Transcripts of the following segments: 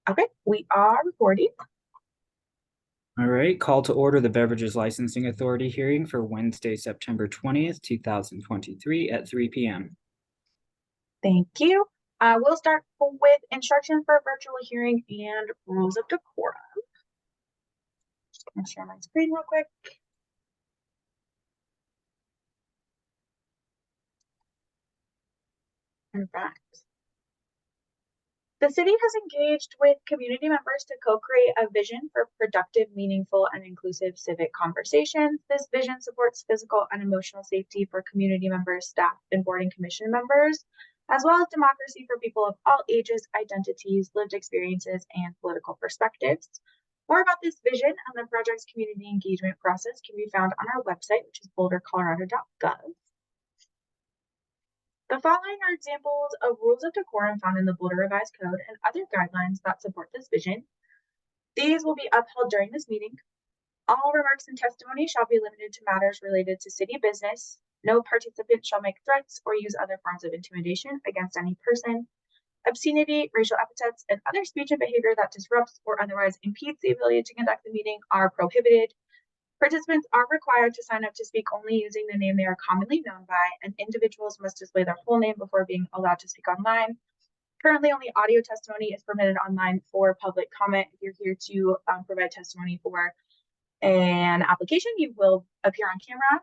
Okay, we are recording. All right, call to order the Beverages Licensing Authority hearing for Wednesday, September 20th, 2023 at 3 p.m. Thank you. We'll start with instructions for a virtual hearing and rules of decorum. Just gonna share my screen real quick. In fact, the city has engaged with community members to co-create a vision for productive, meaningful, and inclusive civic conversations. This vision supports physical and emotional safety for community members, staff, and board and commission members, as well as democracy for people of all ages, identities, lived experiences, and political perspectives. More about this vision and the project's community engagement process can be found on our website, which is bouldercolorado.gov. The following are examples of rules of decorum found in the Boulder Revised Code and other guidelines that support this vision. These will be upheld during this meeting. All remarks and testimony shall be limited to matters related to city business. No participant shall make threats or use other forms of intimidation against any person. Obscenity, racial epithets, and other speech and behavior that disrupts or otherwise impedes the ability to conduct the meeting are prohibited. Participants are required to sign up to speak only using the name they are commonly known by, and individuals must display their full name before being allowed to speak online. Currently, only audio testimony is permitted online for public comment. If you're here to provide testimony for an application, you will appear on camera.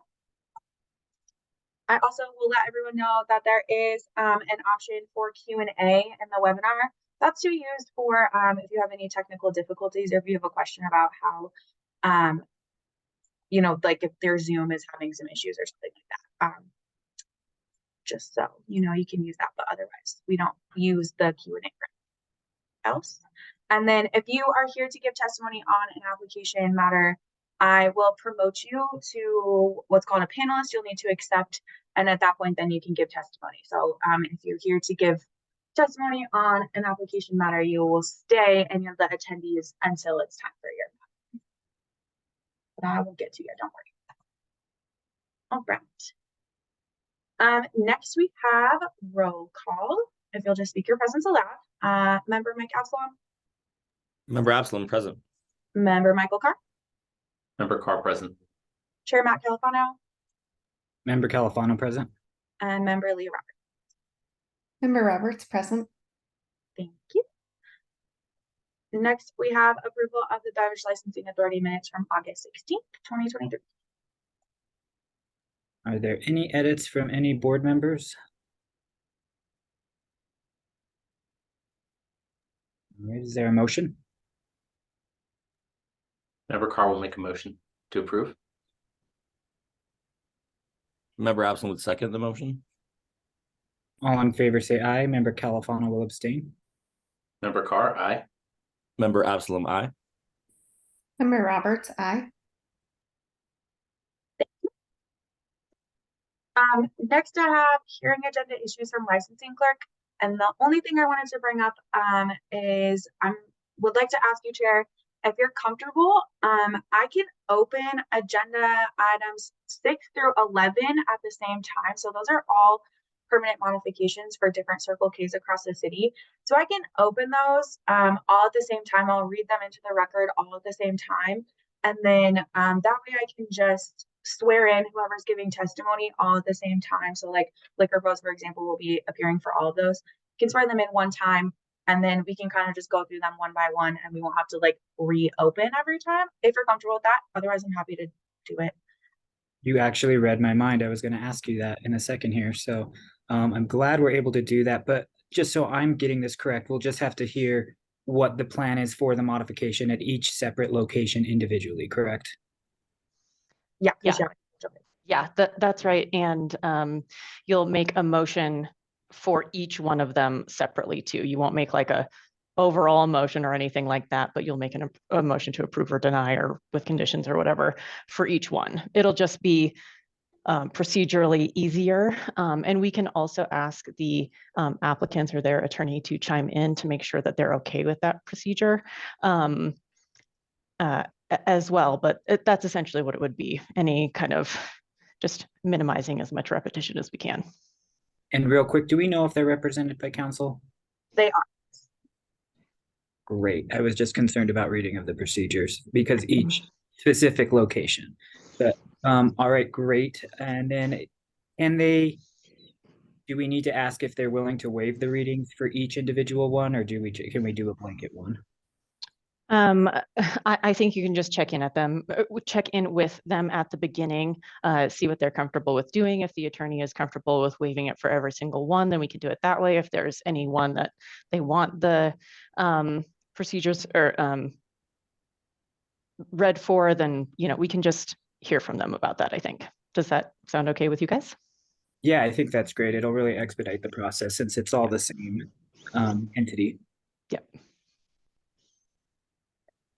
I also will let everyone know that there is an option for Q&A in the webinar. That's to be used for if you have any technical difficulties or if you have a question about how like if their Zoom is having some issues or something like that. Just so you know, you can use that, but otherwise we don't use the Q&A else. And then if you are here to give testimony on an application matter, I will promote you to what's called a panelist. You'll need to accept, and at that point, then you can give testimony. So if you're here to give testimony on an application matter, you will stay and you'll let attendees until it's time for your. But I will get to you, don't worry. All right. Next we have roll call. If you'll just speak your presence aloud. Member Mike Absalom. Member Absalom present. Member Michael Carr. Member Carr present. Chair Matt Califano. Member Califano present. And Member Leah Roberts. Member Roberts present. Thank you. Next, we have approval of the Beverage Licensing Authority minutes from August 16th, 2023. Are there any edits from any board members? All right, is there a motion? Member Carr will make a motion to approve. Member Absalom would second the motion. All in favor say aye. Member Califano will abstain. Member Carr, aye. Member Absalom, aye. Member Roberts, aye. Next, I have hearing agenda issues from licensing clerk. And the only thing I wanted to bring up is I would like to ask you, Chair, if you're comfortable, I can open agenda items 6 through 11 at the same time. So those are all permanent modifications for different Circle Ks across the city. So I can open those all at the same time. I'll read them into the record all at the same time. And then that way I can just swear in whoever's giving testimony all at the same time. So like Liquor Bros, for example, will be appearing for all of those. You can swear them in one time, and then we can kind of just go through them one by one, and we won't have to like reopen every time if you're comfortable with that. Otherwise, I'm happy to do it. You actually read my mind. I was going to ask you that in a second here. So I'm glad we're able to do that. But just so I'm getting this correct, we'll just have to hear what the plan is for the modification at each separate location individually, correct? Yeah. Yeah, that's right. And you'll make a motion for each one of them separately too. You won't make like a overall motion or anything like that, but you'll make a motion to approve or deny or with conditions or whatever for each one. It'll just be procedurally easier. And we can also ask the applicants or their attorney to chime in to make sure that they're okay with that procedure as well. But that's essentially what it would be. Any kind of just minimizing as much repetition as we can. And real quick, do we know if they're represented by counsel? They are. Great. I was just concerned about reading of the procedures because each specific location. But all right, great. And then do we need to ask if they're willing to waive the readings for each individual one, or can we do a blanket one? I think you can just check in with them at the beginning, see what they're comfortable with doing. If the attorney is comfortable with waiving it for every single one, then we can do it that way. If there's any one that they want the procedures or read for, then we can just hear from them about that, I think. Does that sound okay with you guys? Yeah, I think that's great. It'll really expedite the process since it's all the same entity.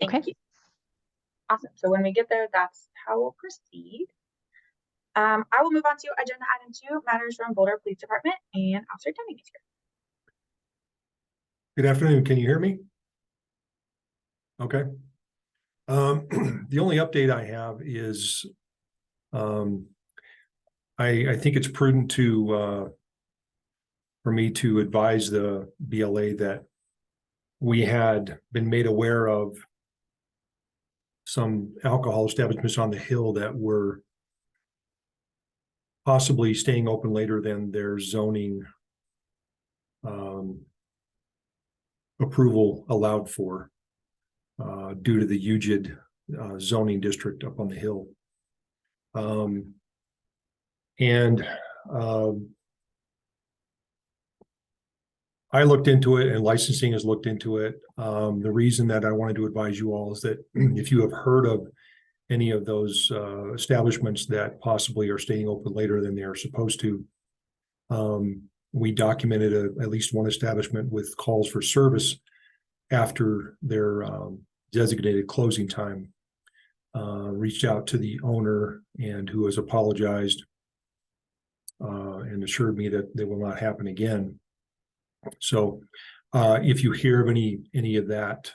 Thank Okay. you. Awesome. So when we get there, that's how we'll proceed. I will move on to agenda item 2, matters from Boulder Police Department, and Officer Deming is here. Good afternoon. Can you hear me? Okay. The only update I have is I think it's prudent for me to advise the BLA that we had been made aware of some alcohol establishments on the Hill that were possibly staying open later than their zoning approval allowed for due to the UGID zoning district up on the Hill. I looked into it and licensing has looked into it. The reason that I wanted to advise you all is that if you have heard of any of those establishments that possibly are staying open later than they are supposed to, we documented at least one establishment with calls for service after their designated closing time. Reached out to the owner and who has apologized and assured me that they will not happen again. So if you hear of any of that,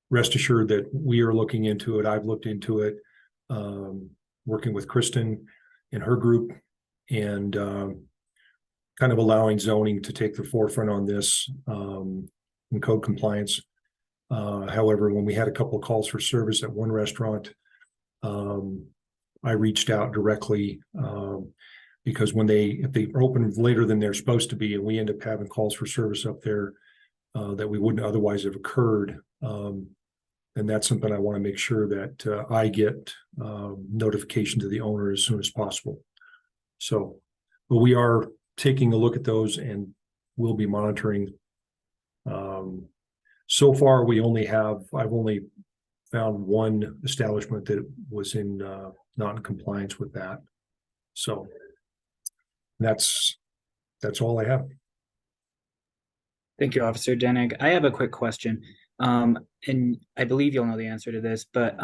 rest assured that we are looking into it. I've looked into it, working with Kristen and her group, and kind of allowing zoning to take the forefront on this in code compliance. However, when we had a couple of calls for service at one restaurant, I reached out directly because if they open later than they're supposed to be, and we end up having calls for service up there that we wouldn't otherwise have occurred, and that's something I want to make sure that I get notification to the owner as soon as possible. So, but we are taking a look at those and we'll be monitoring. So far, I've only found one establishment that was not in compliance with that. So that's all I have. Thank you, Officer Denig. I have a quick question. And I believe you'll know the answer to this, but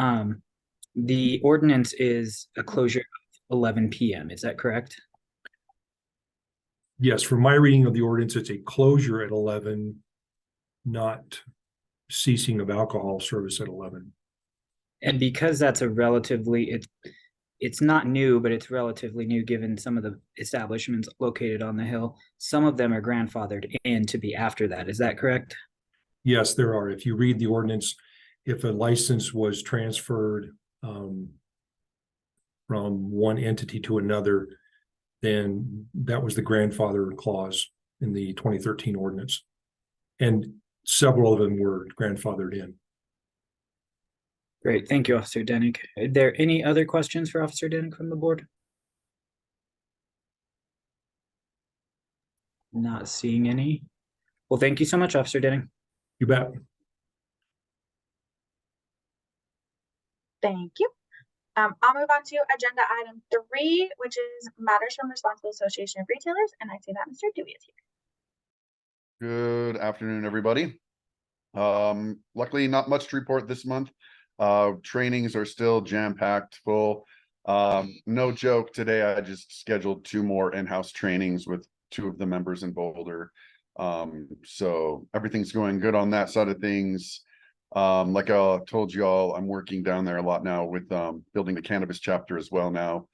the ordinance is a closure of 11 p.m. Is that correct? Yes, from my reading of the ordinance, it's a closure at 11, not ceasing of alcohol service at 11. And because that's it's not new, but it's relatively new given some of the establishments located on the Hill. Some of them are grandfathered in to be after that. Is that correct? Yes, there are. If you read the ordinance, if a license was transferred from one entity to another, then that was the grandfather clause in the 2013 ordinance. And several of them were grandfathered in. Great. Thank you, Officer Denig. Are there any other questions for Officer Denig from the board? Not seeing any. Well, thank you so much, Officer Denig. You bet. Thank you. I'll move on to agenda item 3, which is matters from Responsible Association of Retailers, and I see that Mr. Dewey is here. Good afternoon, everybody. Luckily, not much to report this month. Trainings are still jam-packed full. No joke, today I just scheduled 2 more in-house trainings with 2 of the members in Boulder. So everything's going good on that side of things. Like I told you all, I'm working down there a lot now with building the cannabis chapter as well now.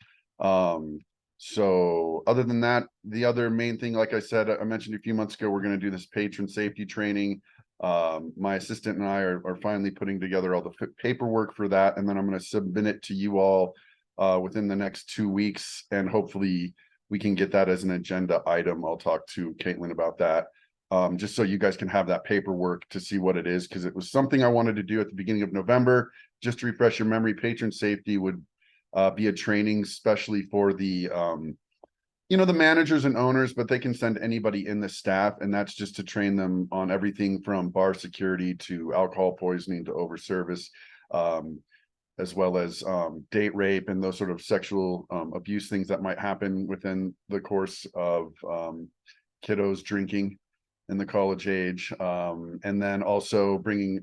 So other than that, the other main thing, like I said, I mentioned a few months ago, we're going to do this patron safety training. My assistant and I are finally putting together all the paperwork for that, and then I'm going to submit it to you all within the next 2 weeks, and hopefully we can get that as an agenda item. I'll talk to Caitlin about that, just so you guys can have that paperwork to see what it is, because it was something I wanted to do at the beginning of November. Just to refresh your memory, patron safety would be a training especially for the the managers and owners, but they can send anybody in the staff, and that's just to train them on everything from bar security to alcohol poisoning to over service, as well as date rape and those sort of sexual abuse things that might happen within the course of kiddos drinking in the college age, and then also bringing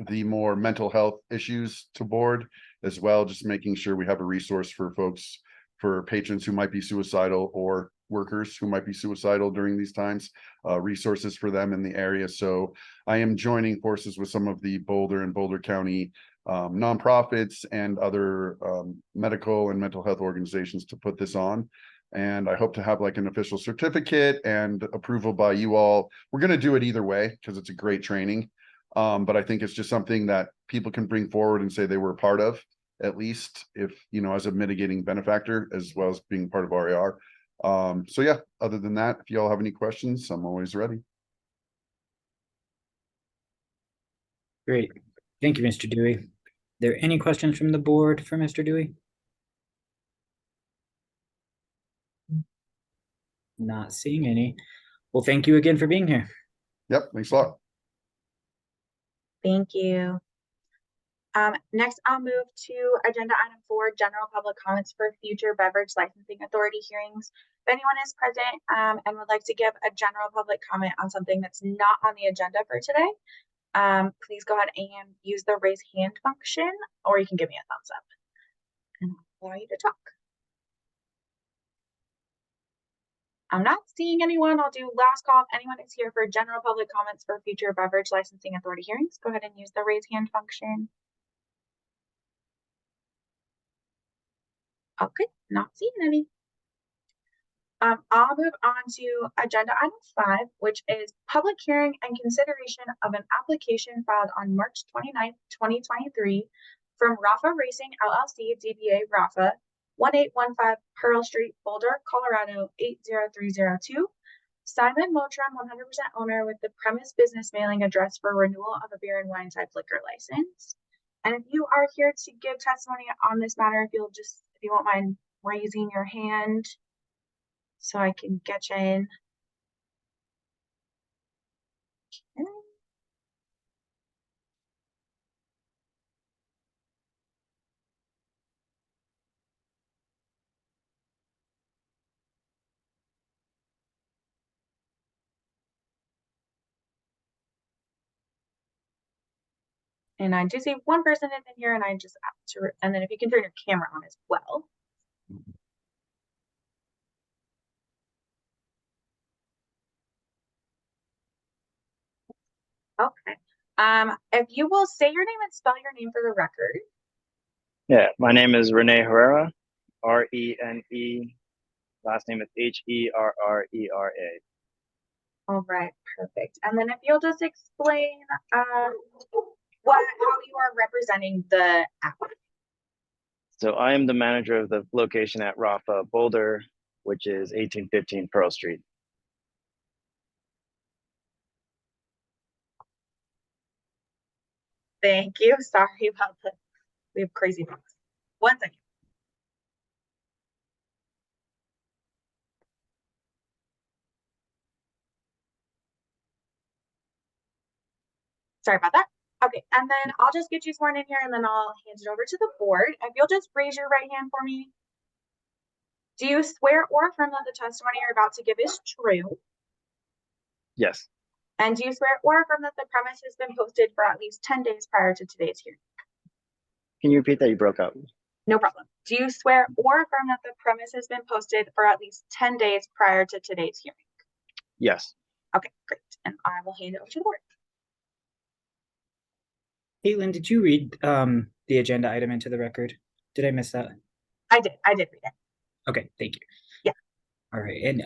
the more mental health issues to board as well, just making sure we have a resource for folks, for patrons who might be suicidal or workers who might be suicidal during these times, resources for them in the area. So I am joining forces with some of the Boulder and Boulder County nonprofits and other medical and mental health organizations to put this on. And I hope to have like an official certificate and approval by you all. We're going to do it either way because it's a great training. But I think it's just something that people can bring forward and say they were a part of, at least if, as a mitigating benefactor, as well as being part of RAR. So yeah, other than that, if you all have any questions, I'm always ready. Great. Thank you, Mr. Dewey. Are there any questions from the board for Mr. Dewey? Not seeing any. Well, thank you again for being here. Yep, thanks a lot. Thank you. Next, I'll move to agenda item 4, general public comments for future beverage licensing authority hearings. If anyone is present and would like to give a general public comment on something that's not on the agenda for today, please go ahead and use the raise hand function, or you can give me a thumbs up and I'll allow you to talk. I'm not seeing anyone. I'll do last call. If anyone is here for general public comments for future beverage licensing authority hearings, go ahead and use the raise hand function. Okay, not seeing any. I'll move on to agenda item 5, which is public hearing and consideration of an application filed on March 29th, 2023 from Rafa Racing LLC, DBA Rafa, 1815 Pearl Street, Boulder, Colorado 80302. Simon Motram, 100% owner, with the premise business mailing address for renewal of a beer and wine type liquor license. And if you are here to give testimony on this matter, if you won't mind raising your hand so I can get you in. Okay. And I do see one person in here, and I just asked to, and then if you can turn your camera on as well. Okay. If you will say your name and spell your name for the record. Yeah, my name is Rene Herrera, R-E-N-E. Last name is H-E-R-R-E-R-A. All right, perfect. And then if you'll just explain how you are representing the applicant. So I am the manager of the location at Rafa Boulder, which is 1815 Pearl Street. Thank you. Sorry about this. We have crazy bugs. 1 second. Sorry about that. Okay, and then I'll just get you sworn in here, and then I'll hand it over to the board. If you'll just raise your right hand for me. Do you swear or affirm that the testimony you're about to give is true? Yes. And do you swear or affirm that the premise has been posted for at least 10 days prior to today's hearing? Can you repeat that? You broke up. No problem. Do you swear or affirm that the premise has been posted for at least 10 days prior to today's hearing? Yes. Okay, great. And I will hand it over to the board. Caitlin, did you read the agenda item into the record? Did I miss that? I did read it. Okay, thank you. Yeah. All right. And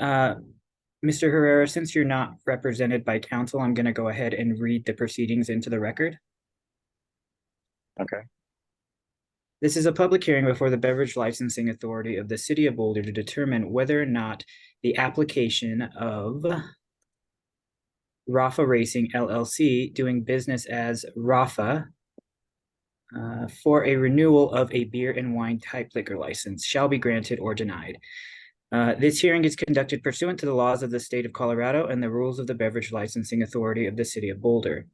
Mr. Herrera, since you're not represented by counsel, I'm going to go ahead and read the proceedings into the record. Okay. This is a public hearing before the Beverage Licensing Authority of the City of Boulder to determine whether or not the application of Rafa Racing LLC, doing business as Rafa, for a renewal of a beer and wine type liquor license shall be granted or denied. This hearing is conducted pursuant to the laws of the state of Colorado and the rules of the Beverage Licensing Authority of the City of Boulder.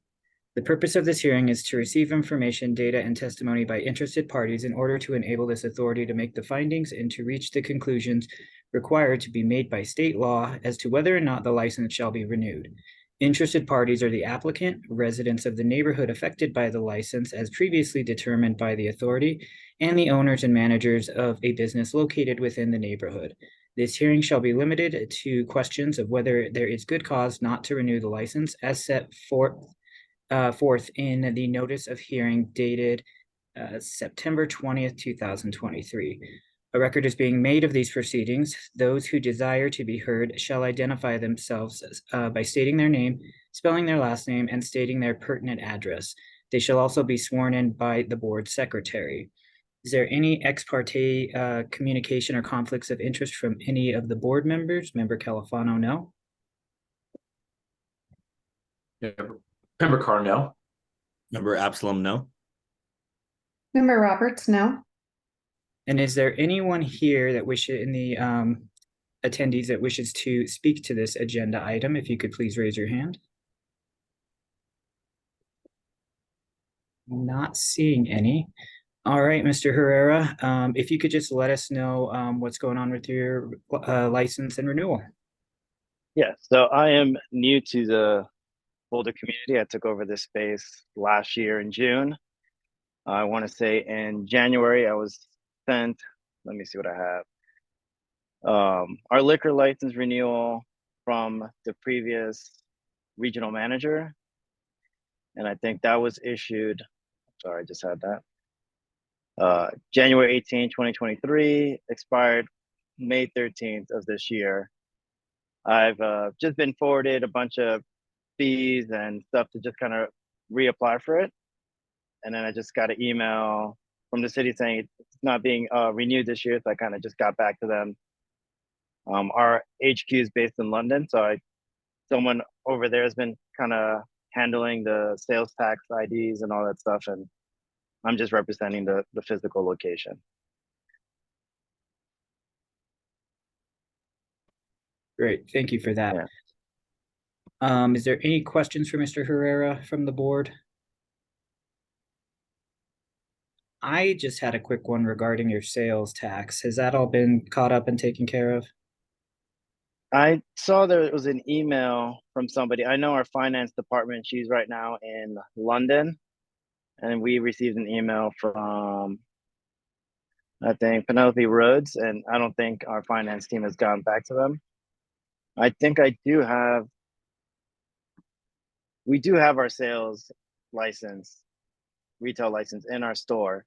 The purpose of this hearing is to receive information, data, and testimony by interested parties in order to enable this authority to make the findings and to reach the conclusions required to be made by state law as to whether or not the license shall be renewed. Interested parties are the applicant, residents of the neighborhood affected by the license as previously determined by the authority, and the owners and managers of a business located within the neighborhood. This hearing shall be limited to questions of whether there is good cause not to renew the license as set forth in the notice of hearing dated September 20th, 2023. A record is being made of these proceedings. Those who desire to be heard shall identify themselves by stating their name, spelling their last name, and stating their pertinent address. They shall also be sworn in by the board secretary. Is there any ex parte communication or conflicts of interest from any of the board members? Member Califano, no. Member Carr, no. Member Absalom, no. Member Roberts, no. And is there anyone here that wishes in the attendees that wishes to speak to this agenda item? If you could please raise your hand. Not seeing any. All right, Mr. Herrera, if you could just let us know what's going on with your license and renewal. Yeah, so I am new to the Boulder community. I took over this space last year in June. I want to say in January I was sent, let me see what I have. Our liquor license renewal from the previous regional manager. And I think that was issued, sorry, I just had that. January 18, 2023, expired May 13th of this year. I've just been forwarded a bunch of fees and stuff to just kind of reapply for it. And then I just got an email from the city saying it's not being renewed this year. So I kind of just got back to them. Our HQ is based in London. So someone over there has been kind of handling the sales tax IDs and all that stuff. And I'm just representing the physical location. Great, thank you for that. Yeah. Is there any questions for Mr. Herrera from the board? I just had a quick one regarding your sales tax. Has that all been caught up and taken care of? I saw there was an email from somebody. I know our finance department, she's right now in London. And we received an email from, I think, Penelope Rhodes, and I don't think our finance team has gotten back to them. I think we do have our sales license, retail license in our store.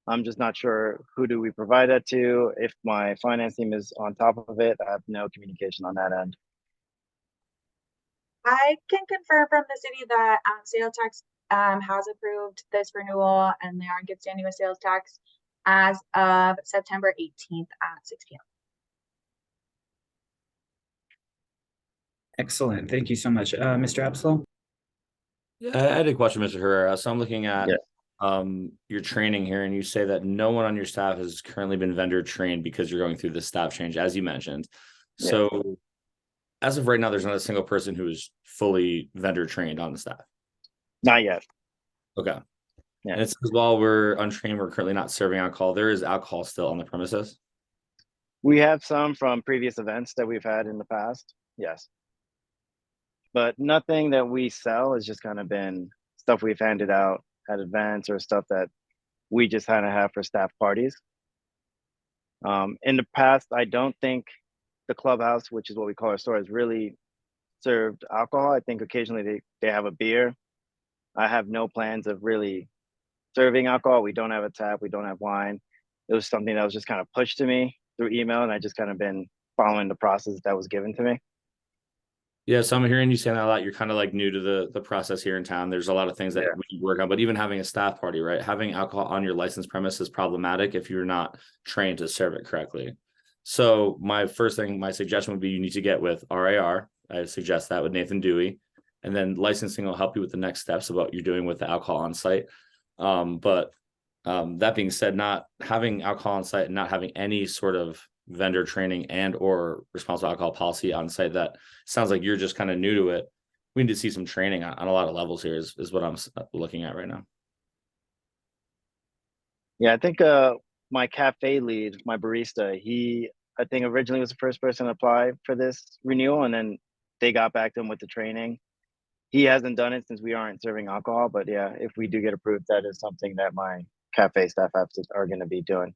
I'm just not sure who do we provide that to. If my finance team is on top of it, I have no communication on that end. I can confirm from the city that sales tax has approved this renewal and they are in good standing with sales tax as of September 18th at 6 p.m. Excellent, thank you so much. Mr. Absalom? Yeah, I had a question, Mr. Herrera. So I'm looking at Yeah. your training here, and you say that no one on your staff has currently been vendor trained because you're going through the staff change, as you mentioned. Yeah. So as of right now, there's not a single person who is fully vendor trained on the staff. Not yet. Okay. Yeah. And it says while we're untrained, we're currently not serving alcohol. There is alcohol still on the premises. We have some from previous events that we've had in the past. Yes. But nothing that we sell has just kind of been stuff we've handed out at events or stuff that we just kind of have for staff parties. In the past, I don't think the clubhouse, which is what we call our store, has really served alcohol. I think occasionally they have a beer. I have no plans of really serving alcohol. We don't have a tap. We don't have wine. It was something that was just kind of pushed to me through email, and I just kind of been following the process that was given to me. Yeah, so I'm hearing you saying that a lot. You're kind of like new to the process here in town. There's a lot of things that Yeah. we can work on, but even having a staff party, right? Having alcohol on your licensed premise is problematic if you're not trained to serve it correctly. So my suggestion would be you need to get with RAR. I suggest that with Nathan Dewey, and then licensing will help you with the next steps of what you're doing with the alcohol on site. But that being said, not having alcohol on site and not having any sort of vendor training and or responsible alcohol policy on site, that sounds like you're just kind of new to it. We need to see some training on a lot of levels here is what I'm looking at right now. Yeah, I think my cafe lead, my barista, I think originally was the first person to apply for this renewal, and then they got back to him with the training. He hasn't done it since we aren't serving alcohol, but yeah, if we do get approved, that is something that my cafe staff are going to be doing.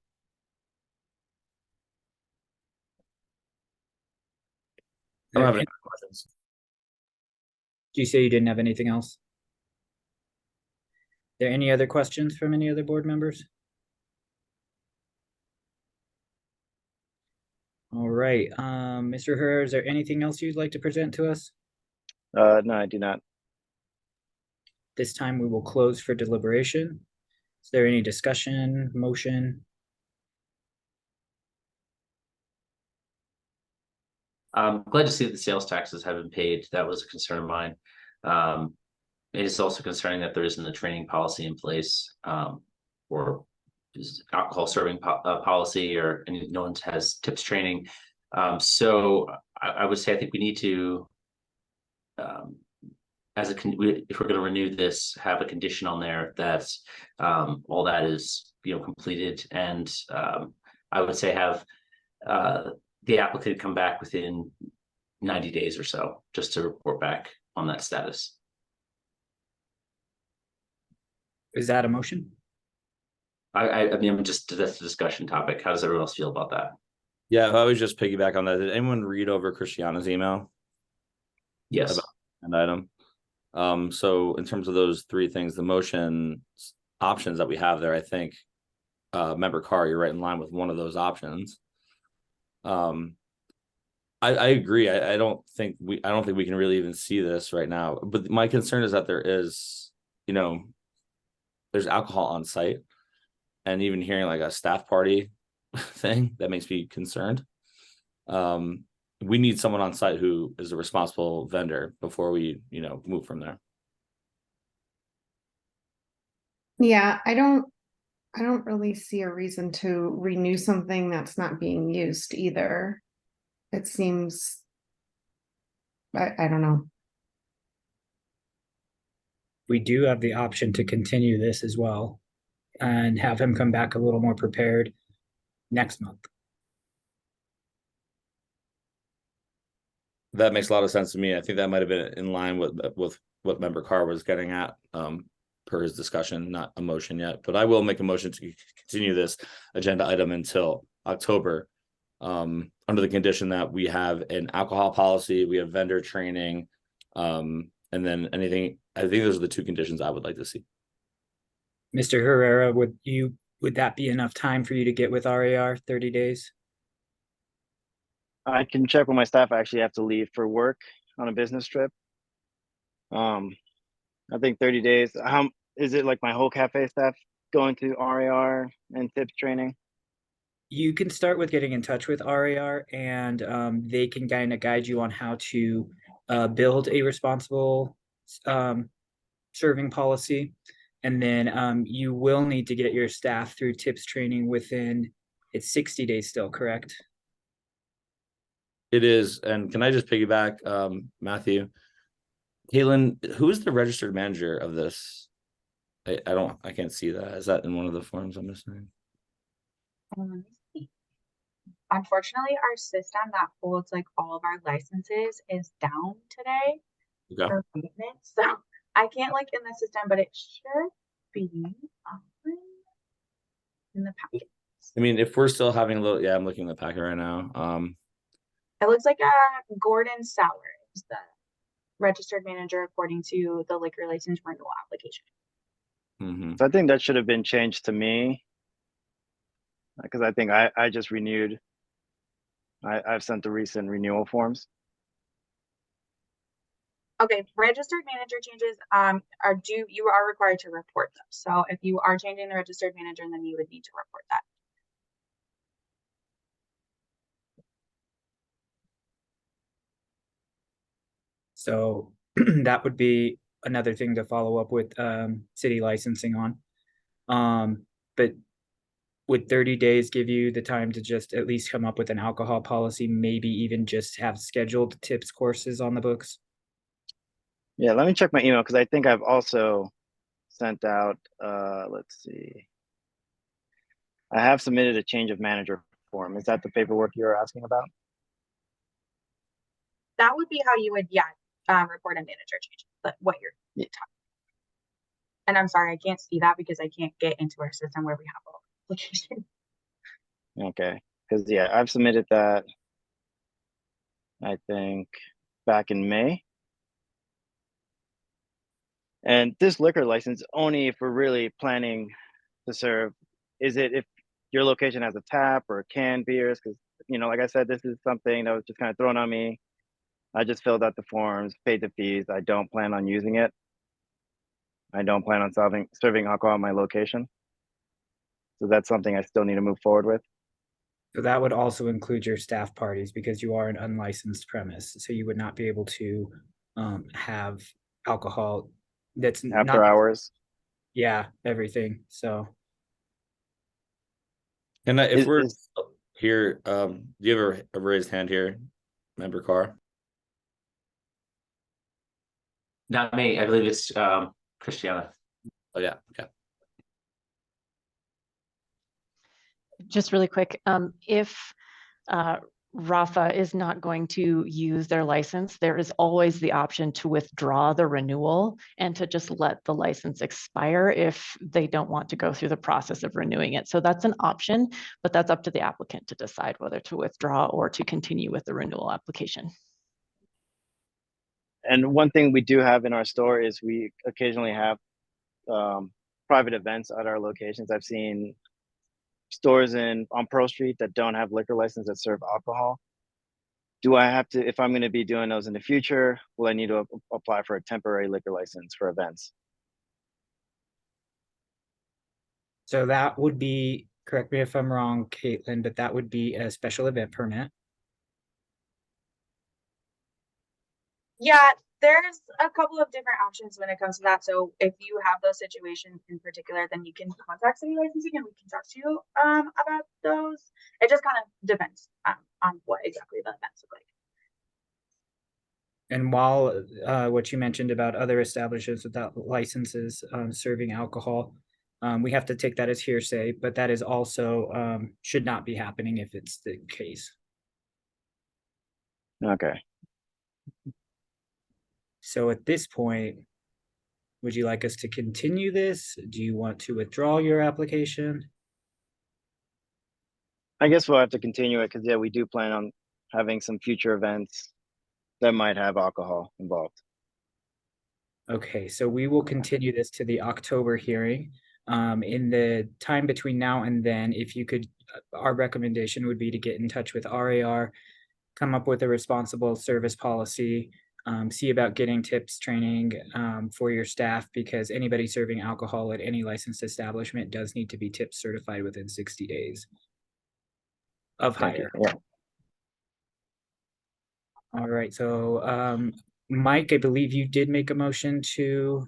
I don't have any questions. Do you say you didn't have anything else? There any other questions from any other board members? All right, Mr. Herrera, is there anything else you'd like to present to us? No, I do not. This time we will close for deliberation. Is there any discussion, motion? I'm glad to see that the sales taxes have been paid. That was a concern of mine. It is also concerning that there isn't a training policy in place or just alcohol serving policy, or no one has tips training. So I would say I think we need to, if we're going to renew this, have a condition on there that all that is completed, and I would say have the applicant come back within 90 days or so, just to report back on that status. Is that a motion? I mean, that's a discussion topic. How does everyone else feel about that? Yeah, I was just piggyback on that. Did anyone read over Christiana's email? Yes. About an item. So in terms of those three things, the motion options that we have there, I think member Carr, you're right in line with one of those options. I agree. I don't think we can really even see this right now. But my concern is that there is, there's alcohol on site, and even hearing like a staff party thing that makes me concerned. We need someone on site who is a responsible vendor before we, move from there. Yeah, I don't really see a reason to renew something that's not being used either. It seems, I don't know. We do have the option to continue this as well and have him come back a little more prepared next month. That makes a lot of sense to me. I think that might have been in line with what member Carr was getting at, per his discussion, not a motion yet, but I will make a motion to continue this agenda item until October, under the condition that we have an alcohol policy, we have vendor training, and then anything. I think those are the two conditions I would like to see. Mr. Herrera, would that be enough time for you to get with RAR, 30 days? I can check with my staff. I actually have to leave for work on a business trip. I think 30 days. Is it like my whole cafe staff going to RAR and tips training? You can start with getting in touch with RAR, and they can kind of guide you on how to build a responsible serving policy. And then you will need to get your staff through tips training within, it's 60 days still, correct? It is, and can I just piggyback, Matthew? Caitlin, who is the registered manager of this? I can't see that. Is that in one of the forms I'm missing? Let me see. Unfortunately, our system that holds like all of our licenses is down today Okay. for maintenance. So I can't look in the system, but it should be in the packet. I mean, if we're still having a little, yeah, I'm looking at the packet right now. It looks like Gordon Sauer is the registered manager according to the liquor license renewal application. Mm-hmm. So I think that should have been changed to me, because I think I just renewed. I've sent the recent renewal forms. Okay, registered manager changes you are required to report those. So if you are changing the registered manager, then you would need to report that. So that would be another thing to follow up with city licensing on. But would 30 days give you the time to just at least come up with an alcohol policy, maybe even just have scheduled tips courses on the books? Yeah, let me check my email because I think I've also sent out, let's see. I have submitted a change of manager form. Is that the paperwork you're asking about? That would be how you would, report a manager change, but what you're talking about. And I'm sorry, I can't see that because I can't get into our system where we have all application. Okay, because yeah, I've submitted that, I think, back in May. And this liquor license, only if we're really planning to serve, is it if your location has a tap or canned beers? Because, you know, like I said, this is something that was just kind of thrown on me. I just filled out the forms, paid the fees. I don't plan on using it. I don't plan on serving alcohol at my location. So that's something I still need to move forward with. So that would also include your staff parties because you are an unlicensed premise. So you would not be able to have alcohol that's After not, hours. yeah, everything. So And if Is- we're is- here, do you have a raised hand here, member Carr? Not me. I believe it's Christiana. Oh yeah, okay. Just really quick, if Rafa is not going to use their license, there is always the option to withdraw the renewal and to just let the license expire if they don't want to go through the process of renewing it. So that's an option, but that's up to the applicant to decide whether to withdraw or to continue with the renewal application. And one thing we do have in our store is we occasionally have private events at our locations. I've seen stores on Pearl Street that don't have liquor license that serve alcohol. Do I have to, if I'm going to be doing those in the future, will I need to apply for a temporary liquor license for events? So that would be, correct me if I'm wrong, Caitlin, but that would be a special event permit. Yeah, there's a couple of different options when it comes to that. So if you have those situations in particular, then you can contact city licensing and we can talk to you about those. It just kind of depends on what exactly the events look like. And while what you mentioned about other establishments without licenses serving alcohol, we have to take that as hearsay, but that is also should not be happening if it's the case. Okay. So at this point, would you like us to continue this? Do you want to withdraw your application? I guess we'll have to continue it because, yeah, we do plan on having some future events that might have alcohol involved. Okay, so we will continue this to the October hearing. In the time between now and then, if you could, our recommendation would be to get in touch with RAR, come up with a responsible service policy, see about getting tips training for your staff, because anybody serving alcohol at any licensed establishment does need to be tip certified within 60 days of Thank you. hire. Yeah. All right, so Mike, I believe you did make a motion to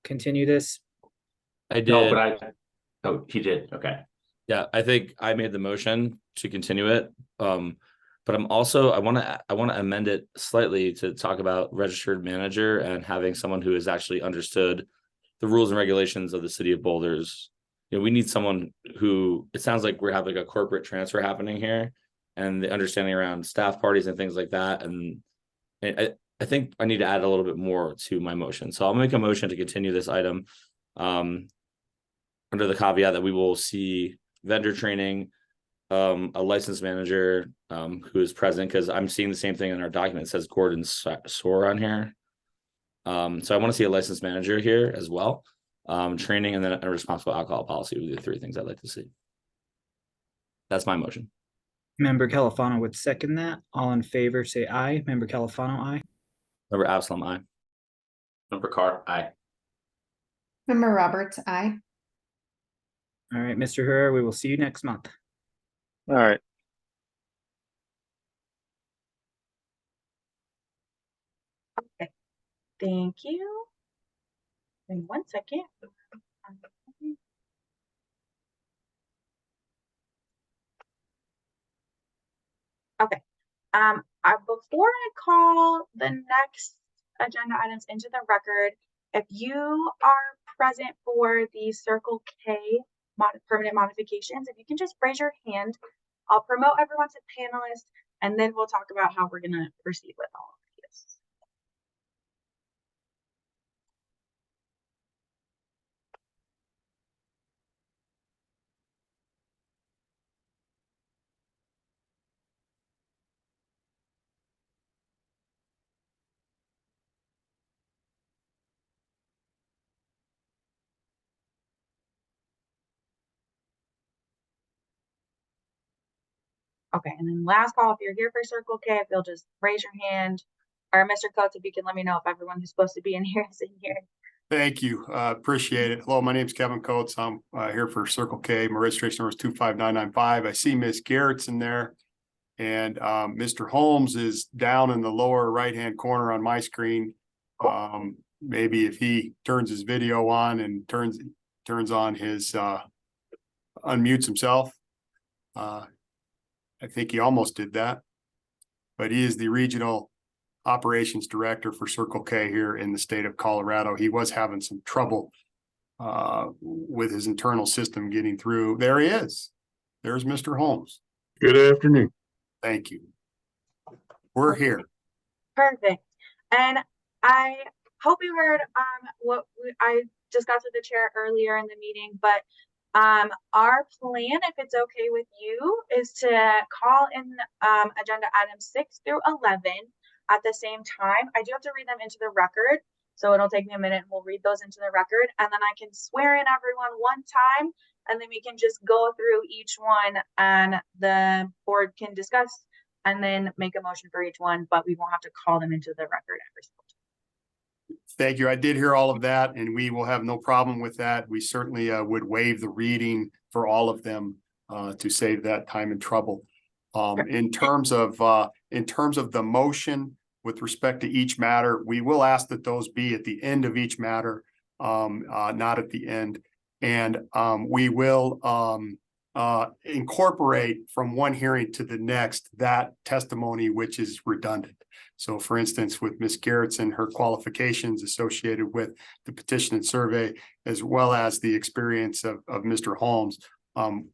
continue this. I No, did. but oh, he did. Okay. Yeah, I think I made the motion to continue it. But I want to amend it slightly to talk about registered manager and having someone who has actually understood the rules and regulations of the city of Boulders. You know, we need someone who, it sounds like we have like a corporate transfer happening here and the understanding around staff parties and things like that. And I think I need to add a little bit more to my motion. So I'll make a motion to continue this item under the caveat that we will see vendor training, a licensed manager who is present, because I'm seeing the same thing in our document. It says Gordon Soar on here. So I want to see a licensed manager here as well. Training and then a responsible alcohol policy would be the three things I'd like to see. That's my motion. Member Califano would second that. All in favor, say aye. Member Califano, aye. Member Absalom, aye. Member Carr, aye. Member Roberts, aye. All right, Mr. Herrera, we will see you next month. All right. Okay, thank you. Give me 1 second. Okay, before I call the next agenda items into the record, if you are present for the Circle K permanent modifications, if you can just raise your hand, I'll promote everyone to panelists, and then we'll talk about how we're gonna proceed with all of these. Okay, and then last call, if you're here for Circle K, if you'll just raise your hand, or Mr. Coates, if you can let me know if everyone who's supposed to be in here is in here. Thank you. Appreciate it. Hello, my name is Kevin Coates. I'm here for Circle K. My registration number is 25995. I see Miss Garrett's in there. And Mr. Holmes is down in the lower right-hand corner on my screen. Maybe if he turns his video on and turns on his unmutes himself. I think he almost did that. But he is the regional operations director for Circle K here in the state of Colorado. He was having some trouble with his internal system getting through. There he is. There's Mr. Holmes. Good afternoon. Thank you. We're here. Perfect. And I hope you heard what I discussed with the chair earlier in the meeting, but our plan, if it's okay with you, is to call in agenda items 6 through 11 at the same time. I do have to read them into the record, so it'll take me a minute and we'll read those into the record, and then I can swear in everyone one time, and then we can just go through each one and the board can discuss and then make a motion for each one, but we won't have to call them into the record every single time. Thank you. I did hear all of that, and we will have no problem with that. We certainly would waive the reading for all of them to save that time and trouble. In terms of the motion with respect to each matter, we will ask that those be at the end of each matter, not at the end. And we will incorporate from one hearing to the next that testimony which is redundant. So for instance, with Ms. Garrett's and her qualifications associated with the petition and survey, as well as the experience of Mr. Holmes,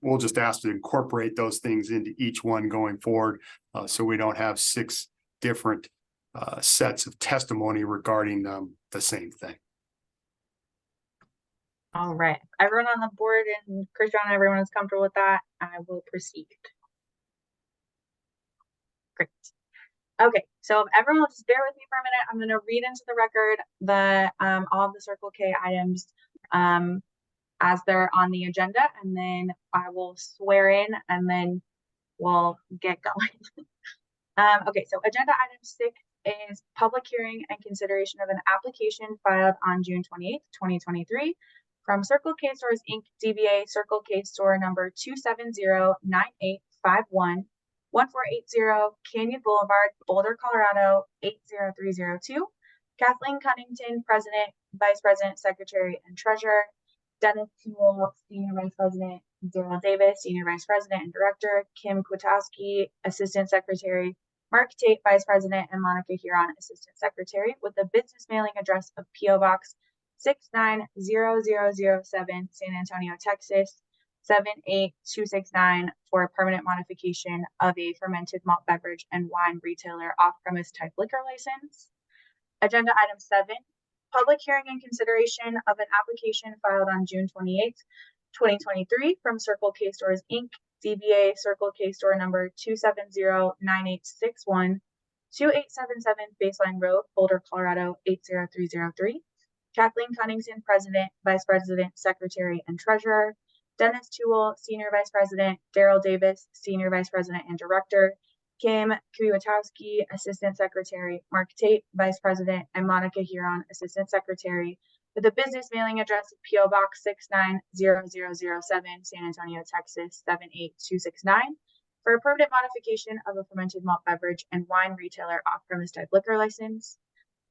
we'll just ask to incorporate those things into each one going forward, so we don't have 6 different sets of testimony regarding the same thing. All right, everyone on the board and Christian, everyone is comfortable with that, I will proceed. Great. Okay, so if everyone will just bear with me for a minute, I'm going to read into the record the all of the Circle K items as they're on the agenda, and then I will swear in, and then we'll get going. Okay, so agenda item 6 is public hearing and consideration of an application filed on June 28th, 2023 from Circle K Stores Inc. DBA Circle K Store number 2709851 1480 Canyon Boulevard, Boulder, Colorado 80302. Kathleen Cunnington, President, Vice President, Secretary, and Treasurer. Dennis Toole, Senior Vice President. Daryl Davis, Senior Vice President and Director. Kim Kwiatkowski, Assistant Secretary. Mark Tate, Vice President, and Monica Huron, Assistant Secretary, with the business mailing address of P.O. Box 690007, San Antonio, Texas 78269, for a permanent modification of a fermented malt beverage and wine retailer off-premise type liquor license. Agenda item 7, public hearing and consideration of an application filed on June 28th, 2023 from Circle K Stores Inc. DBA Circle K Store number 2709861, 2877 Baseline Road, Boulder, Colorado 80303. Kathleen Cunnington, President, Vice President, Secretary, and Treasurer. Dennis Toole, Senior Vice President. Daryl Davis, Senior Vice President and Director. Kim Kwiatkowski, Assistant Secretary, Mark Tate, Vice President, and Monica Huron, Assistant Secretary, with a business mailing address of P.O. Box 690007, San Antonio, Texas 78269, for a permanent modification of a fermented malt beverage and wine retailer off-premise type liquor license.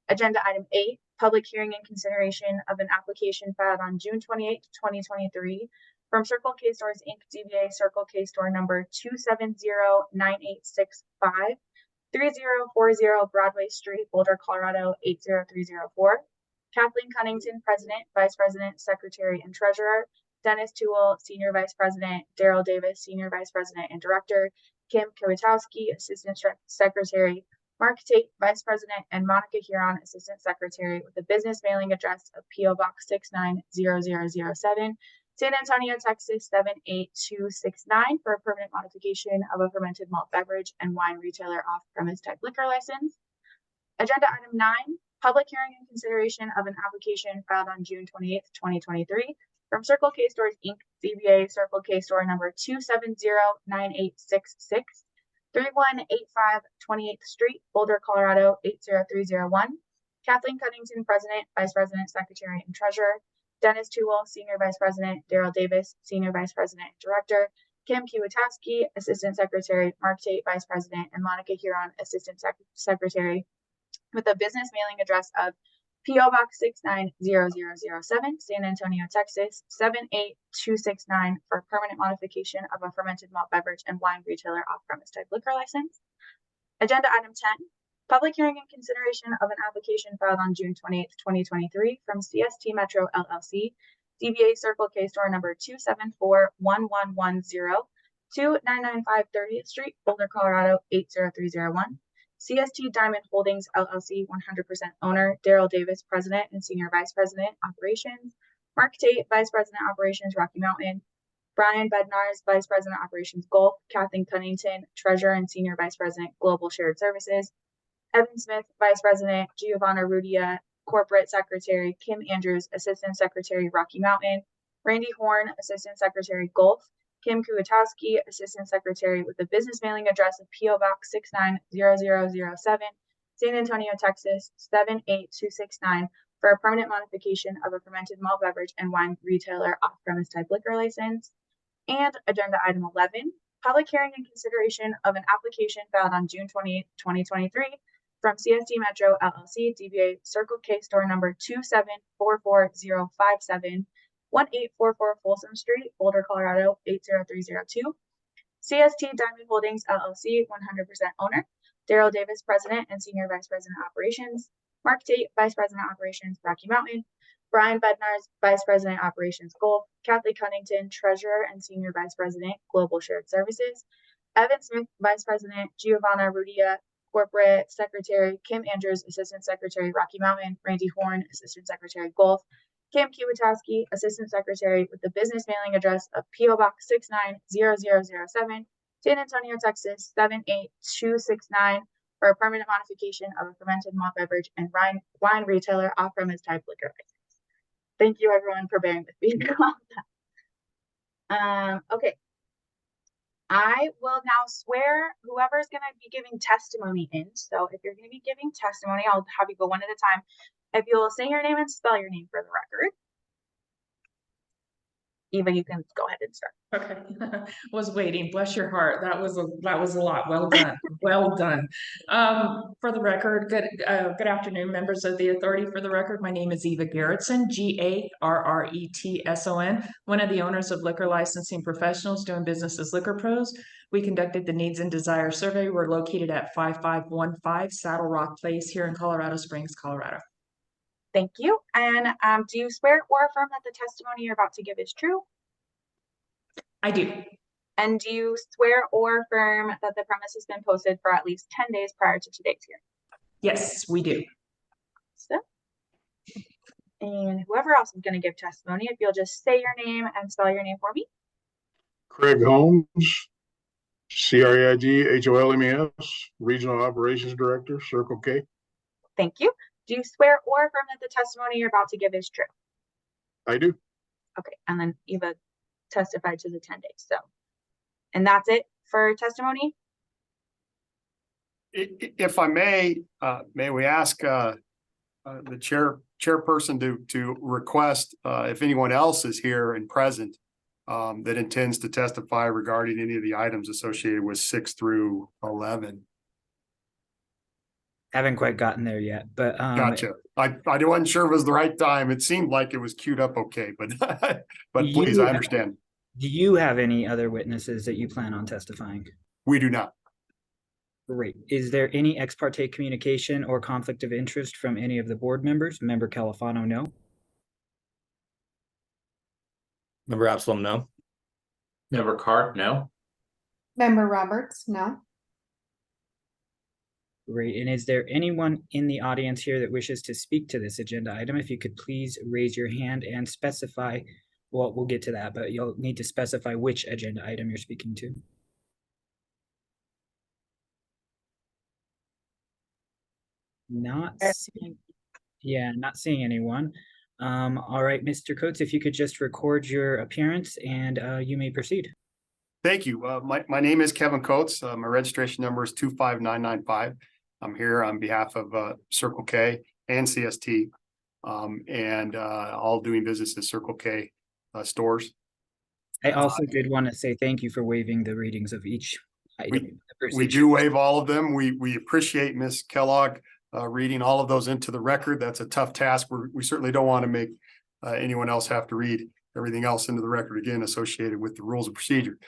Agenda item 8, public hearing and consideration of an application filed on June 28, 2023 from Circle K Stores Inc. DBA Circle K Store number 2709865, 3040 Broadway Street, Boulder, Colorado 80304. Kathleen Cunnington, President, Vice President, Secretary, and Treasurer. Dennis Toole, Senior Vice President. Daryl Davis, Senior Vice President and Director. Kim Kwiatkowski, Assistant Secretary. Mark Tate, Vice President, and Monica Huron, Assistant Secretary, with a business mailing address of P.O. Box 690007, San Antonio, Texas 78269, for a permanent modification of a fermented malt beverage and wine retailer off-premise type liquor license. Agenda item 9, public hearing and consideration of an application filed on June 28, 2023 from Circle K Stores Inc. DBA Circle K Store number 2709866, 3185 28th Street, Boulder, Colorado 80301. Kathleen Cunnington, President, Vice President, Secretary, and Treasurer. Dennis Toole, Senior Vice President. Daryl Davis, Senior Vice President and Director. Kim Kwiatkowski, Assistant Secretary. Mark Tate, Vice President, and Monica Huron, Assistant Secretary, with a business mailing address of P.O. Box 690007, San Antonio, Texas 78269, for a permanent modification of a fermented malt beverage and wine retailer off-premise type liquor license. Agenda item 10, public hearing and consideration of an application filed on June 28, 2023 from CST Metro LLC, DBA Circle K Store number 2741110, 2995 30th Street, Boulder, Colorado 80301. CST Diamond Holdings LLC 100% owner, Daryl Davis, President and Senior Vice President, Operations. Mark Tate, Vice President, Operations, Rocky Mountain. Brian Bednarz, Vice President, Operations, Gulf. Kathleen Cunnington, Treasurer and Senior Vice President, Global Shared Services. Evan Smith, Vice President. Giovanna Rudia, Corporate Secretary. Kim Andrews, Assistant Secretary, Rocky Mountain. Randy Horn, Assistant Secretary, Gulf. Kim Kwiatkowski, Assistant Secretary, with the business mailing address of P.O. Box 690007, San Antonio, Texas 78269, for a permanent modification of a fermented malt beverage and wine retailer off-premise type liquor license. And agenda item 11, public hearing and consideration of an application filed on June 28, 2023 from CST Metro LLC, DBA Circle K Store number 2744057, 1844 Folsom Street, Boulder, Colorado 80302. CST Diamond Holdings LLC 100% owner, Daryl Davis, President and Senior Vice President Operations. Mark Tate, Vice President Operations, Rocky Mountain. Brian Bednarz, Vice President Operations, Gulf. Kathleen Cunnington, Treasurer and Senior Vice President, Global Shared Services. Evan Smith, Vice President. Giovanna Rudia, Corporate Secretary. Kim Andrews, Assistant Secretary, Rocky Mountain. Randy Horn, Assistant Secretary, Gulf. Kim Kwiatkowski, Assistant Secretary, with the business mailing address of P.O. Box 690007, San Antonio, Texas 78269, for a permanent modification of a fermented malt beverage and wine retailer off-premise type liquor license. Thank you, everyone, for bearing with me. Okay. I will now swear whoever's going to be giving testimony in. So if you're going to be giving testimony, I'll have you go one at a time. If you'll say your name and spell your name for the record. Eva, you can go ahead and start. Okay, was waiting. Bless your heart. That was a lot. Well done. Well done. For the record, good afternoon, members of the authority. For the record, my name is Eva Garrettson, Garretson, one of the owners of Liquor Licensing Professionals doing business as Liquor Pros. We conducted the Needs and Desire Survey. We're located at 5515 Saddle Rock Place here in Colorado Springs, Colorado. Thank you. And do you swear or affirm that the testimony you're about to give is true? I do. And do you swear or affirm that the premise has been posted for at least 10 days prior to today's hearing? Yes, we do. So, and whoever else is going to give testimony, if you'll just say your name and spell your name for me. Craig Holmes, CRIGHOLMES, Regional Operations Director, Circle K. Thank you. Do you swear or affirm that the testimony you're about to give is true? I do. Okay, and then Eva testified to the 10 days. So, and that's it for testimony? If I may we ask the chairperson to request if anyone else is here and present that intends to testify regarding any of the items associated with 6 through 11. Haven't quite gotten there yet, but Gotcha. I wasn't sure if it was the right time. It seemed like it was queued up okay, but but please, I understand. Do you have any other witnesses that you plan on testifying? We do not. Great. Is there any ex parte communication or conflict of interest from any of the board members? Member Califano, no. Member Absalom, no. Member Card, no. Member Roberts, no. Great. And is there anyone in the audience here that wishes to speak to this agenda item? If you could please raise your hand and specify, well, we'll get to that, but you'll need to specify which agenda item you're speaking to. Not seeing anyone. All right, Mr. Coates, if you could just record your appearance and you may proceed. Thank you. My name is Kevin Coates. My registration number is 25995. I'm here on behalf of Circle K and CST, and all doing business at Circle K stores. I also did want to say thank you for waiving the readings of each item. We do waive all of them. We appreciate Ms. Kellogg reading all of those into the record. That's a tough task. We certainly don't want to make anyone else have to read everything else into the record again associated with the rules of procedure.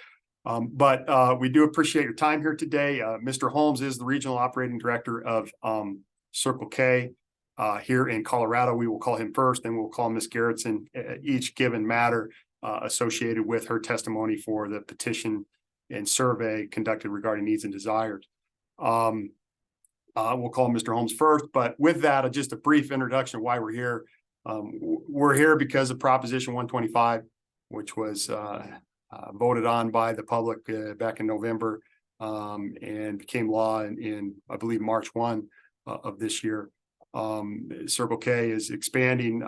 But we do appreciate your time here today. Mr. Holmes is the Regional Operating Director of Circle K here in Colorado. We will call him first, then we'll call Ms. Gerritsen each given matter associated with her testimony for the petition and survey conducted regarding needs and desires. We'll call Mr. Holmes first, but with that, just a brief introduction of why we're here. We're here because of Proposition 125, which was voted on by the public back in November and became law in I believe, March 1 of this year. Circle K is expanding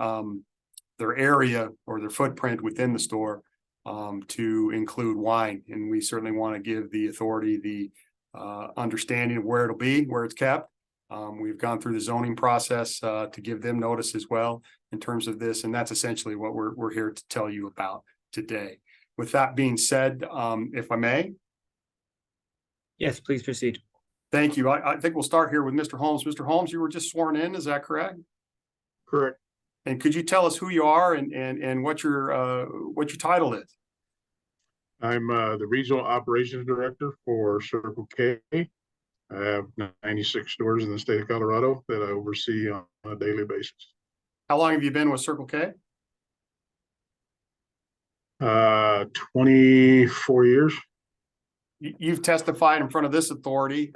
their area or their footprint within the store to include wine. And we certainly want to give the authority the understanding of where it'll be, where it's kept. We've gone through the zoning process to give them notice as well in terms of this. And that's essentially what we're here to tell you about today. With that being said, if I may. Yes, please proceed. Thank you. I think we'll start here with Mr. Holmes. Mr. Holmes, you were just sworn in, is that correct? Correct. And could you tell us who you are and what your title is? I'm the Regional Operations Director for Circle K. I have 96 stores in the state of Colorado that I oversee on a daily basis. How long have you been with Circle K? 24 years. You've testified in front of this authority,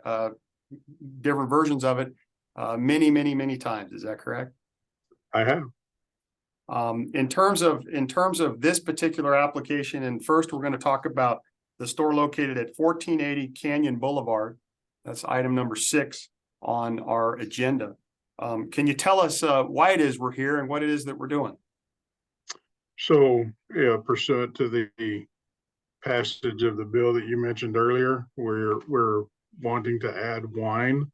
different versions of it, many times. Is that correct? I have. In terms of this particular application, and first we're going to talk about the store located at 1480 Canyon Boulevard. That's item number 6 on our agenda. Can you tell us why it is we're here and what it is that we're doing? So, yeah, pursuant to the passage of the bill that you mentioned earlier, we're wanting to add wine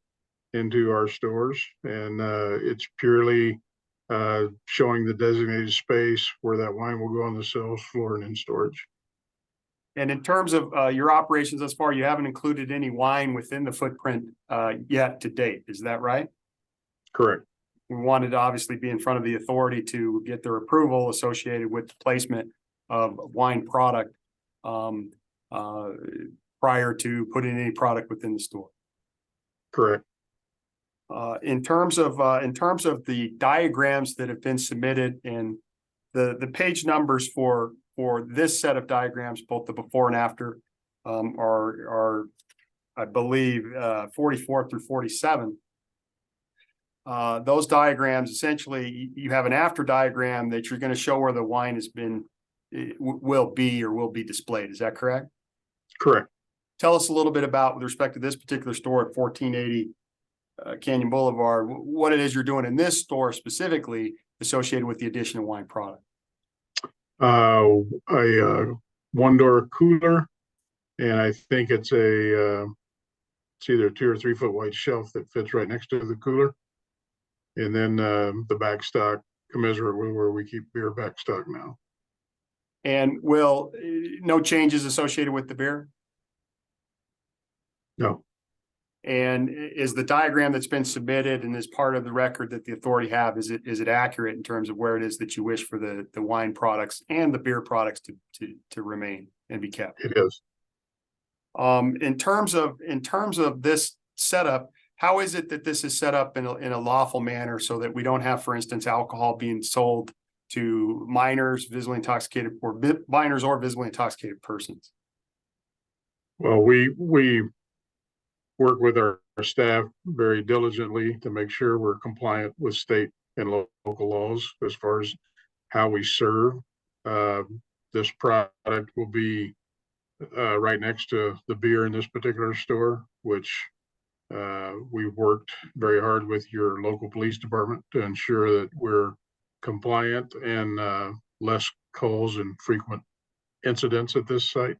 into our stores, and it's purely showing the designated space where that wine will go on the sales floor and in storage. And in terms of your operations thus far, you haven't included any wine within the footprint yet to date. Is that right? Correct. We wanted to obviously be in front of the authority to get their approval associated with the placement of wine product prior to putting any product within the store. Correct. In terms of the diagrams that have been submitted and the page numbers for this set of diagrams, both the before and after, are I believe 44 through 47. Those diagrams, essentially, you have an after diagram that you're going to show where the wine has been, will be displayed. Is that correct? Correct. Tell us a little bit about, with respect to this particular store at 1480 Canyon Boulevard, what it is you're doing in this store specifically associated with the addition of wine product. A one-door cooler, and I think it's a it's either a 2 or 3 foot wide shelf that fits right next to the cooler. And then the back stock commensurate with where we keep beer back stock now. And will, no changes associated with the beer? No, And is the diagram that's been submitted and is part of the record that the authority have, is it accurate in terms of where it is that you wish for the wine products and the beer products to remain and be kept? it is. In terms of this setup, how is it that this is set up in a lawful manner so that we don't have, for instance, alcohol being sold to minors, visibly intoxicated, or minors or visibly intoxicated persons? Well, we work with our staff very diligently to make sure we're compliant with state and local laws as far as how we serve. This product will be right next to the beer in this particular store, which we've worked very hard with your local police department to ensure that we're compliant and less calls and frequent incidents at this site.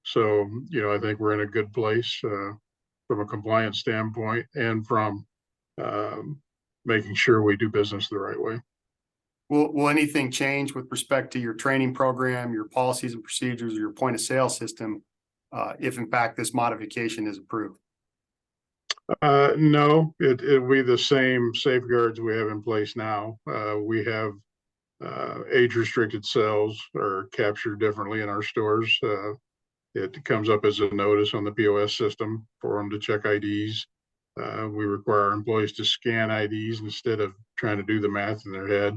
So, I think we're in a good place from a compliance standpoint and from making sure we do business the right way. Will anything change with respect to your training program, your policies and procedures, or your point of sale system, if in fact this modification is approved? No, it'll be the same safeguards we have in place now. We have age restricted sales are captured differently in our stores. It comes up as a notice on the POS system for them to check IDs. We require our employees to scan IDs instead of trying to do the math in their head,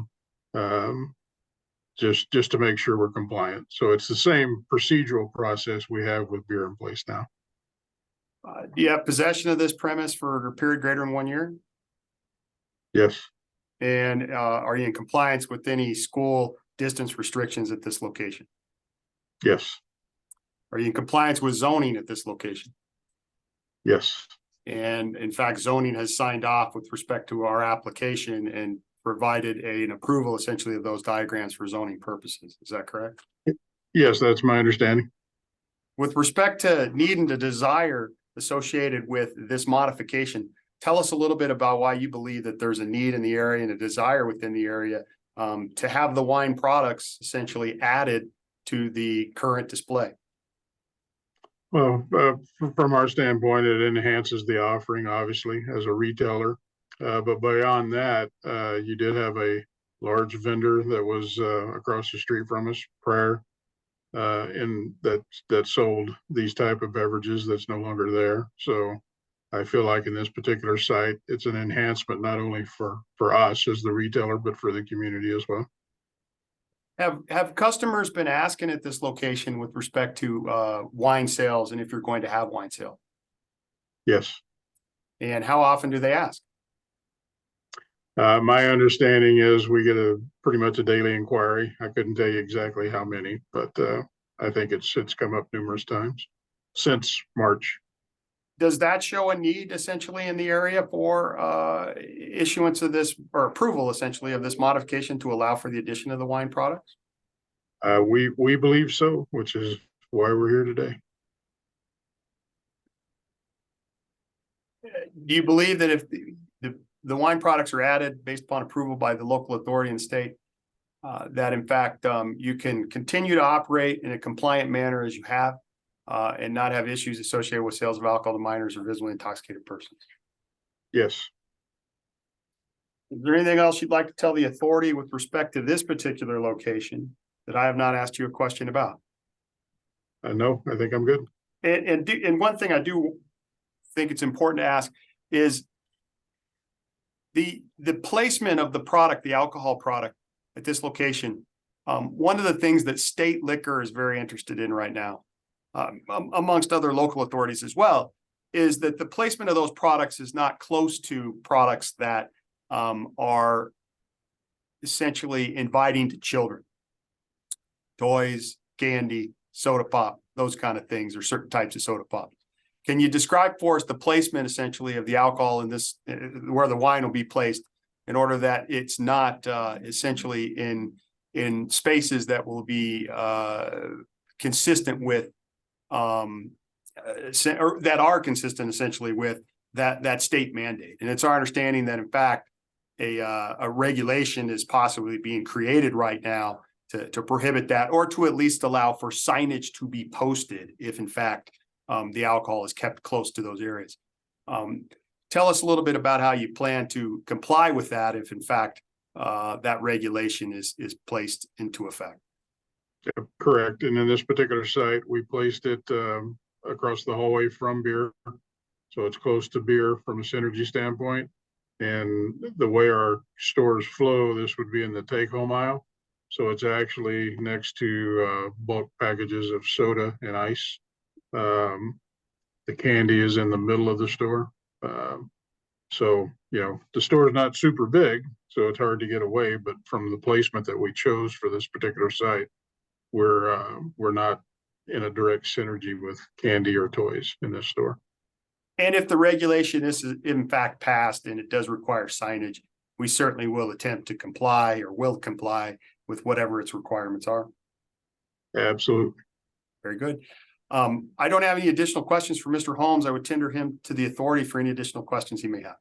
just to make sure we're compliant. So it's the same procedural process we have with beer in place now. Do you have possession of this premise for a period greater than 1 year? Yes. And are you in compliance with any school distance restrictions at this location? Yes. Are you in compliance with zoning at this location? Yes. And in fact, zoning has signed off with respect to our application and provided an approval essentially of those diagrams for zoning purposes. Is that correct? Yes, that's my understanding. With respect to need and the desire associated with this modification, tell us a little bit about why you believe that there's a need in the area and a desire within the area to have the wine products essentially added to the current display. Well, from our standpoint, it enhances the offering, obviously, as a retailer. But beyond that, you did have a large vendor that was across the street from us prior, and that sold these type of beverages that's no longer there. So I feel like in this particular site, it's an enhancement not only for us as the retailer, but for the community as well. Have customers been asking at this location with respect to wine sales and if you're going to have wine sale? Yes. And how often do they ask? My understanding is we get pretty much a daily inquiry. I couldn't tell you exactly how many, but I think it's come up numerous times since March. Does that show a need essentially in the area for issuance of this or approval essentially of this modification to allow for the addition of the wine products? We believe so, which is why we're here today. Do you believe that if the wine products are added based upon approval by the local authority and state, that in fact you can continue to operate in a compliant manner as you have and not have issues associated with sales of alcohol to minors or visibly intoxicated persons? Yes. Is there anything else you'd like to tell the authority with respect to this particular location that I have not asked you a question about? No, I think I'm good. And one thing I do think it's important to ask is the placement of the product, the alcohol product at this location. One of the things that state liquor is very interested in right now, amongst other local authorities as well, is that the placement of those products is not close to products that are essentially inviting to children. Toys, candy, soda pop, those kind of things, or certain types of soda pop. Can you describe for us the placement essentially of the alcohol in this, where the wine will be placed, in order that it's not essentially in spaces that will be consistent with or that are consistent essentially with that state mandate. And it's our understanding that in fact, a regulation is possibly being created right now to prohibit that, or to at least allow for signage to be posted if in fact the alcohol is kept close to those areas. Tell us a little bit about how you plan to comply with that if in fact that regulation is placed into effect. Yeah, correct. And in this particular site, we placed it across the hallway from beer. So it's close to beer from a synergy standpoint. And the way our stores flow, this would be in the take home aisle. So it's actually next to bulk packages of soda and ice. The candy is in the middle of the store. So, you know, the store is not super big, so it's hard to get away, but from the placement that we chose for this particular site, we're not in a direct synergy with candy or toys in this store. And if the regulation is in fact passed and it does require signage, we certainly will attempt to comply or will comply with whatever its requirements are. Absolutely. Very good. I don't have any additional questions for Mr. Holmes. I would tender him to the authority for any additional questions he may have.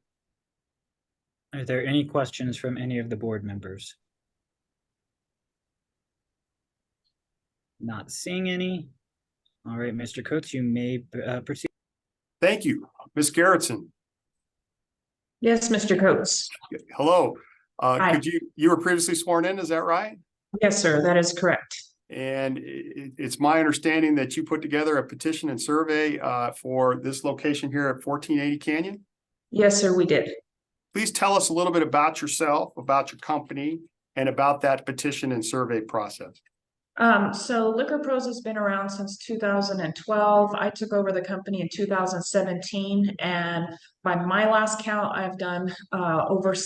Are there any questions from any of the board members? Not seeing any. All right, Mr. Coates, you may proceed. Thank you. Ms. Garrettson. Yes, Mr. Coates. Hello. Hi. Could you were previously sworn in, is that right? Yes, sir, that is correct. And it's my understanding that you put together a petition and survey for this location here at 1480 Canyon. Yes, sir, we did. Please tell us a little bit about yourself, about your company, and about that petition and survey process. So Liquor Pros has been around since 2012. I took over the company in 2017, and by my last count, I've done over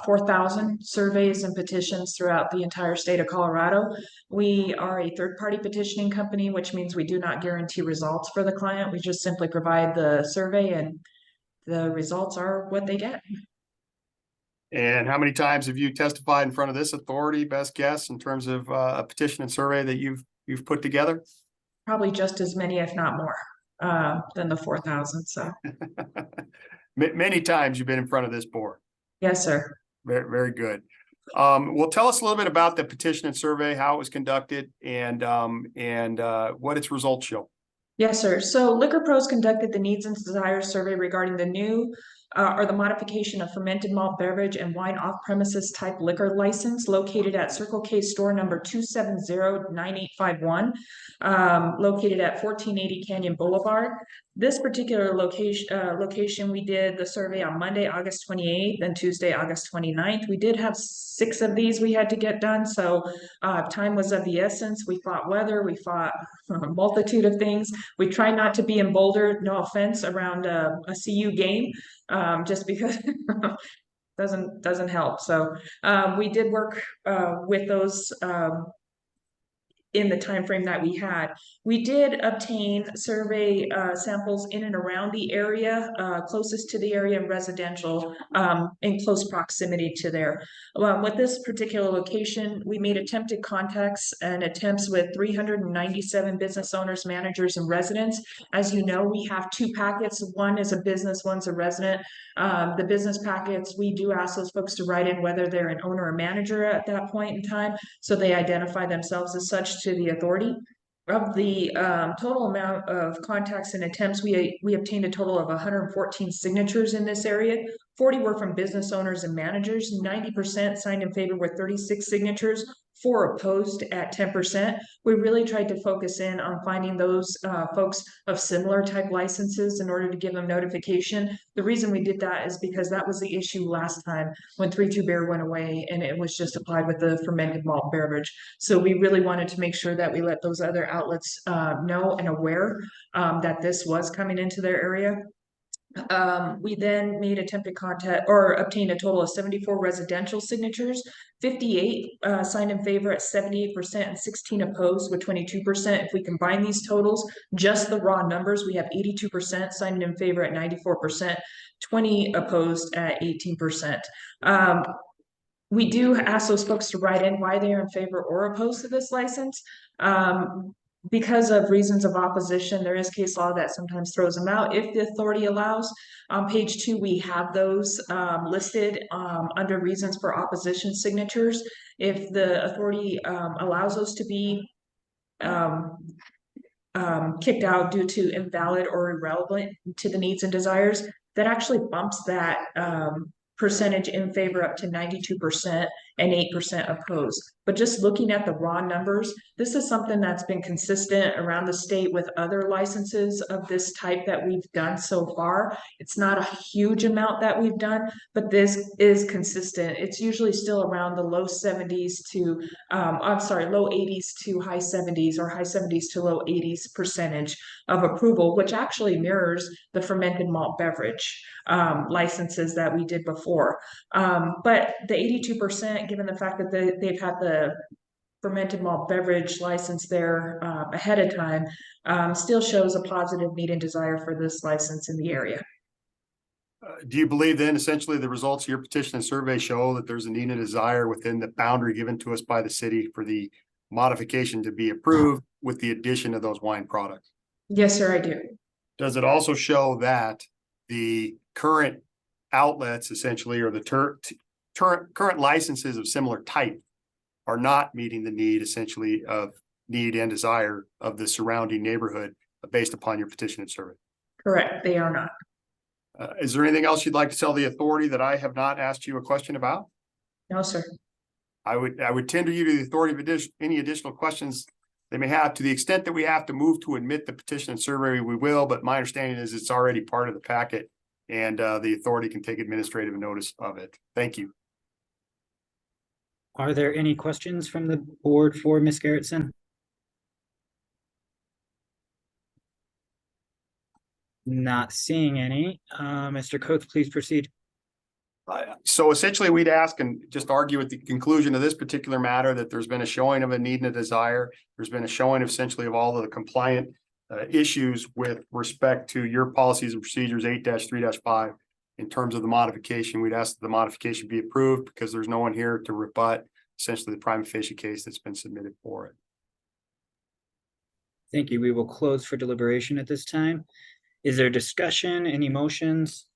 4,000 surveys and petitions throughout the entire state of Colorado. We are a third-party petitioning company, which means we do not guarantee results for the client. We just simply provide the survey, and the results are what they get. And how many times have you testified in front of this authority, best guess, in terms of a petition and survey that you've put together? Probably just as many, if not more, than the 4,000. So many times you've been in front of this board. Yes, sir. Very, very good. Well, tell us a little bit about the petition and survey, how it was conducted, and what its results show. Yes, sir. So Liquor Pros conducted the needs and desires survey regarding the new or the modification of fermented malt beverage and wine off-premises type liquor license located at Circle K store number 2709851, located at 1480 Canyon Boulevard. This particular location, we did the survey on Monday, August 28th and Tuesday, August 29th. We did have 6 of these we had to get done, so time was of the essence. We fought weather, we fought a multitude of things. We try not to be in Boulder, no offense, around a CU game, just because doesn't help. So we did work with those in the time frame that we had. We did obtain survey samples in and around the area, closest to the area, and residential in close proximity to there. With this particular location, we made attempted contacts and attempts with 397 business owners, managers, and residents. As you know, we have 2 packets. One is a business, one's a resident. The business packets, we do ask those folks to write in whether they're an owner or manager at that point in time, so they identify themselves as such to the authority. Of the total amount of contacts and attempts, we obtained a total of 114 signatures in this area. 40 were from business owners and managers. 90% signed in favor with 36 signatures. 4 opposed at 10%. We really tried to focus in on finding those folks of similar type licenses in order to give them notification. The reason we did that is because that was the issue last time when 3-2 Beer went away and it was just applied with the fermented malt beverage. So we really wanted to make sure that we let those other outlets know and aware that this was coming into their area. We then made attempted contact or obtained a total of 74 residential signatures. 58 signed in favor at 78% and 16 opposed with 22%. If we combine these totals, just the raw numbers, we have 82% signed in favor at 94%, 20 opposed at 18%. We do ask those folks to write in why they are in favor or opposed to this license. because of reasons of opposition, there is case law that sometimes throws them out if the authority allows. On page 2, we have those listed under reasons for opposition signatures. If the authority allows those to be kicked out due to invalid or irrelevant to the needs and desires, that actually bumps that percentage in favor up to 92% and 8% opposed. But just looking at the raw numbers, this is something that's been consistent around the state with other licenses of this type that we've done so far. It's not a huge amount that we've done, but this is consistent. It's usually still around the low 70s to, low 80s to high 70s, or high 70s to low 80s percentage of approval, which actually mirrors the fermented malt beverage licenses that we did before. But the 82%, given the fact that they've had the fermented malt beverage license there ahead of time, still shows a positive need and desire for this license in the area. Do you believe then essentially the results of your petition and survey show that there's a need and desire within the boundary given to us by the city for the modification to be approved with the addition of those wine products? Yes, sir, I do. Does it also show that the current outlets essentially, or the current licenses of similar type, are not meeting the need essentially of need and desire of the surrounding neighborhood based upon your petition and survey? Correct, they are not. Is there anything else you'd like to tell the authority that I have not asked you a question about? No, sir. I would tender you to the authority of any additional questions they may have. To the extent that we have to move to admit the petition and survey, we will, but my understanding is it's already part of the packet, and the authority can take administrative notice of it. Thank you. Are there any questions from the board for Ms. Gerritsen? Not seeing any. Mr. Coates, please proceed. So essentially we'd ask and just argue at the conclusion of this particular matter that there's been a showing of a need and a desire. There's been a showing essentially of all of the compliant issues with respect to your policies and procedures 8-3-5. In terms of the modification, we'd ask that the modification be approved because there's no one here to rebut essentially the prima facie case that's been submitted for it. Thank you. We will close for deliberation at this time. Is there discussion, any motions?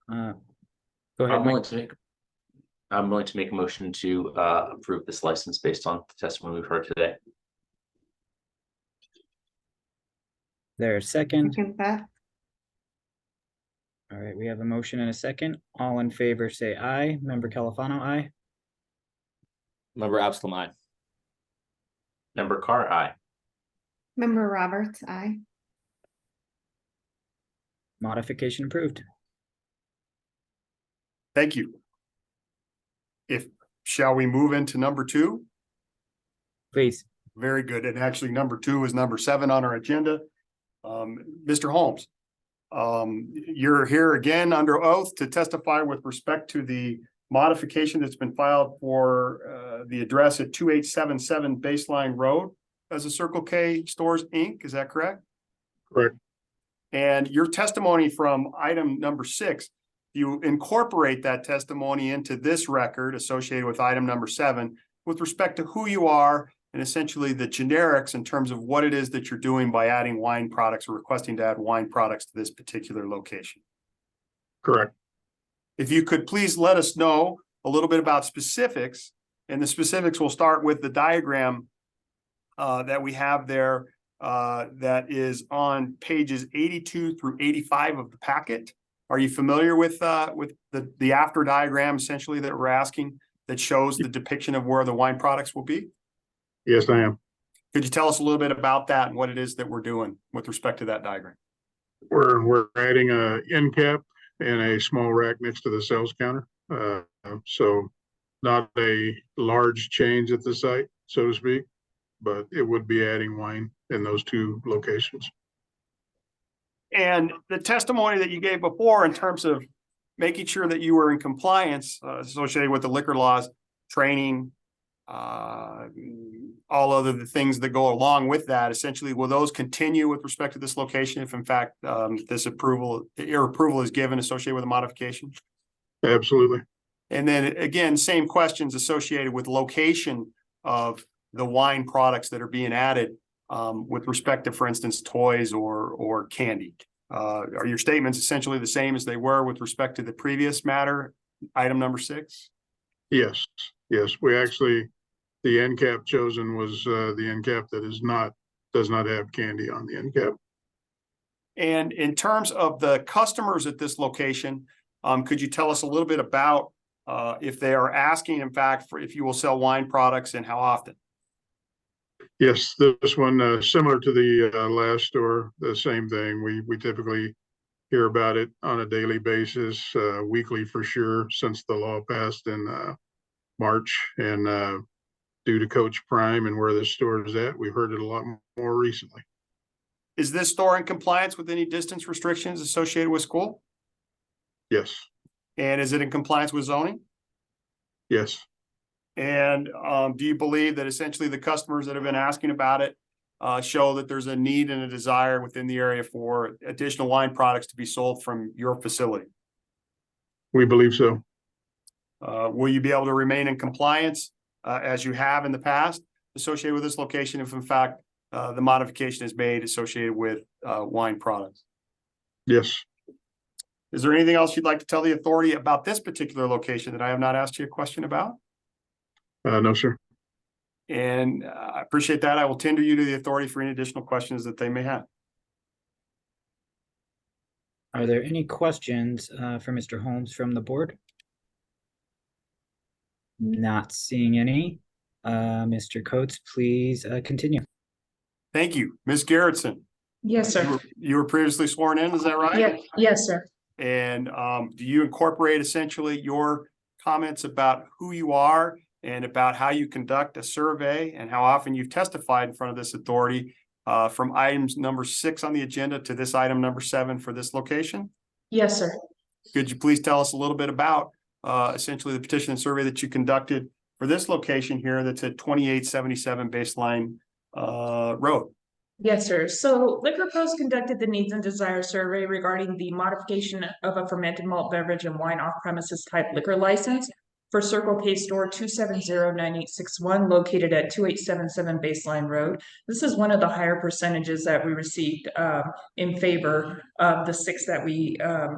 Go ahead, Mike. I'm willing to make a motion to approve this license based on the testimony we've heard today. There a second? Second that. All right, we have a motion and a second. All in favor, say aye. Member Califano, aye. Member Absalom, aye. Member Carr, aye. Member Roberts, aye. Modification approved. Thank you. Shall we move into number 2? Please. Very good. And actually number 2 is number 7 on our agenda. Mr. Holmes, you're here again under oath to testify with respect to the modification that's been filed for the address at 2877 Baseline Road as a Circle K Stores Inc. Is that correct? Correct. And your testimony from item number 6, you incorporate that testimony into this record associated with item number 7 with respect to who you are and essentially the generics in terms of what it is that you're doing by adding wine products or requesting to add wine products to this particular location. Correct. If you could please let us know a little bit about specifics, and the specifics will start with the diagram that we have there that is on pages 82 through 85 of the packet. Are you familiar with the after diagram essentially that we're asking that shows the depiction of where the wine products will be? Yes, I am. Could you tell us a little bit about that and what it is that we're doing with respect to that diagram? We're adding a end cap and a small rack next to the sales counter. So not a large change at the site, so to speak, but it would be adding wine in those 2 locations. And the testimony that you gave before in terms of making sure that you were in compliance associated with the liquor laws, training, all other the things that go along with that, essentially, will those continue with respect to this location if in fact your approval is given associated with a modification? Absolutely. And then again, same questions associated with location of the wine products that are being added with respect to, for instance, toys or candy. Are your statements essentially the same as they were with respect to the previous matter, item number 6? Yes, yes, we actually, the end cap chosen was the end cap that does not have candy on the end cap. And in terms of the customers at this location, could you tell us a little bit about if they are asking, in fact, for if you will sell wine products and how often? Yes, this one, similar to the last store, the same thing. We typically hear about it on a daily basis, weekly for sure, since the law passed in March. And due to Coach Prime and where this store is at, we've heard it a lot more recently. Is this store in compliance with any distance restrictions associated with school? Yes, And is it in compliance with zoning? yes, And do you believe that essentially the customers that have been asking about it show that there's a need and a desire within the area for additional wine products to be sold from your facility? we believe so. Will you be able to remain in compliance as you have in the past associated with this location if in fact the modification is made associated with wine products? Yes. Is there anything else you'd like to tell the authority about this particular location that I have not asked you a question about? No, sir. And I appreciate that. I will tender you to the authority for any additional questions that they may have. Are there any questions for Mr. Holmes from the board? Not seeing any. Mr. Coates, please continue. Thank you. Ms. Garrettson. Yes, sir. You were previously sworn in, is that right? Yeah, yes, sir. And do you incorporate essentially your comments about who you are and about how you conduct a survey and how often you've testified in front of this authority from items number 6 on the agenda to this item number 7 for this location? Yes, sir. Could you please tell us a little bit about essentially the petition and survey that you conducted for this location here that's at 2877 Baseline Road? Yes, sir. So Liquor Pros conducted the needs and desire survey regarding the modification of a fermented malt beverage and wine off-premises type liquor license for Circle K Store 2709861 located at 2877 Baseline Road. This is one of the higher percentages that we received in favor of the 6 that we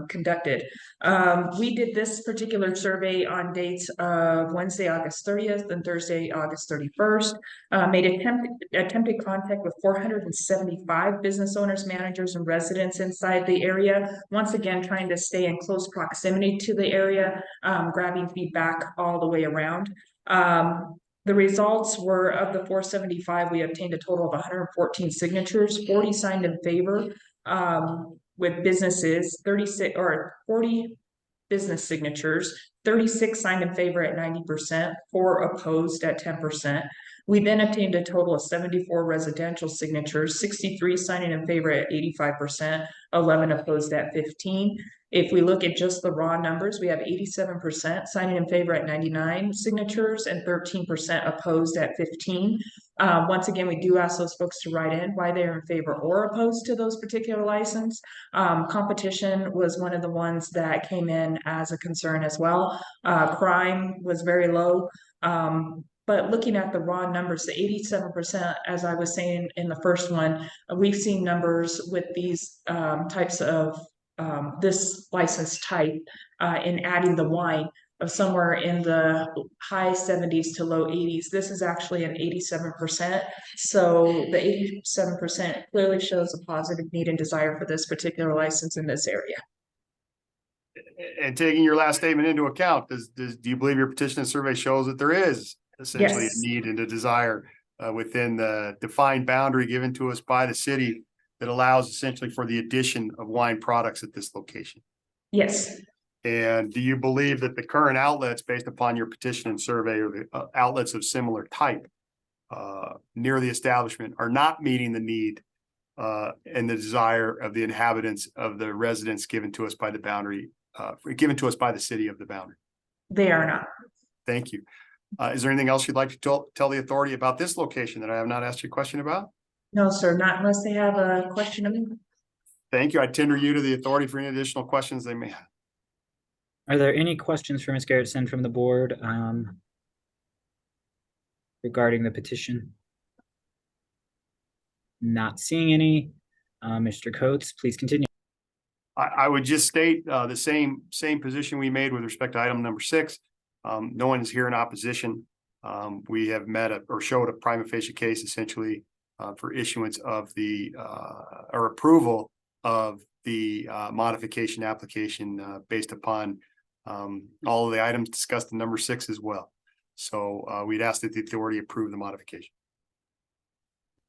conducted. We did this particular survey on dates of Wednesday, August 30th and Thursday, August 31st. Made attempted contact with 475 business owners, managers, and residents inside the area. Once again, trying to stay in close proximity to the area, grabbing feedback all the way around. The results were of the 475, we obtained a total of 114 signatures, 40 signed in favor with businesses, 40 business signatures, 36 signed in favor at 90%, 4 opposed at 10%. We then obtained a total of 74 residential signatures, 63 signing in favor at 85%, 11 opposed at 15. If we look at just the raw numbers, we have 87% signing in favor at 99 signatures and 13% opposed at 15. Once again, we do ask those folks to write in why they're in favor or opposed to those particular license. Competition was one of the ones that came in as a concern as well. Crime was very low. But looking at the raw numbers, the 87%, as I was saying in the first one, we've seen numbers with these types of this license type in adding the wine of somewhere in the high 70s to low 80s. This is actually an 87%. So the 87% clearly shows a positive need and desire for this particular license in this area. And taking your last statement into account, do you believe your petition and survey shows that there is essentially Yes. a need and a desire within the defined boundary given to us by the city that allows essentially for the addition of wine products at this location? Yes. And do you believe that the current outlets based upon your petition and survey or the outlets of similar type near the establishment are not meeting the need and the desire of the inhabitants of the residents given to us by the boundary, given to us by the city of the boundary? They are not. Thank you. Is there anything else you'd like to tell the authority about this location that I have not asked you a question about? No, sir, not unless they have a question of me. Thank you. I tender you to the authority for any additional questions they may have. Are there any questions for Ms. Garrettson from the board regarding the petition? Not seeing any. Mr. Coates, please continue. I would just state the same position we made with respect to item number 6. No one is here in opposition. We have met or showed a prima facie case essentially for issuance of the or approval of the modification application based upon all of the items discussed in number 6 as well. So we'd ask that the authority approve the modification.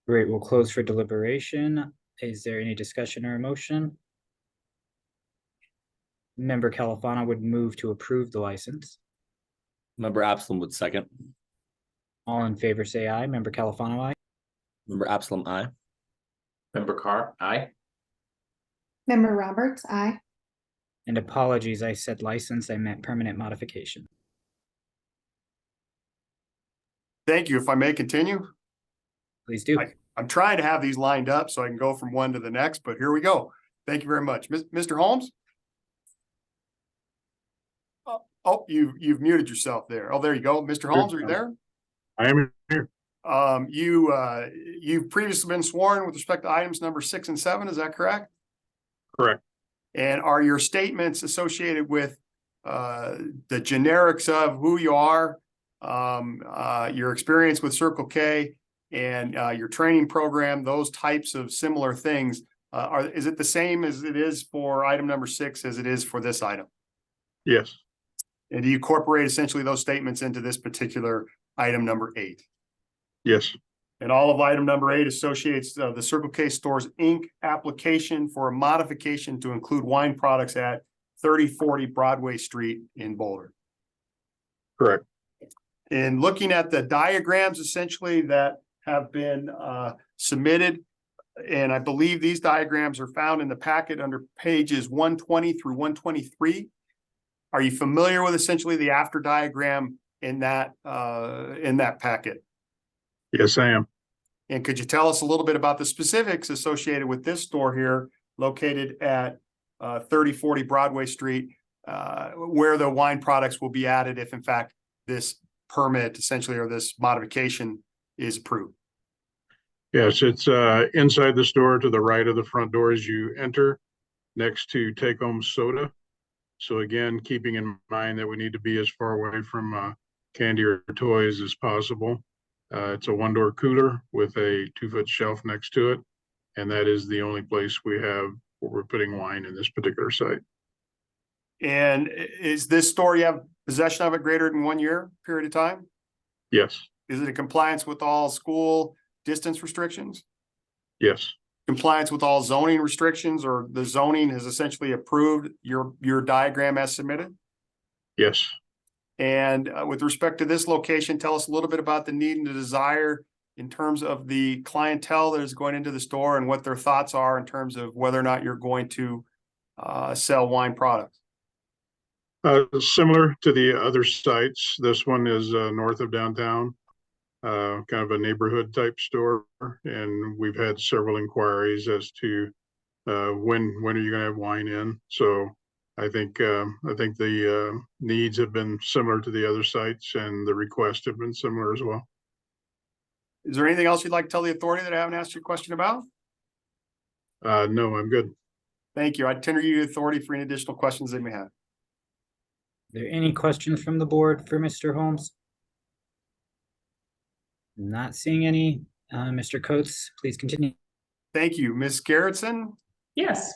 Great, we'll close for deliberation. Is there any discussion or a motion? Member Califano would move to approve the license. Member Absalom would second. All in favor say aye. Member Califano, aye. Member Absalom, aye. Member Carr, aye. Member Roberts, aye. And apologies, I said license, I meant permanent modification. Thank you. If I may continue. Please do. I'm trying to have these lined up so I can go from one to the next, but here we go. Thank you very much. Mr. Holmes? Oh, you've muted yourself there. Oh, there you go. Mr. Holmes, are you there? I am here. You've previously been sworn with respect to items number 6 and 7, is that correct? Correct. And are your statements associated with the generics of who you are, your experience with Circle K, and your training program, those types of similar things, is it the same as it is for item number 6 as it is for this item? Yes. And do you incorporate essentially those statements into this particular item number 8? Yes. And all of item number 8 associates the Circle K Stores Inc. application for a modification to include wine products at 3040 Broadway Street in Boulder. Correct. In looking at the diagrams essentially that have been submitted, and I believe these diagrams are found in the packet under pages 120 through 123. Are you familiar with essentially the after diagram in that packet? Yes, I am. And could you tell us a little bit about the specifics associated with this store here located at 3040 Broadway Street, where the wine products will be added if in fact this permit essentially or this modification is approved? Yes, it's inside the store to the right of the front door as you enter, next to Take Home Soda. So again, keeping in mind that we need to be as far away from candy or toys as possible. It's a 1-door cooler with a 2-foot shelf next to it. And that is the only place we have where we're putting wine in this particular site. And is this store, you have possession of it greater than 1 year period of time? Yes. Is it in compliance with all school distance restrictions? Yes. Compliance with all zoning restrictions, or the zoning has essentially approved your diagram as submitted? Yes. And with respect to this location, tell us a little bit about the need and the desire in terms of the clientele that is going into the store and what their thoughts are in terms of whether or not you're going to sell wine products. Similar to the other sites, this one is north of downtown, kind of a neighborhood type store. And we've had several inquiries as to when are you going to have wine in? So I think the needs have been similar to the other sites and the requests have been similar as well. Is there anything else you'd like to tell the authority that I haven't asked you a question about? No, I'm good. Thank you. I tender you the authority for any additional questions they may have. Are there any questions from the board for Mr. Holmes? Not seeing any. Mr. Coates, please continue. Thank you. Ms. Garrettson, Yes,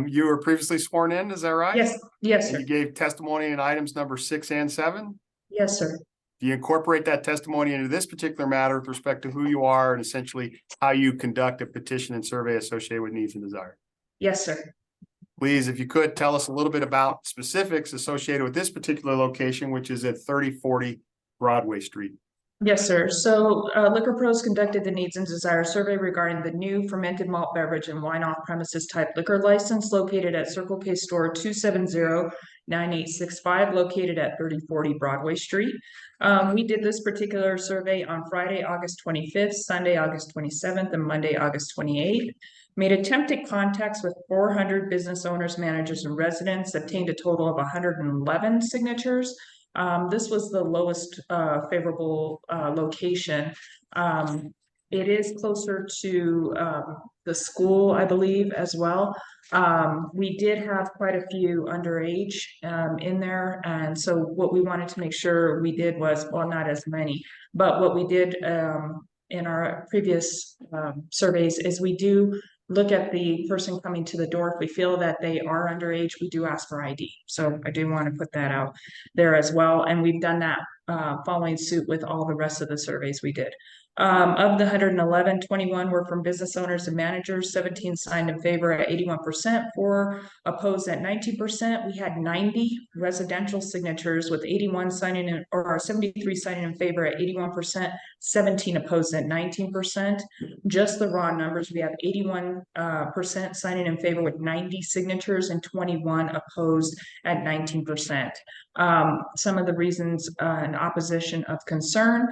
you were previously sworn in, is that right? yes, And sir. you gave testimony in items number 6 and 7? Yes, sir. Do you incorporate that testimony into this particular matter with respect to who you are and essentially how you conduct a petition and survey associated with needs and desire? Yes, sir. Please, if you could, tell us a little bit about specifics associated with this particular location, which is at 3040 Broadway Street. Yes, sir. So Liquor Pros conducted the needs and desire survey regarding the new fermented malt beverage and wine off premises type liquor license located at Circle K Store 270-9865, located at 3040 Broadway Street. We did this particular survey on Friday, August 25th, Sunday, August 27th, and Monday, August 28th. made attempted contacts with 400 business owners, managers, and residents, obtained a total of 111 signatures. This was the lowest favorable location. It is closer to the school, I believe, as well. We did have quite a few underage in there, and so what we wanted to make sure we did was, well, not as many, but what we did in our previous surveys is we do look at the person coming to the door. If we feel that they are underage, we do ask for ID. So I do want to put that out there as well, and we've done that following suit with all the rest of the surveys we did. Of the 111, 21 were from business owners and managers, 17 signed in favor at 81%, 4 opposed at 19%. We had 90 residential signatures with 81 signing in, or 73 signing in favor at 81%, 17 opposed at 19%. Just the raw numbers, we have 81% signing in favor with 90 signatures and 21 opposed at 19%. Some of the reasons in opposition of concern,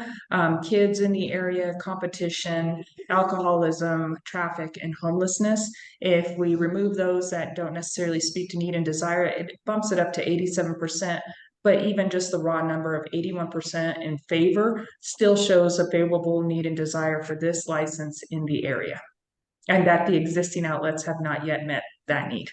kids in the area, competition, alcoholism, traffic, and homelessness. If we remove those that don't necessarily speak to need and desire, it bumps it up to 87%. But even just the raw number of 81% in favor still shows a favorable need and desire for this license in the area, and that the existing outlets have not yet met that need.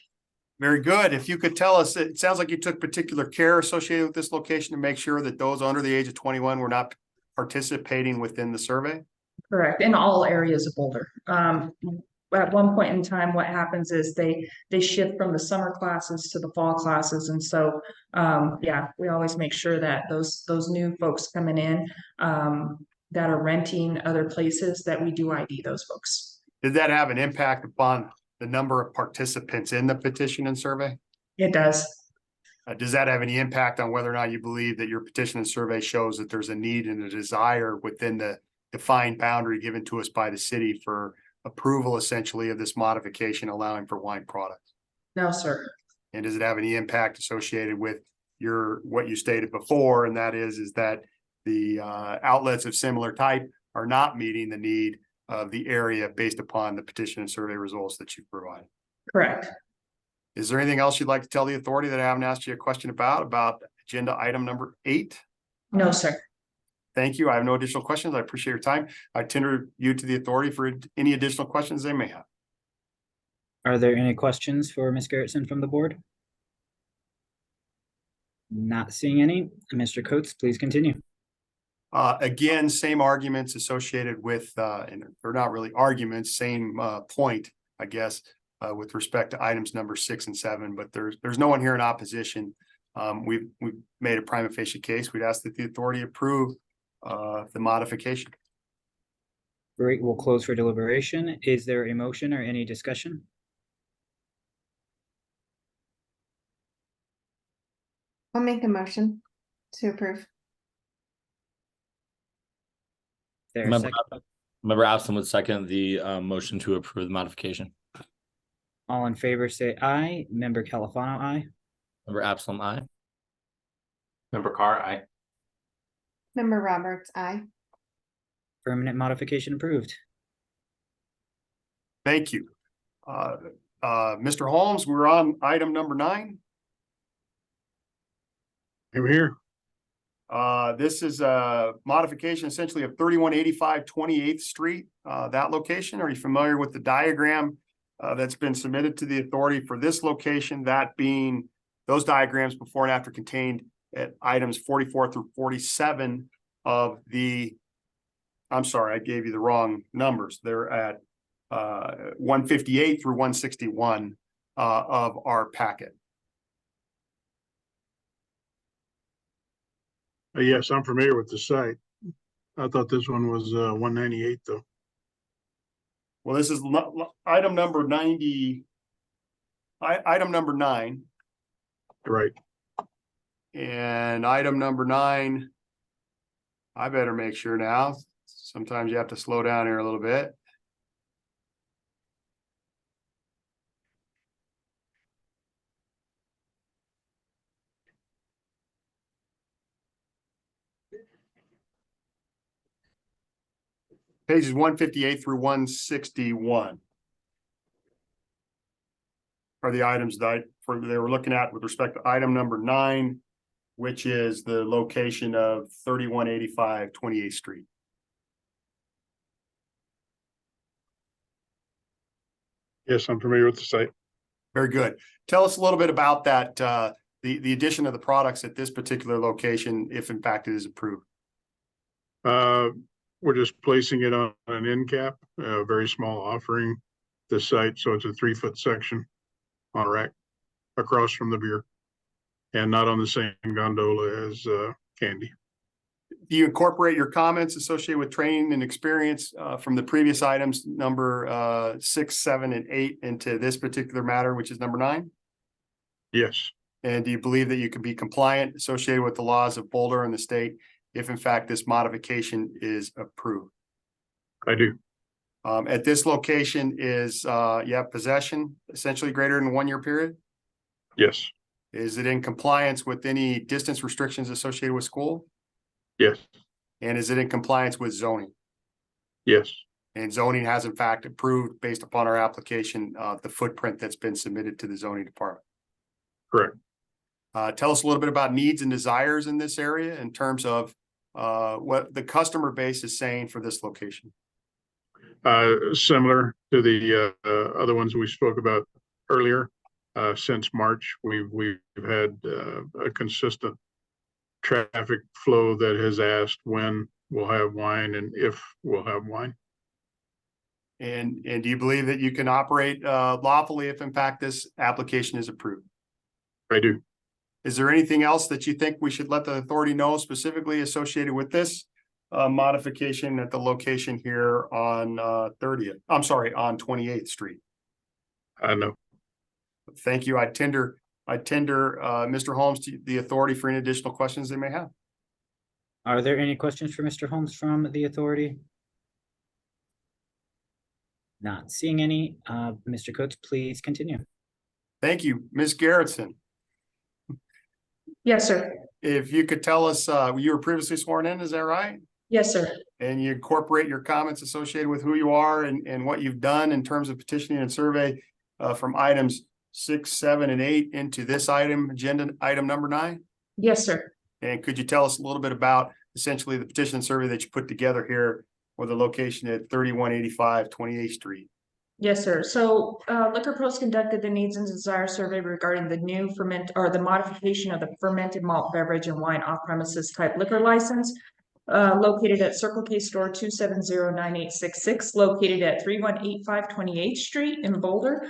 Very good. If you could tell us, it sounds like you took particular care associated with this location to make sure that those under the age of 21 were not participating within the survey? Correct, in all areas of Boulder. At one point in time, what happens is they shift from the summer classes to the fall classes, and so yeah, we always make sure that those new folks coming in that are renting other places, that we do ID those folks. Did that have an impact upon the number of participants in the petition and survey? It does. Does that have any impact on whether or not you believe that your petition and survey shows that there's a need and a desire within the defined boundary given to us by the city for approval essentially of this modification allowing for wine products? No, sir. And does it have any impact associated with what you stated before, and that is that the outlets of similar type are not meeting the need of the area based upon the petition and survey results that you provide? Correct. Is there anything else you'd like to tell the authority that I haven't asked you a question about agenda item number 8? No, sir. Thank you. I have no additional questions. I appreciate your time. I tender you to the authority for any additional questions they may have. Are there any questions for Ms. Gerritsen from the board? Not seeing any. Mr. Coates, please continue. Again, same arguments associated with, and they're not really arguments, same point, I guess, with respect to items number 6 and 7, but there's no one here in opposition. We've made a prima facie case. We'd ask that the authority approve the modification. Great, we'll close for deliberation. Is there a motion or any discussion? I'll make a motion to approve. There, Member Absalom would second the motion to approve the modification. all in favor say aye. Member Califano, aye. Member Absalom, aye. Member Carr, aye. Member Roberts, aye. Permanent modification approved. Thank you. Mr. Holmes, we're on item number 9. I'm here. This is a modification essentially of 3185 28th Street, that location. Are you familiar with the diagram that's been submitted to the authority for this location? That being those diagrams before and after contained at items 44 through 47 of the, I'm sorry, I gave you the wrong numbers. They're at 158 through 161 of our packet. Yes, I'm familiar with the site. I thought this one was 198 though. Well, this is item number 90, item number 9. Right. And item number 9, I better make sure now. Sometimes you have to slow down here a little bit. Pages 158 through 161. are the items that they were looking at with respect to item number 9, which is the location of 3185 28th Street. Yes, I'm familiar with the site. Very good. Tell us a little bit about that, the addition of the products at this particular location, if in fact it is approved. We're just placing it on an end cap, a very small offering this site. So it's a 3-foot section on a rack across from the beer and not on the same gondola as candy. Do you incorporate your comments associated with training and experience from the previous items, number 6, 7, and 8 into this particular matter, which is number 9? Yes, And do you believe that you can be compliant associated with the laws of Boulder and the state if in fact this modification is approved? I do. At this location is, you have possession essentially greater than a 1-year period? Yes, Is it in compliance with any distance restrictions associated with school? yes, And is it in compliance with zoning? yes, And zoning has in fact approved based upon our application, the footprint that's been submitted to the zoning department. correct. Tell us a little bit about needs and desires in this area in terms of what the customer base is saying for this location. Similar to the other ones we spoke about earlier. Since March, we've had a consistent traffic flow that has asked when we'll have wine and if we'll have wine. And do you believe that you can operate lawfully if in fact this application is approved? I do. Is there anything else that you think we should let the authority know specifically associated with this modification at the location here on 28th Street? I know. Thank you. I tender Mr. Holmes to the authority for any additional questions they may have. Are there any questions for Mr. Holmes from the authority? Not seeing any. Mr. Coates, please continue. Thank you. Ms. Garrettson, Yes, sir. if you could tell us, you were previously sworn in, is that right? Yes, sir. And you incorporate your comments associated with who you are and what you've done in terms of petitioning and survey from items 6, 7, and 8 into this item, agenda item number 9? Yes, sir. And could you tell us a little bit about essentially the petition and survey that you put together here for the location at 3185 28th Street? Yes, sir. So Liquor Pros conducted the needs and desire survey regarding the new the modification of the fermented malt beverage and wine off-premises type liquor license located at Circle K Store 2709866, located at 3185 28th Street in Boulder.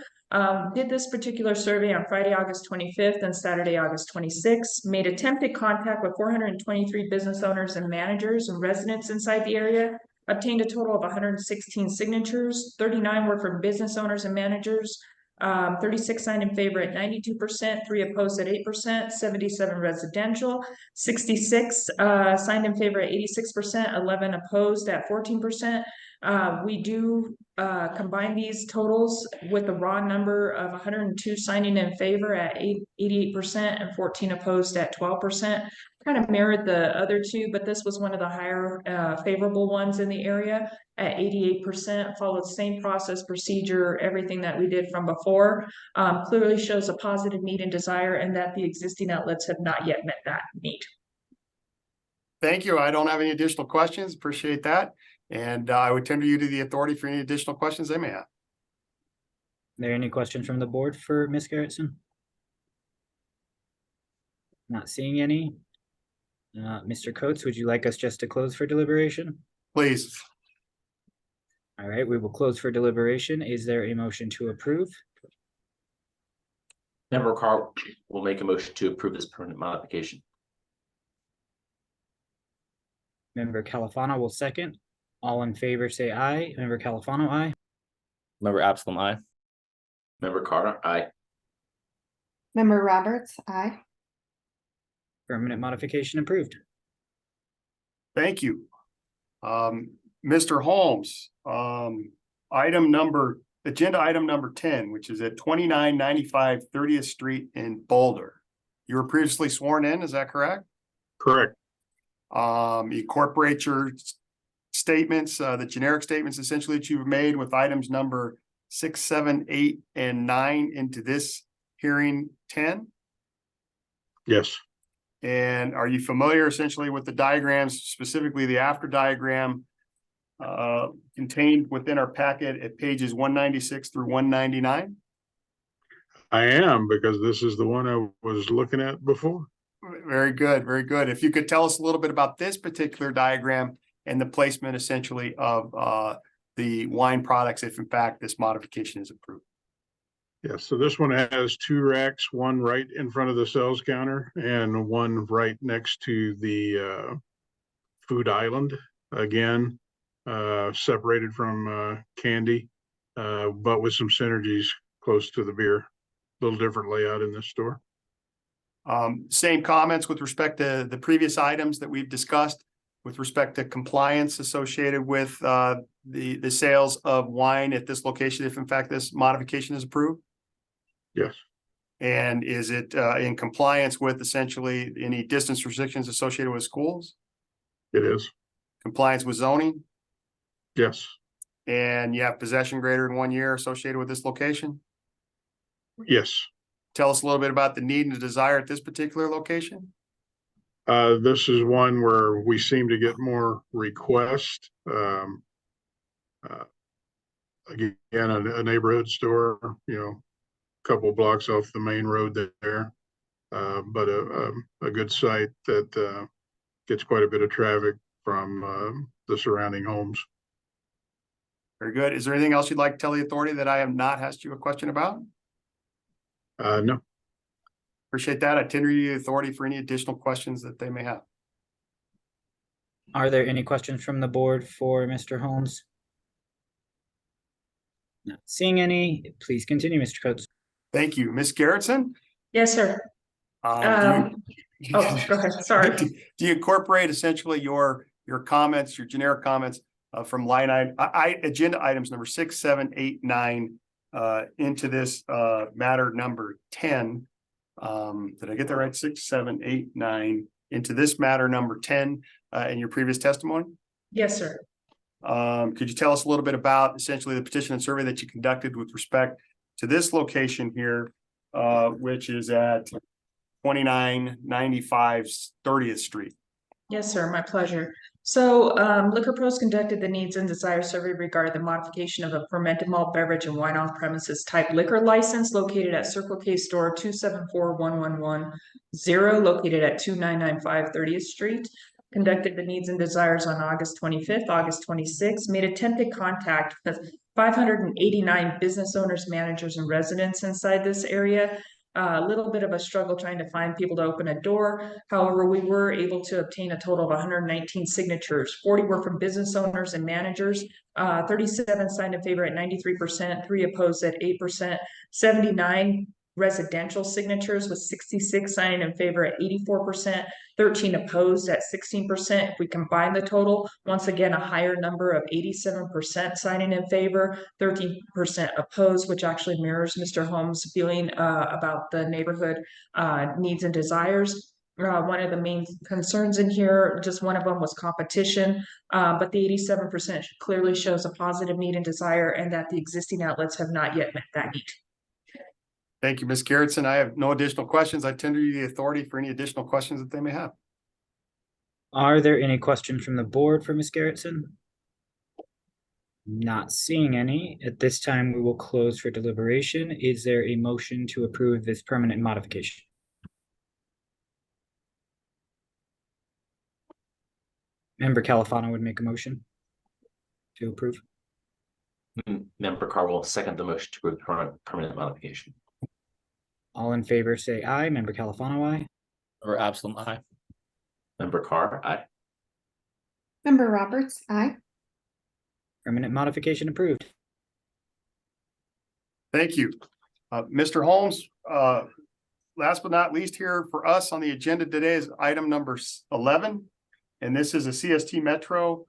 Did this particular survey on Friday, August 25th and Saturday, August 26th, made attempted contact with 423 business owners and managers and residents inside the area, obtained a total of 116 signatures. 39 were from business owners and managers. 36 signed in favor at 92%, 3 opposed at 8%, 77 residential, 66 signed in favor at 86%, 11 opposed at 14%. We do combine these totals with the raw number of 102 signing in favor at 88% and 14 opposed at 12%. Kind of mirrored the other two, but this was one of the higher favorable ones in the area at 88%, followed the same process, procedure, everything that we did from before. Clearly shows a positive need and desire, and that the existing outlets have not yet met that need. Thank you. I don't have any additional questions. Appreciate that. And I would tender you to the authority for any additional questions they may have. Are there any questions from the board for Ms. Garrettson? Not seeing any. Mr. Coates, would you like us just to close for deliberation? Please. All right, we will close for deliberation. Is there a motion to approve? Member Carl will make a motion to approve this permanent modification. Member Califano will second. All in favor, say aye. Member Califano, aye. Member Absalom, aye. Member Carter, aye. Member Roberts, aye. Permanent modification approved. Thank you. Mr. Holmes, agenda item number 10, which is at 2995 30th Street in Boulder. You were previously sworn in, is that correct? Correct. Incorporate your statements, the generic statements essentially that you've made with items number 6, 7, 8, and 9 into this hearing 10? Yes, And are you familiar essentially with the diagrams, specifically the after diagram contained within our packet at pages 196 through 199? I am, because this is the one I was looking at before. Very good, very good. If you could tell us a little bit about this particular diagram and the placement essentially of the wine products, if in fact this modification is approved. Yes, so this one has 2 racks, one right in front of the sales counter and one right next to the food island. Again, separated from candy, but with some synergies close to the beer. A little different layout in this store. Same comments with respect to the previous items that we've discussed with respect to compliance associated with the sales of wine at this location, if in fact this modification is approved? Yes, And is it in compliance with essentially any distance restrictions associated with schools? it is. Compliance with zoning? Yes, And you have possession greater than 1 year associated with this location? yes. Tell us a little bit about the need and the desire at this particular location. This is one where we seem to get more requests. Again, a neighborhood store, couple blocks off the main road there. But a good site that gets quite a bit of traffic from the surrounding homes. Very good. Is there anything else you'd like to tell the authority that I have not asked you a question about? No, Appreciate that. I tender you the authority for any additional questions that they may have. Are there any questions from the board for Mr. Holmes? Not seeing any. Please continue, Mr. Coates. Thank you. Ms. Garrettson? Yes, sir. Do you- Oh, go ahead. Sorry. Do you incorporate essentially your comments, your generic comments from line item, agenda items number 6, 7, 8, 9 into this matter number 10? Did I get that right? 6, 7, 8, 9 into this matter number 10 in your previous testimony? Yes, sir. Could you tell us a little bit about essentially the petition and survey that you conducted with respect to this location here, which is at 2995 30th Street? Yes, sir. My pleasure. So Liquor Pros conducted the needs and desire survey regarding the modification of a fermented malt beverage and wine off premises type liquor license located at Circle K Store 2741110, located at 2995 30th Street. Conducted the needs and desires on August 25th, August 26th, made attempted contact with 589 business owners, managers, and residents inside this area. A little bit of a struggle trying to find people to open a door. However, we were able to obtain a total of 119 signatures. 40 were from business owners and managers. 37 signed in favor at 93%, 3 opposed at 8%, 79 residential signatures with 66 signing in favor at 84%, 13 opposed at 16%. If we combine the total, once again, a higher number of 87% signing in favor, 13% opposed, which actually mirrors Mr. Holmes' feeling about the neighborhood needs and desires. One of the main concerns in here, just one of them was competition, but the 87% clearly shows a positive need and desire, and that the existing outlets have not yet met that need. Thank you, Ms. Garrettson. I have no additional questions. I tender you the authority for any additional questions that they may have. Are there any questions from the board for Ms. Garrettson? Not seeing any. At this time, we will close for deliberation. Is there a motion to approve this permanent modification? Member Califano would make a motion to approve. Member Carr will second the motion to approve permanent modification. All in favor, say aye. Member Califano, aye. Or Absalom, aye. Member Carr, aye. Member Roberts, aye. Permanent modification approved. Thank you. Mr. Holmes, last but not least here for us on the agenda today is item number 11. And this is a CST Metro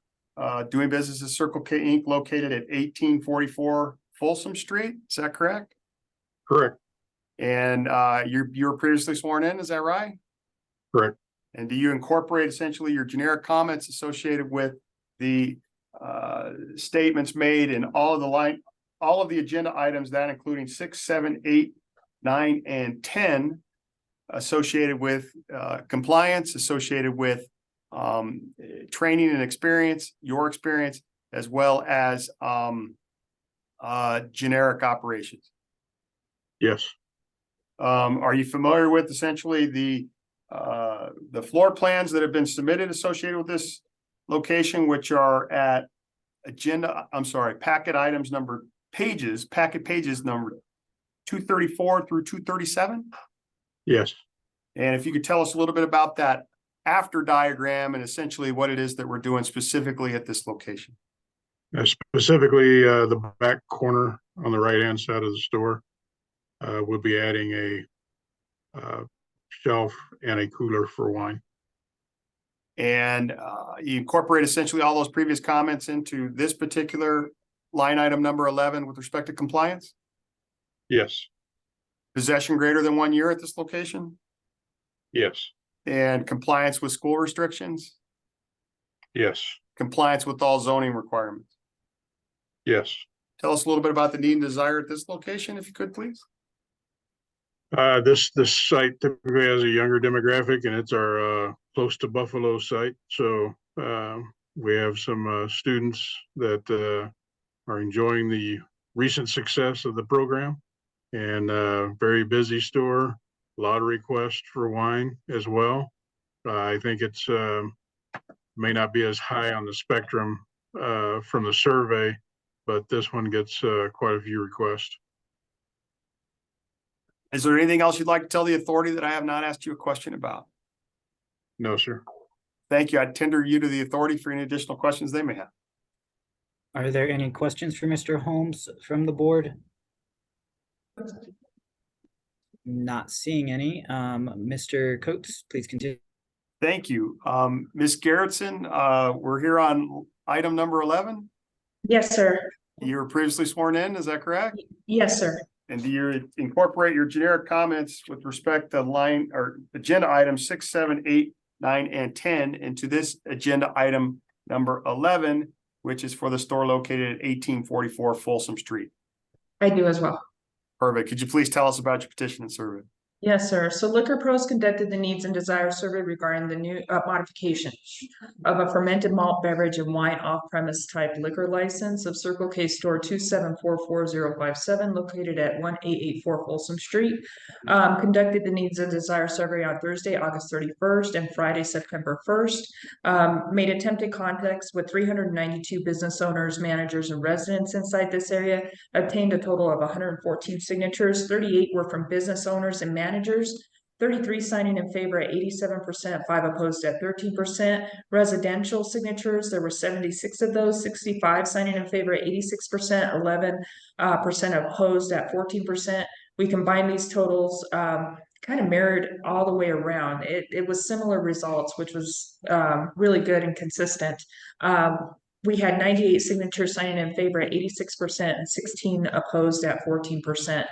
doing business as Circle K Inc. located at 1844 Folsom Street. Is that correct? correct, And you were previously sworn in, is that right? correct. And do you incorporate essentially your generic comments associated with the statements made in all of the all of the agenda items, that including 6, 7, 8, 9, and 10 associated with compliance, associated with training and experience, your experience, as well as generic operations. Yes, Are you familiar with essentially the floor plans that have been submitted associated with this location, which are at packet items number packet pages number 234 through 237? yes. And if you could tell us a little bit about that after diagram and essentially what it is that we're doing specifically at this location. Specifically, the back corner on the right-hand side of the store, we'll be adding a shelf and a cooler for wine. And you incorporate essentially all those previous comments into this particular line item number 11 with respect to compliance? Yes, Possession greater than 1 year at this location? yes, And compliance with school restrictions? yes, Compliance with all zoning requirements? yes. Tell us a little bit about the need and desire at this location, if you could, please. This site typically has a younger demographic, and it's our close to Buffalo site. So we have some students that are enjoying the recent success of the program, and very busy store. A lot of requests for wine as well. I think it's may not be as high on the spectrum from the survey, but this one gets quite a few requests. Is there anything else you'd like to tell the authority that I have not asked you a question about? No, sir. Thank you. I tender you to the authority for any additional questions they may have. Are there any questions for Mr. Holmes from the board? Not seeing any. Mr. Coates, please continue. Thank you. Ms. Garrettson, we're here on item number 11. Yes, sir. You were previously sworn in, is that correct? Yes, sir. And do you incorporate your generic comments with respect to line or agenda items 6, 7, 8, 9, and 10 into this agenda item number 11, which is for the store located at 1844 Folsom Street? I do as well. Perfect. Could you please tell us about your petition and survey? Yes, sir. So Liquor Pros conducted the needs and desires survey regarding the new modification of a fermented malt beverage and wine off-premise type liquor license of Circle K Store 2744057 located at 1884 Folsom Street. Conducted the needs and desires survey on Thursday, August 31st and Friday, September 1st. Made attempted contacts with 392 business owners, managers, and residents inside this area. Obtained a total of 114 signatures. 38 were from business owners and managers. 33 signing in favor at 87%, 5 opposed at 13%. Residential signatures, there were 76 of those, 65 signing in favor at 86%, 11% opposed at 14%. We combined these totals, kind of mirrored all the way around. It was similar results, which was really good and consistent. We had 98 signatures signing in favor at 86% and 16 opposed at 14%.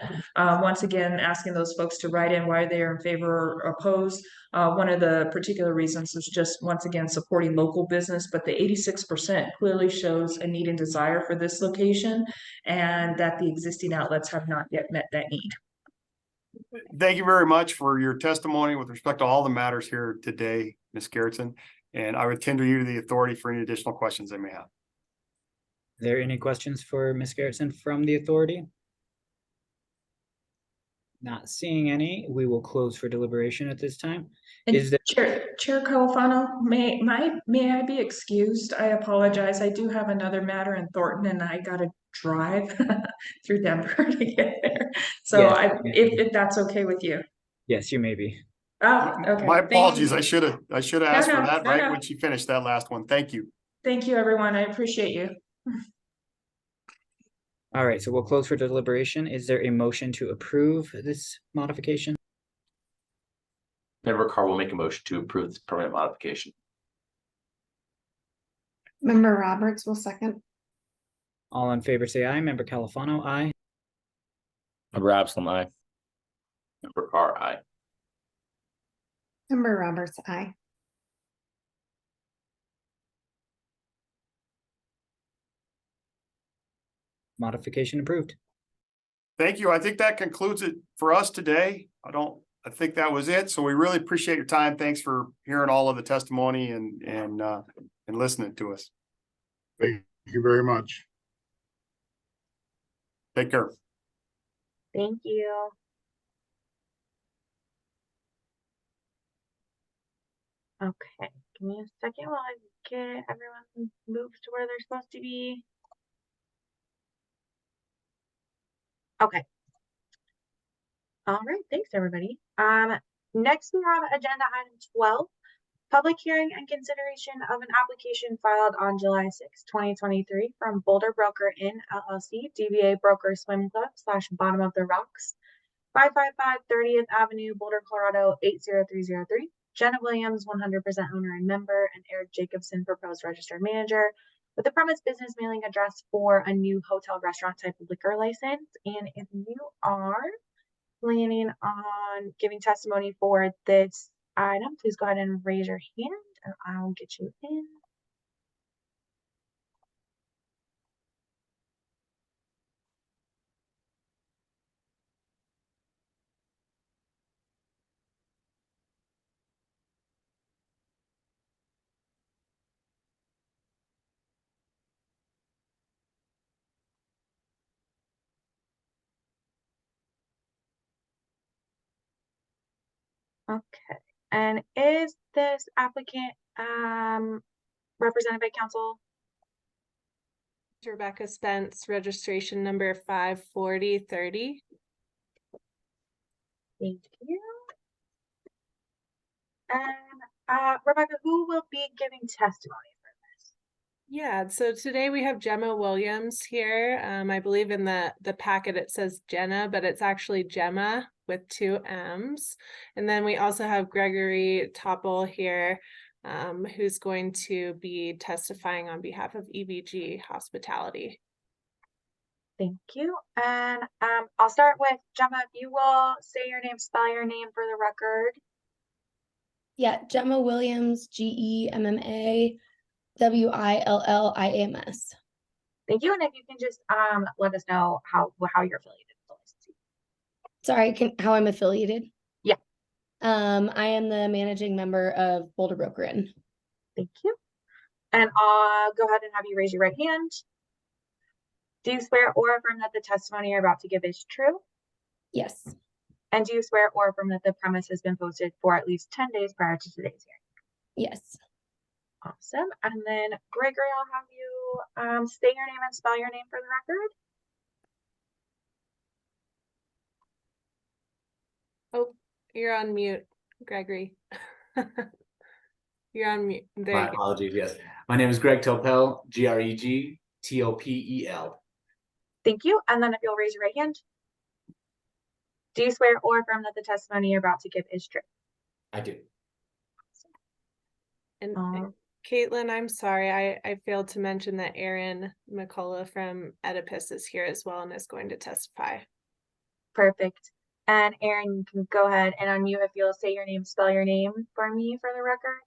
Once again, asking those folks to write in why they are in favor or opposed. One of the particular reasons is just, once again, supporting local business, but the 86% clearly shows a need and desire for this location and that the existing outlets have not yet met that need. Thank you very much for your testimony with respect to all the matters here today, Ms. Garrettson. And I would tender you to the authority for any additional questions they may have. Are there any questions for Ms. Garrettson from the authority? Not seeing any, we will close for deliberation at this time. And Is there Chair Califano, may I be excused? I apologize. I do have another matter in Thornton and I gotta drive through Denver to get there. So Yes. if that's okay with you. Yes, you may be. Oh, okay. My apologies. Thank I should have asked for that right no. when she finished that last one. Thank you. Thank you, everyone. I appreciate you. All right, so we'll close for deliberation. Is there a motion to approve this modification? Member Carr will make a motion to approve this permit modification. Member Roberts will second. All in favor, say aye. Member Califano, aye. Member Absalom, aye. Member Carr, aye. Member Roberts, aye. Modification approved. Thank you. I think that concludes it for us today. I think that was it. So we really appreciate your time. Thanks for hearing all of the testimony and listening to us. Thank you very much. Take care. Thank you. Okay, give me a second while I get everyone moved to where they're supposed to be. Okay. All right, thanks everybody. Next we have agenda item 12, public hearing and consideration of an application filed on July 6, 2023 from Boulder Broker Inn LLC, DBA Broker Swim Club / Bottom of the Rocks, 555 30th Avenue, Boulder, Colorado 80303. Jenna Williams, 100% owner and member, and Eric Jacobson, proposed registered manager, with the premise business mailing address for a new hotel restaurant type of liquor license. And if you are planning on giving testimony for this item, please go ahead and raise your hand and I'll get you in. Okay, and is this applicant represented by counsel? Rebecca Spence, registration number 54030. Thank you. And Rebecca, who will be giving testimony for this? Yeah, so today we have Gemma Williams here. I believe in the packet it says Jenna, but it's actually Gemma with 2 M's. And then we also have Gregory Topple here, who's going to be testifying on behalf of EBG Hospitality. Thank you. And I'll start with Gemma. If you will say your name, spell your name for the record. Yeah, Gemma Williams, GEMMA WILLIAMS. Thank you. And if you can just let us know how you're affiliated with the licensee. Sorry, how I'm affiliated? Yeah. I am the managing member of Boulder Broker Inn. Thank you. And I'll go ahead and have you raise your right hand. Do you swear or affirm that the testimony you're about to give is true? Yes. And do you swear or affirm that the premise has been posted for at least 10 days prior to today's hearing? Yes. Awesome. And then Gregory, I'll have you say your name and spell your name for the record. Oh, you're on mute, Gregory. You're on mute. There My you go. apologies. Yes. My name is Greg Topel, GREGTOPEL. Thank you. And then if you'll raise your right hand. Do you swear or affirm that the testimony you're about to give is true? I do. And Caitlin, I'm sorry, I failed to mention that Aaron McCullough from Oedipus is here as well and is going to testify. Perfect. And Aaron, you can go ahead and unmute if you'll say your name, spell your name for me for the record.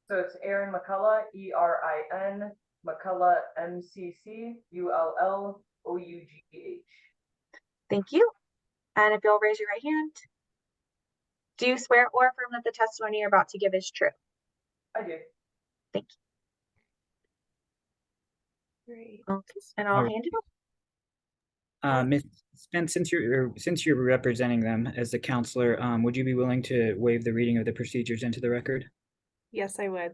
So it's Aaron McCullough, ERIN, McCullough, MCCULLOUGH. Thank you. And if you'll raise your right hand. Do you swear or affirm that the testimony you're about to give is true? I do. Thank you. Great. Okay. And I'll hand it over. Ms. Spence, since you're representing them as the counselor, would you be willing to waive the reading of the procedures into the record? Yes, I would.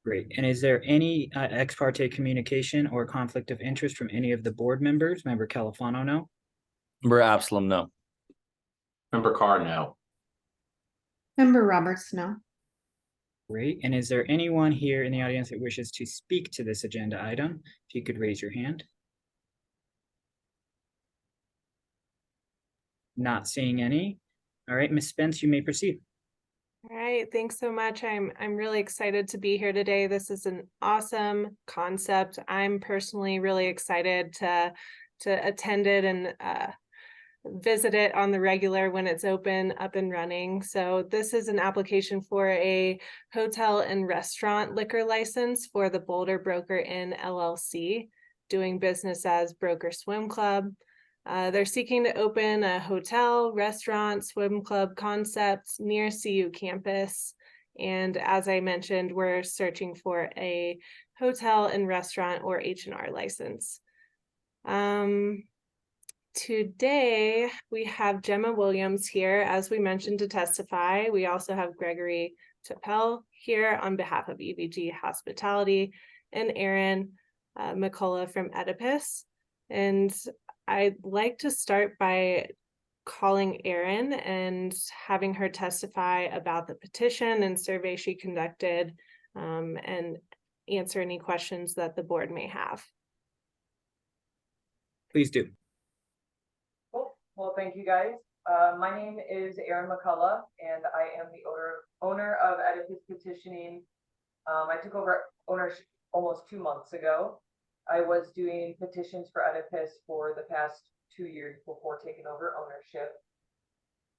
Great. And is there any ex parte communication or conflict of interest from any of the board members? Member Califano, no? Member Absalom, no. Member Carr, no. Member Roberts, no. Great. And is there anyone here in the audience that wishes to speak to this agenda item? If you could raise your hand. Not seeing any. All right, Ms. Spence, you may proceed. All right, thanks so much. I'm really excited to be here today. This is an awesome concept. I'm personally really excited to attend it and visit it on the regular when it's open, up and running. So this is an application for a hotel and restaurant liquor license for the Boulder Broker Inn LLC. doing business as Broker Swim Club. They're seeking to open a hotel, restaurant, swim club concept near CU campus. And as I mentioned, we're searching for a hotel and restaurant or H&R license. Today, we have Gemma Williams here, as we mentioned, to testify. We also have Gregory Chappell here on behalf of EVG Hospitality and Aaron McCullough from Oedipus. And I'd like to start by calling Erin and having her testify about the petition and survey she conducted, and answer any questions that the board may have. Please do. Cool. Well, thank you guys. My name is Erin McCullough, and I am the owner of Oedipus Petitioning. I took over ownership almost 2 months ago. I was doing petitions for Oedipus for the past 2 years before taking over ownership.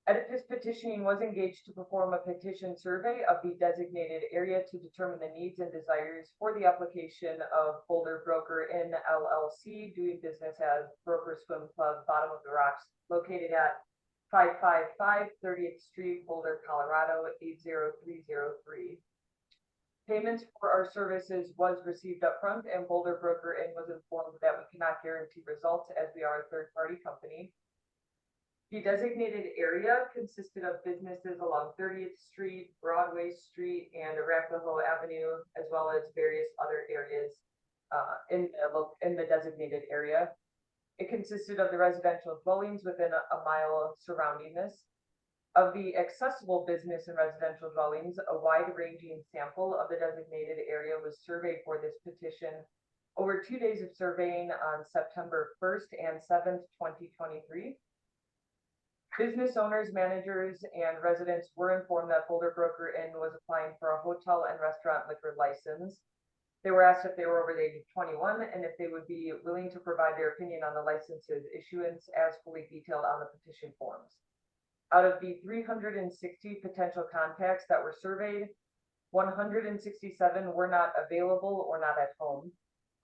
Oedipus Petitioning was engaged to perform a petition survey of the designated area to determine the needs and desires for the application of Boulder Broker Inn LLC, doing business as Broker Swim Club, Bottom of the Rocks, located at 555 30th Street, Boulder, Colorado, 80303. Payment for our services was received upfront, and Boulder Broker Inn was informed that we cannot guarantee results as we are a third-party company. The designated area consisted of businesses along 30th Street, Broadway Street, and Arapahoe Avenue, as well as various other areas in the designated area. It consisted of the residential dwellings within a mile surrounding this. Of the accessible business and residential dwellings, a wide-ranging sample of the designated area was surveyed for this petition over 2 days of surveying on September 1st and 7th, 2023. Business owners, managers, and residents were informed that Boulder Broker Inn was applying for a hotel and restaurant liquor license. They were asked if they were over the age of 21 and if they would be willing to provide their opinion on the license's issuance as fully detailed on the petition forms. Out of the 360 potential contacts that were surveyed, 167 were not available or not at home.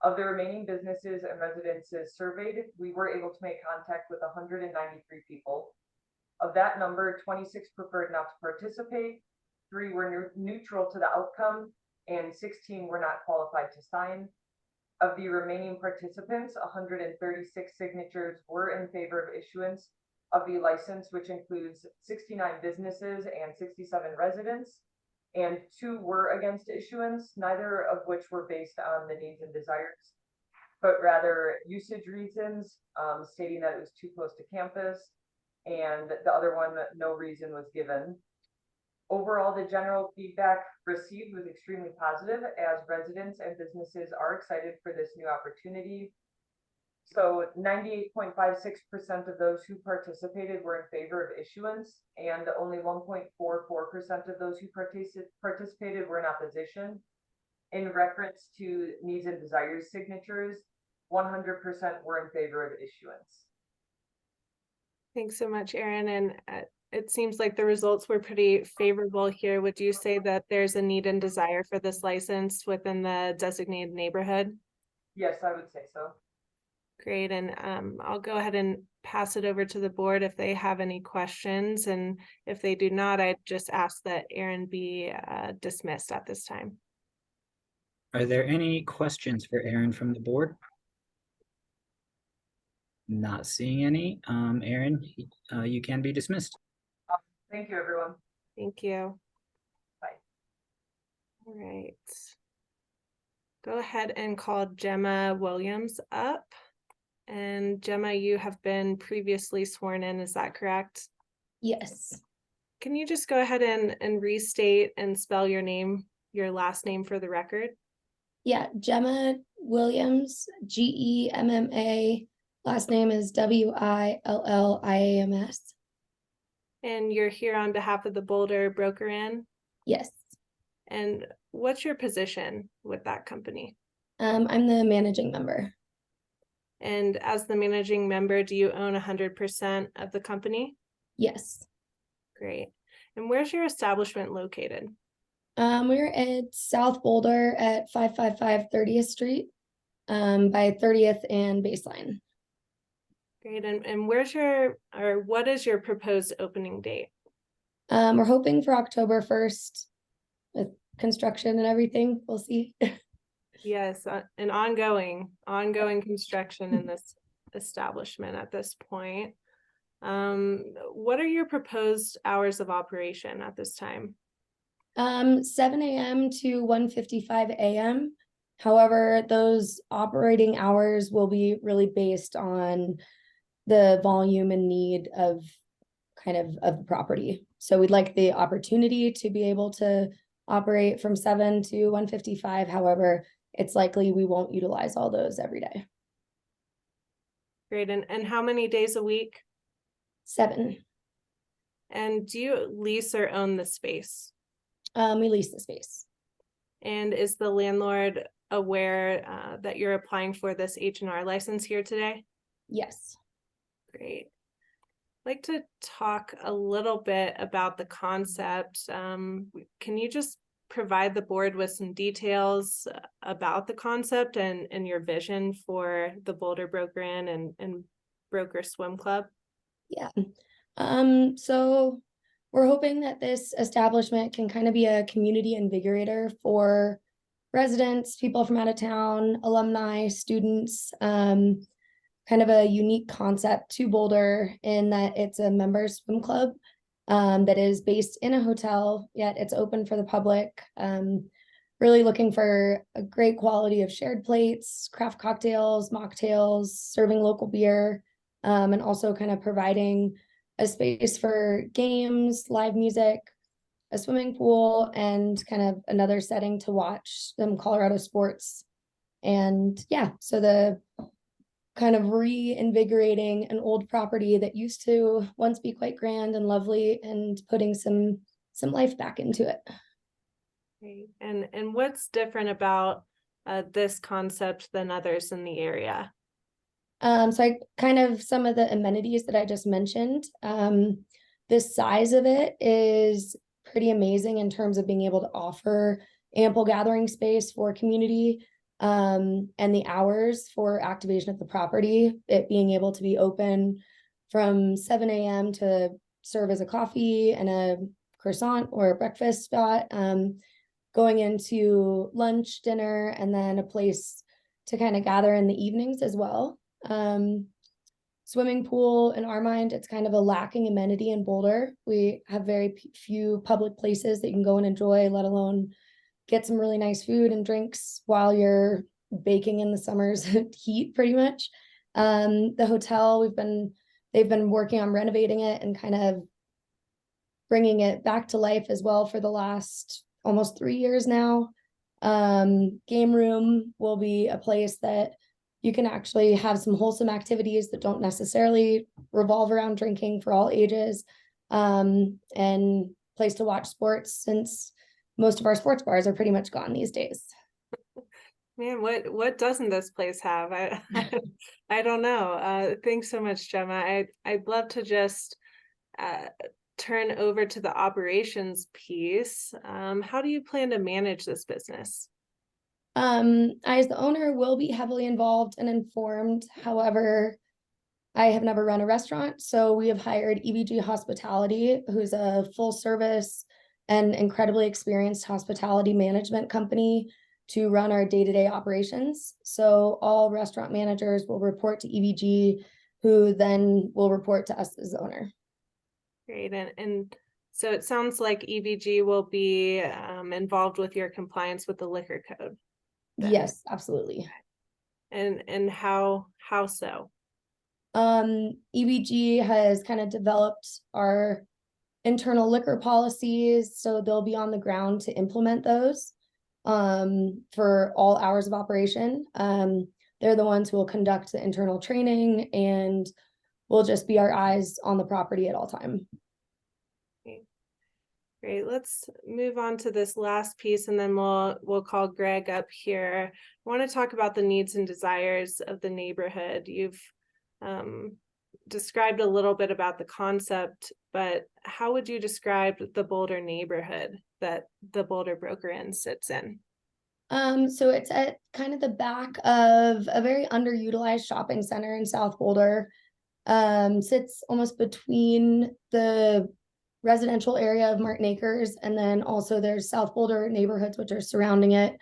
Of the remaining businesses and residences surveyed, we were able to make contact with 193 people. Of that number, 26 preferred not to participate, 3 were neutral to the outcome, and 16 were not qualified to sign. Of the remaining participants, 136 signatures were in favor of issuance of the license, which includes 69 businesses and 67 residents, and 2 were against issuance, neither of which were based on the needs and desires, but rather usage reasons, stating that it was too close to campus, and the other one, no reason was given. Overall, the general feedback received was extremely positive, as residents and businesses are excited for this new opportunity. So 98.56% of those who participated were in favor of issuance, and only 1.44% of those who participated were in opposition. In reference to needs and desires signatures, 100% were in favor of issuance. Thanks so much, Erin. And it seems like the results were pretty favorable here. Would you say that there's a need and desire for this license within the designated neighborhood? Yes, I would say so. Great. And I'll go ahead and pass it over to the board if they have any questions. And if they do not, I'd just ask that Erin be dismissed at this time. Are there any questions for Erin from the board? Not seeing any. Erin, you can be dismissed. Thank you, everyone. Thank you. Bye. All right. Go ahead and call Gemma Williams up. And Gemma, you have been previously sworn in, is that correct? Yes. Can you just go ahead and restate and spell your name, your last name for the record? Yeah, Gemma Williams, Gemma. Last name is Williams. And you're here on behalf of the Boulder Broker Inn? Yes. And what's your position with that company? I'm the managing member. And as the managing member, do you own 100% of the company? Yes. Great. And where's your establishment located? We're at South Boulder at 555 30th Street. by 30th and Baseline. Great. And where's your, or what is your proposed opening date? We're hoping for October 1st with construction and everything. We'll see. Yes, an ongoing construction in this establishment at this point. What are your proposed hours of operation at this time? 7 a.m. to 1:55 a.m. However, those operating hours will be really based on the volume and need of the property. So we'd like the opportunity to be able to operate from 7 to 1:55. However, it's likely we won't utilize all those every day. Great. And how many days a week? 7. And do you lease or own the space? We lease the space. And is the landlord aware that you're applying for this H&R license here today? Yes. Great. I'd like to talk a little bit about the concept. Can you just provide the board with some details about the concept and your vision for the Boulder Broker Inn and Broker Swim Club? Yeah. So we're hoping that this establishment can kind of be a community invigorator for residents, people from out of town, alumni, students, kind of a unique concept to Boulder in that it's a members swim club that is based in a hotel, yet it's open for the public. Really looking for a great quality of shared plates, craft cocktails, mocktails, serving local beer, and also kind of providing a space for games, live music, a swimming pool, and kind of another setting to watch some Colorado sports. And yeah, so the kind of reinvigorating an old property that used to once be quite grand and lovely and putting some life back into it. Great. And what's different about this concept than others in the area? So I kind of some of the amenities that I just mentioned, the size of it is pretty amazing in terms of being able to offer ample gathering space for community, and the hours for activation of the property, it being able to be open from 7 a.m. to serve as a coffee and a croissant or a breakfast spot, going into lunch, dinner, and then a place to kind of gather in the evenings as well. Swimming pool, in our mind, it's kind of a lacking amenity in Boulder. We have very few public places that you can go and enjoy, let alone get some really nice food and drinks while you're baking in the summer's heat, pretty much. The hotel, they've been working on renovating it and kind of bringing it back to life as well for the last almost 3 years now. Game room will be a place that you can actually have some wholesome activities that don't necessarily revolve around drinking for all ages, and place to watch sports since most of our sports bars are pretty much gone these days. Man, what doesn't this place have? I don't know. Thanks so much, Gemma. I'd love to just turn over to the operations piece. How do you plan to manage this business? I, as the owner, will be heavily involved and informed. However, I have never run a restaurant, so we have hired EVG Hospitality, who's a full service and incredibly experienced hospitality management company to run our day-to-day operations. So all restaurant managers will report to EVG, who then will report to us as the owner. Great. And so it sounds like EVG will be involved with your compliance with the liquor code. Then. Yes, absolutely. And how so? EVG has kind of developed our internal liquor policies, so they'll be on the ground to implement those for all hours of operation. They're the ones who will conduct the internal training and will just be our eyes on the property at all time. Great. Let's move on to this last piece, and then we'll call Greg up here. I want to talk about the needs and desires of the neighborhood. You've described a little bit about the concept, but how would you describe the Boulder neighborhood that the Boulder Broker Inn sits in? So it's at kind of the back of a very underutilized shopping center in South Boulder. Sits almost between the residential area of Martin Acres, and then also there's South Boulder neighborhoods which are surrounding it.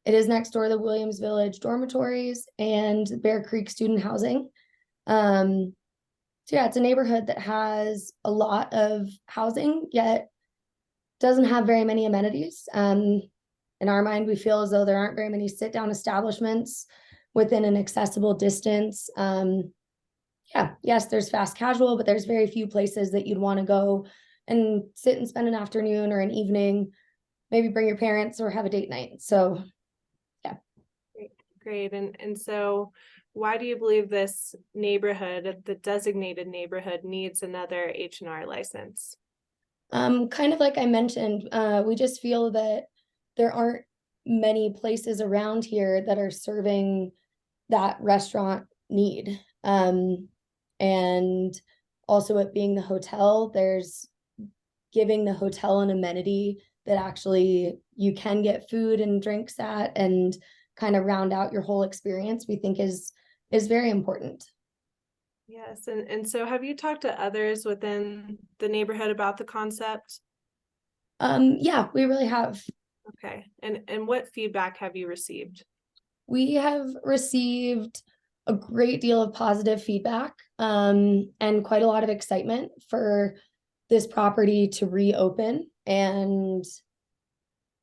It is next door to the Williams Village dormitories and Bear Creek student housing. So yeah, it's a neighborhood that has a lot of housing, yet doesn't have very many amenities. In our mind, we feel as though there aren't very many sit-down establishments within an accessible distance. Yeah, yes, there's fast casual, but there's very few places that you'd want to go and sit and spend an afternoon or an evening, maybe bring your parents or have a date night. So yeah. Great. And so why do you believe this neighborhood, the designated neighborhood, needs another H&R license? Kind of like I mentioned, we just feel that there aren't many places around here that are serving that restaurant need. And also it being the hotel, there's giving the hotel an amenity that actually you can get food and drinks at and kind of round out your whole experience, we think is very important. Yes, and so have you talked to others within the neighborhood about the concept? Yeah, we really have. Okay, and what feedback have you received? We have received a great deal of positive feedback, and quite a lot of excitement for this property to reopen and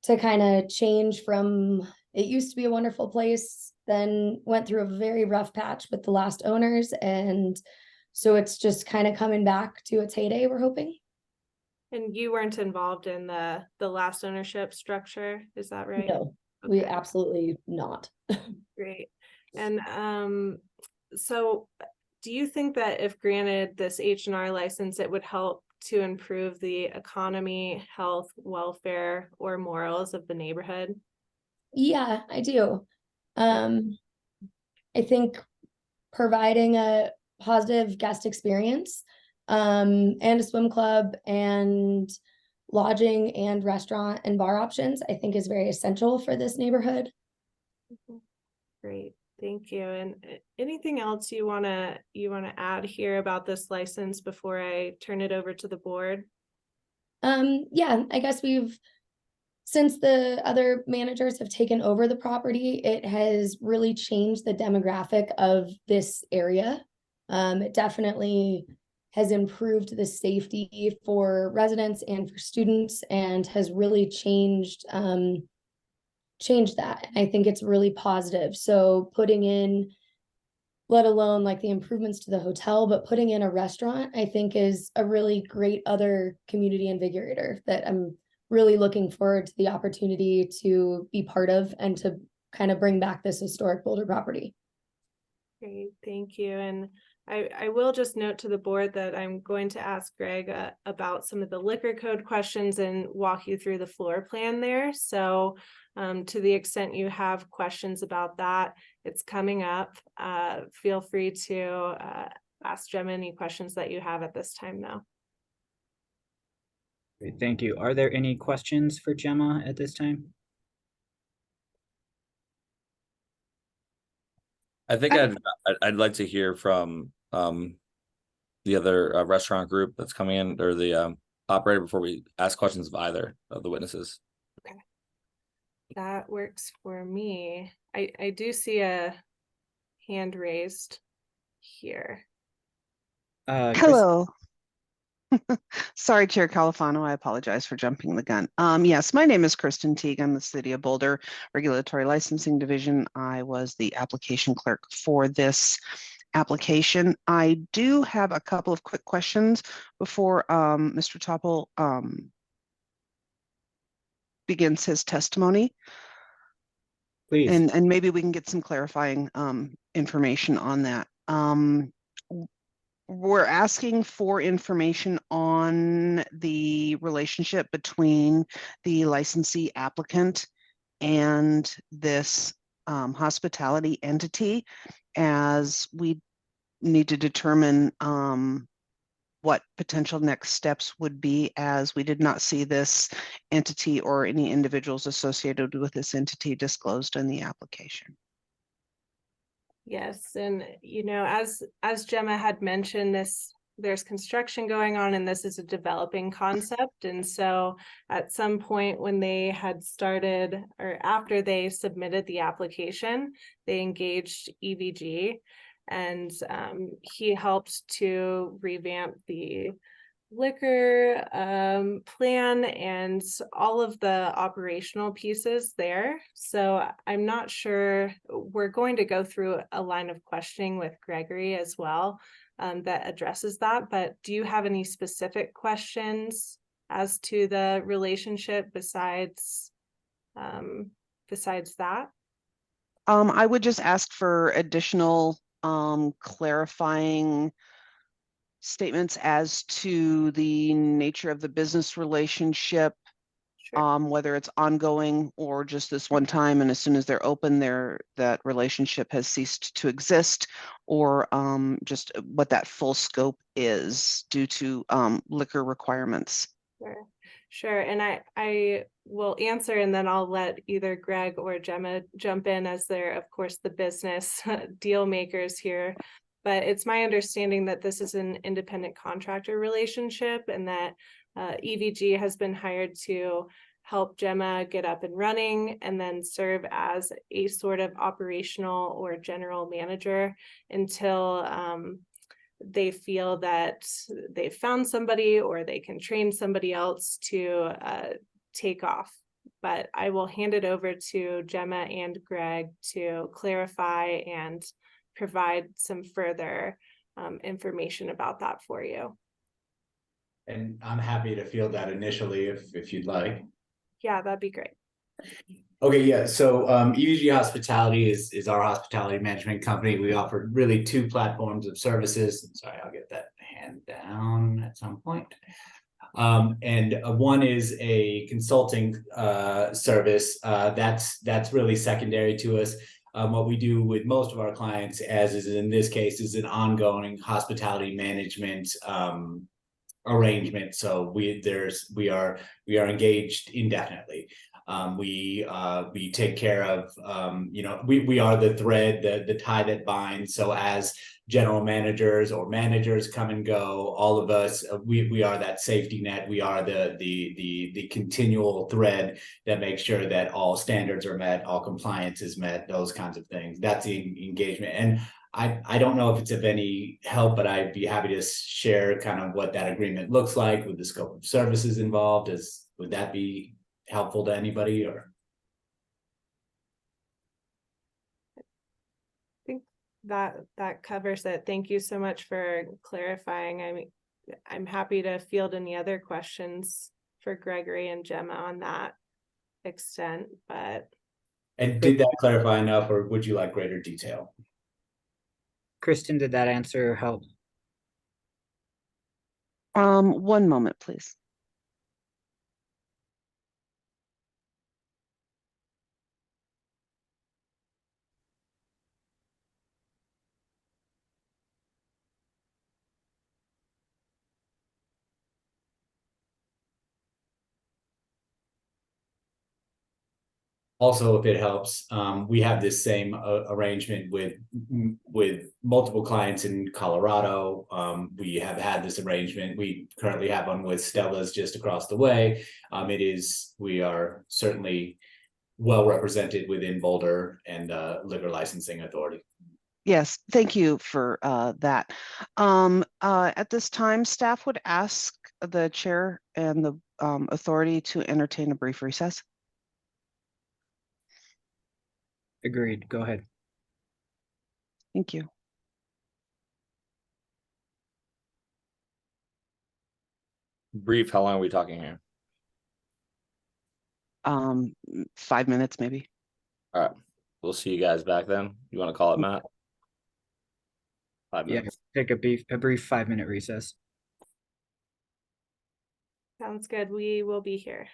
to kind of change from, it used to be a wonderful place, then went through a very rough patch with the last owners, and so it's just kind of coming back to its heyday, we're hoping. And you weren't involved in the last ownership structure, is that right? No, we absolutely not. Great. And so do you think that if granted this H&R license, it would help to improve the economy, health, welfare, or morals of the neighborhood? Yeah, I do. I think providing a positive guest experience, and a swim club and lodging and restaurant and bar options, I think is very essential for this neighborhood. Great, thank you. And anything else you wanna add here about this license before I turn it over to the board? Yeah, I guess since the other managers have taken over the property, it has really changed the demographic of this area. It definitely has improved the safety for residents and for students and has really changed that. I think it's really positive. So putting in, let alone like the improvements to the hotel, but putting in a restaurant, I think is a really great other community invigorator that I'm really looking forward to the opportunity to be part of and to kind of bring back this historic Boulder property. Great, thank you. And I will just note to the board that I'm going to ask Greg about some of the liquor code questions and walk you through the floor plan there. So to the extent you have questions about that, it's coming up. Feel free to ask Gemma any questions that you have at this time though. Great, thank you. Are there any questions for Gemma at this time? I think I'd like to hear from the other restaurant group that's coming in, or the operator, before we ask questions of either of the witnesses. Okay, that works for me. I do see a hand raised here. Hello. Sorry, Chair Califano, I apologize for jumping the gun. Yes, my name is Kristen Teague. I'm the City of Boulder Regulatory Licensing Division. I was the application clerk for this application. I do have a couple of quick questions before Mr. Topple begins his testimony. Please. And maybe we can get some clarifying information on that. We're asking for information on the relationship between the licensee applicant and this hospitality entity, as we need to determine what potential next steps would be, as we did not see this entity or any individuals associated with this entity disclosed in the application. Yes, and as Gemma had mentioned, there's construction going on, and this is a developing concept. And so at some point when they had started, or after they submitted the application, they engaged EVG, and he helped to revamp the liquor plan and all of the operational pieces there. So I'm not sure. We're going to go through a line of questioning with Gregory as well that addresses that. But do you have any specific questions as to the relationship besides that? I would just ask for additional clarifying statements as to the nature of the business relationship, whether it's ongoing or just this one time, and as soon as they're open, that relationship has ceased to exist, or just what that full scope is due to liquor requirements. Sure. And I will answer, and then I'll let either Greg or Gemma jump in, as they're, of course, the business deal makers here. But it's my understanding that this is an independent contractor relationship, and that EVG has been hired to help Gemma get up and running, and then serve as a sort of operational or general manager until they feel that they've found somebody, or they can train somebody else to take off. But I will hand it over to Gemma and Greg to clarify and provide some further information about that for you. And I'm happy to field that initially if you'd like. Yeah, that'd be great. Okay, yeah. So EVG Hospitality is our hospitality management company. We offer really two platforms of services. Sorry, I'll get that hand down at some point. And one is a consulting service that's really secondary to us. What we do with most of our clients, as is in this case, is an ongoing hospitality management arrangement. So we are engaged indefinitely. We take care of we are the thread, the tie that binds. So as general managers or managers come and go, all of us, we are that safety net. We are the continual thread that makes sure that all standards are met, all compliance is met, those kinds of things. That's the engagement. And I don't know if it's of any help, but I'd be happy to share kind of what that agreement looks like with the scope of services involved. Would that be helpful to anybody? Or I think that covers it. Thank you so much for clarifying. I'm happy to field any other questions for Gregory and Gemma on that extent. And did that clarify enough, or would you like greater detail? Kristen, did that answer help? One moment, please. Also, if it helps, we have this same arrangement with multiple clients in Colorado. We have had this arrangement. We currently have one with Stella's just across the way. We are certainly well represented within Boulder and Liquor Licensing Authority. Yes, thank you for that. At this time, staff would ask the chair and the authority to entertain a brief recess. Agreed. Go ahead. Thank you. Brief, how long are we talking here? 5 minutes, maybe. All right. We'll see you guys back then. You want to call it, Matt? 5 minutes. Yeah, take a brief 5-minute recess. Sounds good. We will be here.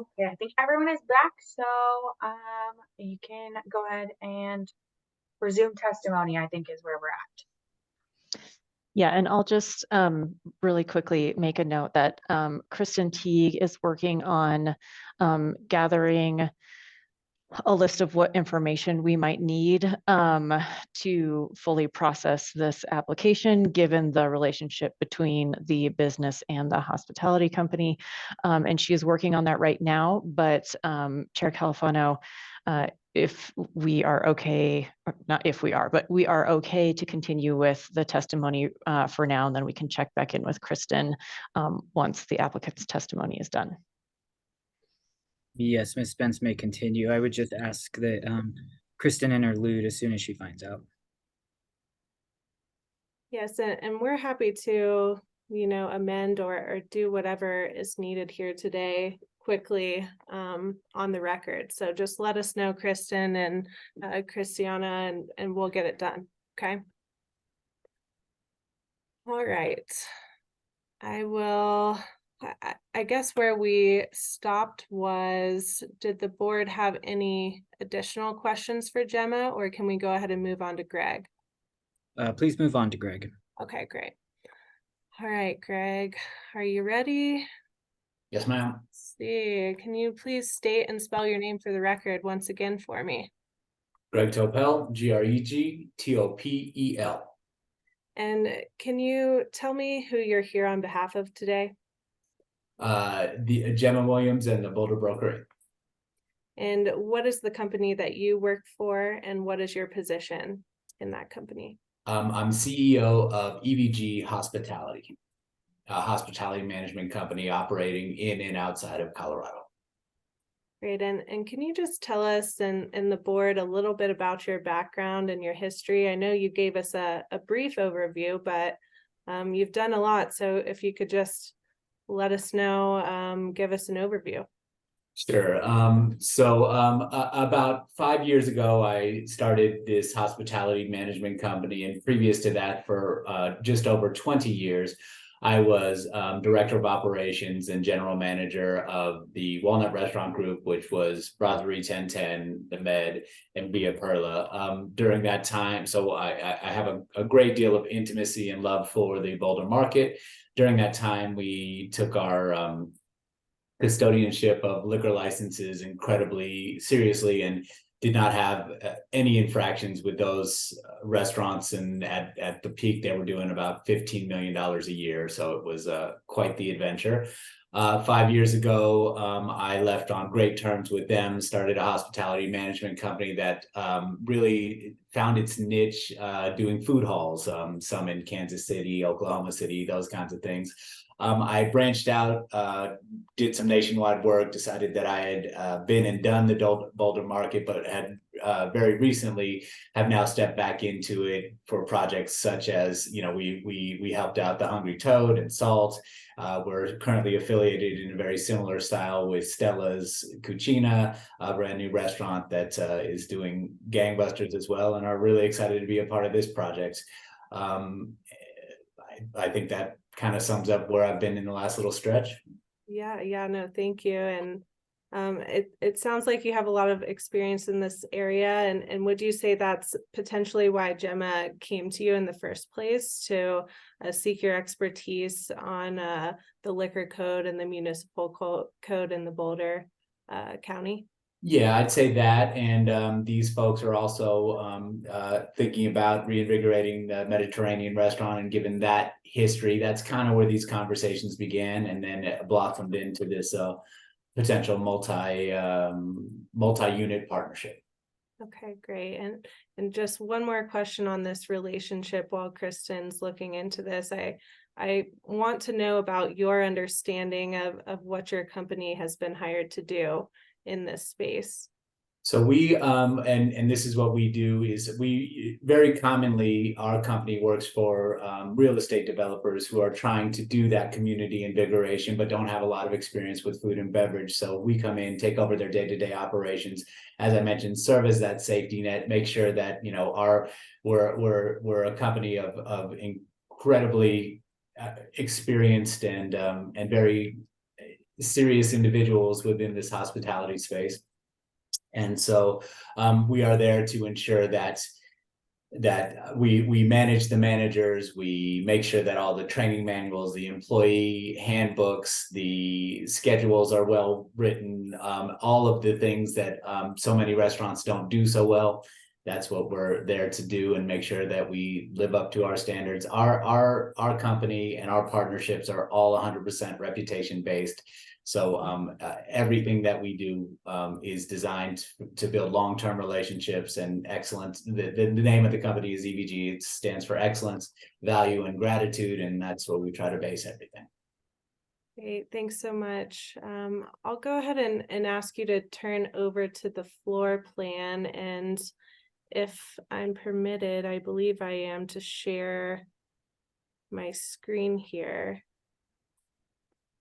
Okay, I think everyone is back, so you can go ahead and resume testimony, I think is where we're at. Yeah, and I'll just really quickly make a note that Kristen Teague is working on gathering a list of what information we might need to fully process this application, given the relationship between the business and the hospitality company. And she is working on that right now, but Chair Califano, if we are okay, or not if we are, but we are okay to continue with the testimony for now, and then we can check back in with Kristen once the applicant's testimony is done. Yes, Ms. Spence may continue. I would just ask that Kristen interlude as soon as she finds out. Yes, and we're happy to, amend or do whatever is needed here today quickly on the record. So just let us know, Kristen and Christiana, and we'll get it done. Okay. All right. I guess where we stopped was, did the board have any additional questions for Gemma, or can we go ahead and move on to Greg? Please move on to Greg. Okay, great. All right, Greg, are you ready? Yes, ma'am. Let's see, can you please state and spell your name for the record once again for me? Greg Topel, Gregtopel. And can you tell me who you're here on behalf of today? The Gemma Williams and the Boulder Broker. And what is the company that you work for, and what is your position in that company? I'm CEO of EVG Hospitality, a hospitality management company operating in and outside of Colorado. Great, and can you just tell us and the board a little bit about your background and your history? I know you gave us a brief overview, but you've done a lot. So if you could just let us know, give us an overview. Sure. About 5 years ago, I started this hospitality management company, and previous to that, for just over 20 years, I was director of operations and general manager of the Walnut Restaurant Group, which was Brasserie 1010, The Med, and Via Perla. During that time, so I have a great deal of intimacy and love for the Boulder market. During that time, we took our custodianship of liquor licenses incredibly seriously and did not have any infractions with those restaurants. And at the peak, they were doing about $15 million a year. So it was quite the adventure. 5 years ago, I left on great terms with them, started a hospitality management company that really found its niche doing food halls, some in Kansas City, Oklahoma City, those kinds of things. I branched out, did some nationwide work, decided that I had been and done the Boulder market, but had very recently have now stepped back into it for projects such as, we helped out the Hungry Toad and Salt. We're currently affiliated in a very similar style with Stella's Cucina, a brand new restaurant that is doing gangbusters as well, and are really excited to be a part of this project. I think that kind of sums up where I've been in the last little stretch. Yeah, no, thank you. And it sounds like you have a lot of experience in this area, and would you say that's potentially why Gemma came to you in the first place, to seek your expertise on the liquor code and the municipal code in the Boulder County? Yeah, I'd say that. And these folks are also thinking about reinvigorating the Mediterranean restaurant, and given that history, that's kind of where these conversations began, and then it blossomed into this potential multi-unit partnership. Okay, great. And just one more question on this relationship while Kristen's looking into this. I want to know about your understanding of what your company has been hired to do in this space. So we and this is what we do, is we very commonly, our company works for real estate developers who are trying to do that community invigoration but don't have a lot of experience with food and beverage. So we come in, take over their day-to-day operations, as I mentioned, serve as that safety net, make sure that we're a company of incredibly experienced and very serious individuals within this hospitality space. And so we are there to ensure that we manage the managers, we make sure that all the training manuals, the employee handbooks, the schedules are well written, all of the things that so many restaurants don't do so well. That's what we're there to do, and make sure that we live up to our standards. Our company and our partnerships are all 100% reputation based. So everything that we do is designed to build long-term relationships and excellence. The name of the company is EVG. It stands for excellence, value, and gratitude, and that's what we try to base everything. Great, thanks so much. I'll go ahead and ask you to turn over to the floor plan, and if I'm permitted, I believe I am, to share my screen here.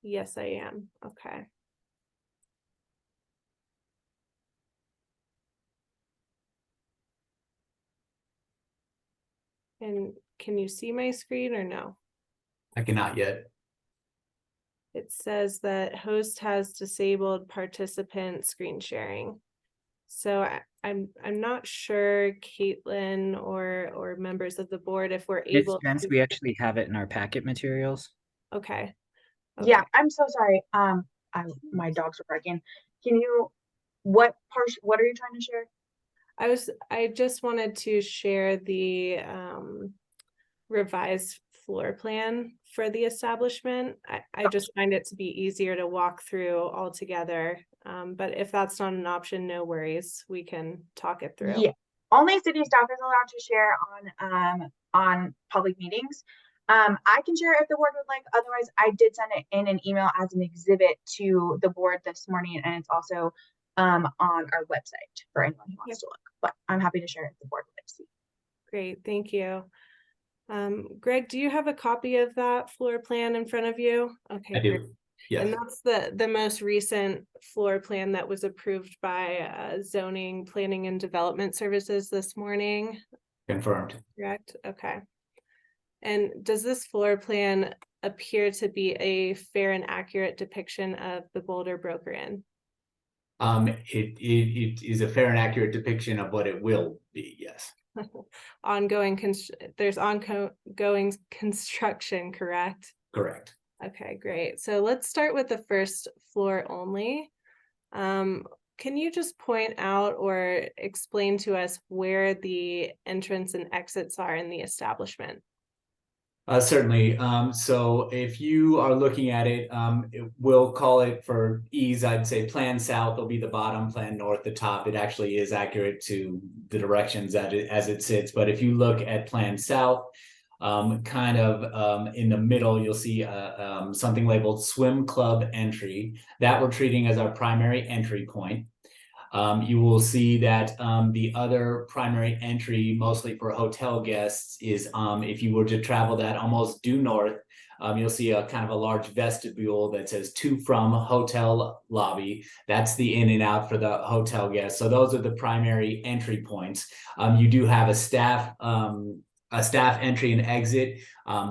Yes, I am. Okay. And can you see my screen or no? I cannot yet. It says that host has disabled participant screen sharing. So I'm not sure, Caitlin or members of the board, if we're It's able Spence, to. we actually have it in our packet materials. Okay. Yeah, I'm so sorry. My dogs are barking. Can you, what are you trying to share? I just wanted to share the revised floor plan for the establishment. I just find it to be easier to walk through all together. But if that's not an option, no worries. We can talk it through. Yeah, only city staff is allowed to share on public meetings. I can share if the board would like. Otherwise, I did send it in an email as an exhibit to the board this morning, and it's also on our website for anyone who wants to look. But I'm happy to share it if the board would like to see. Great, thank you. Greg, do you have a copy of that floor plan in front of you? Okay, I do. great. Yeah. And that's the most recent floor plan that was approved by Zoning, Planning and Development Services this morning. Confirmed. Correct. Okay. And does this floor plan appear to be a fair and accurate depiction of the Boulder Broker Inn? It is a fair and accurate depiction of what it will be. Yes. There's ongoing construction, correct? Correct. Okay, great. So let's start with the first floor only. Can you just point out or explain to us where the entrance and exits are in the establishment? Certainly. So if you are looking at it, we'll call it for ease, I'd say plan south will be the bottom, plan north the top. It actually is accurate to the directions as it sits. But if you look at plan south, kind of in the middle, you'll see something labeled swim club entry that we're treating as our primary entry point. You will see that the other primary entry, mostly for hotel guests, is if you were to travel that almost due north, you'll see a kind of a large vestibule that says to from hotel lobby. That's the in and out for the hotel guests. So those are the primary entry points. You do have a staff entry and exit,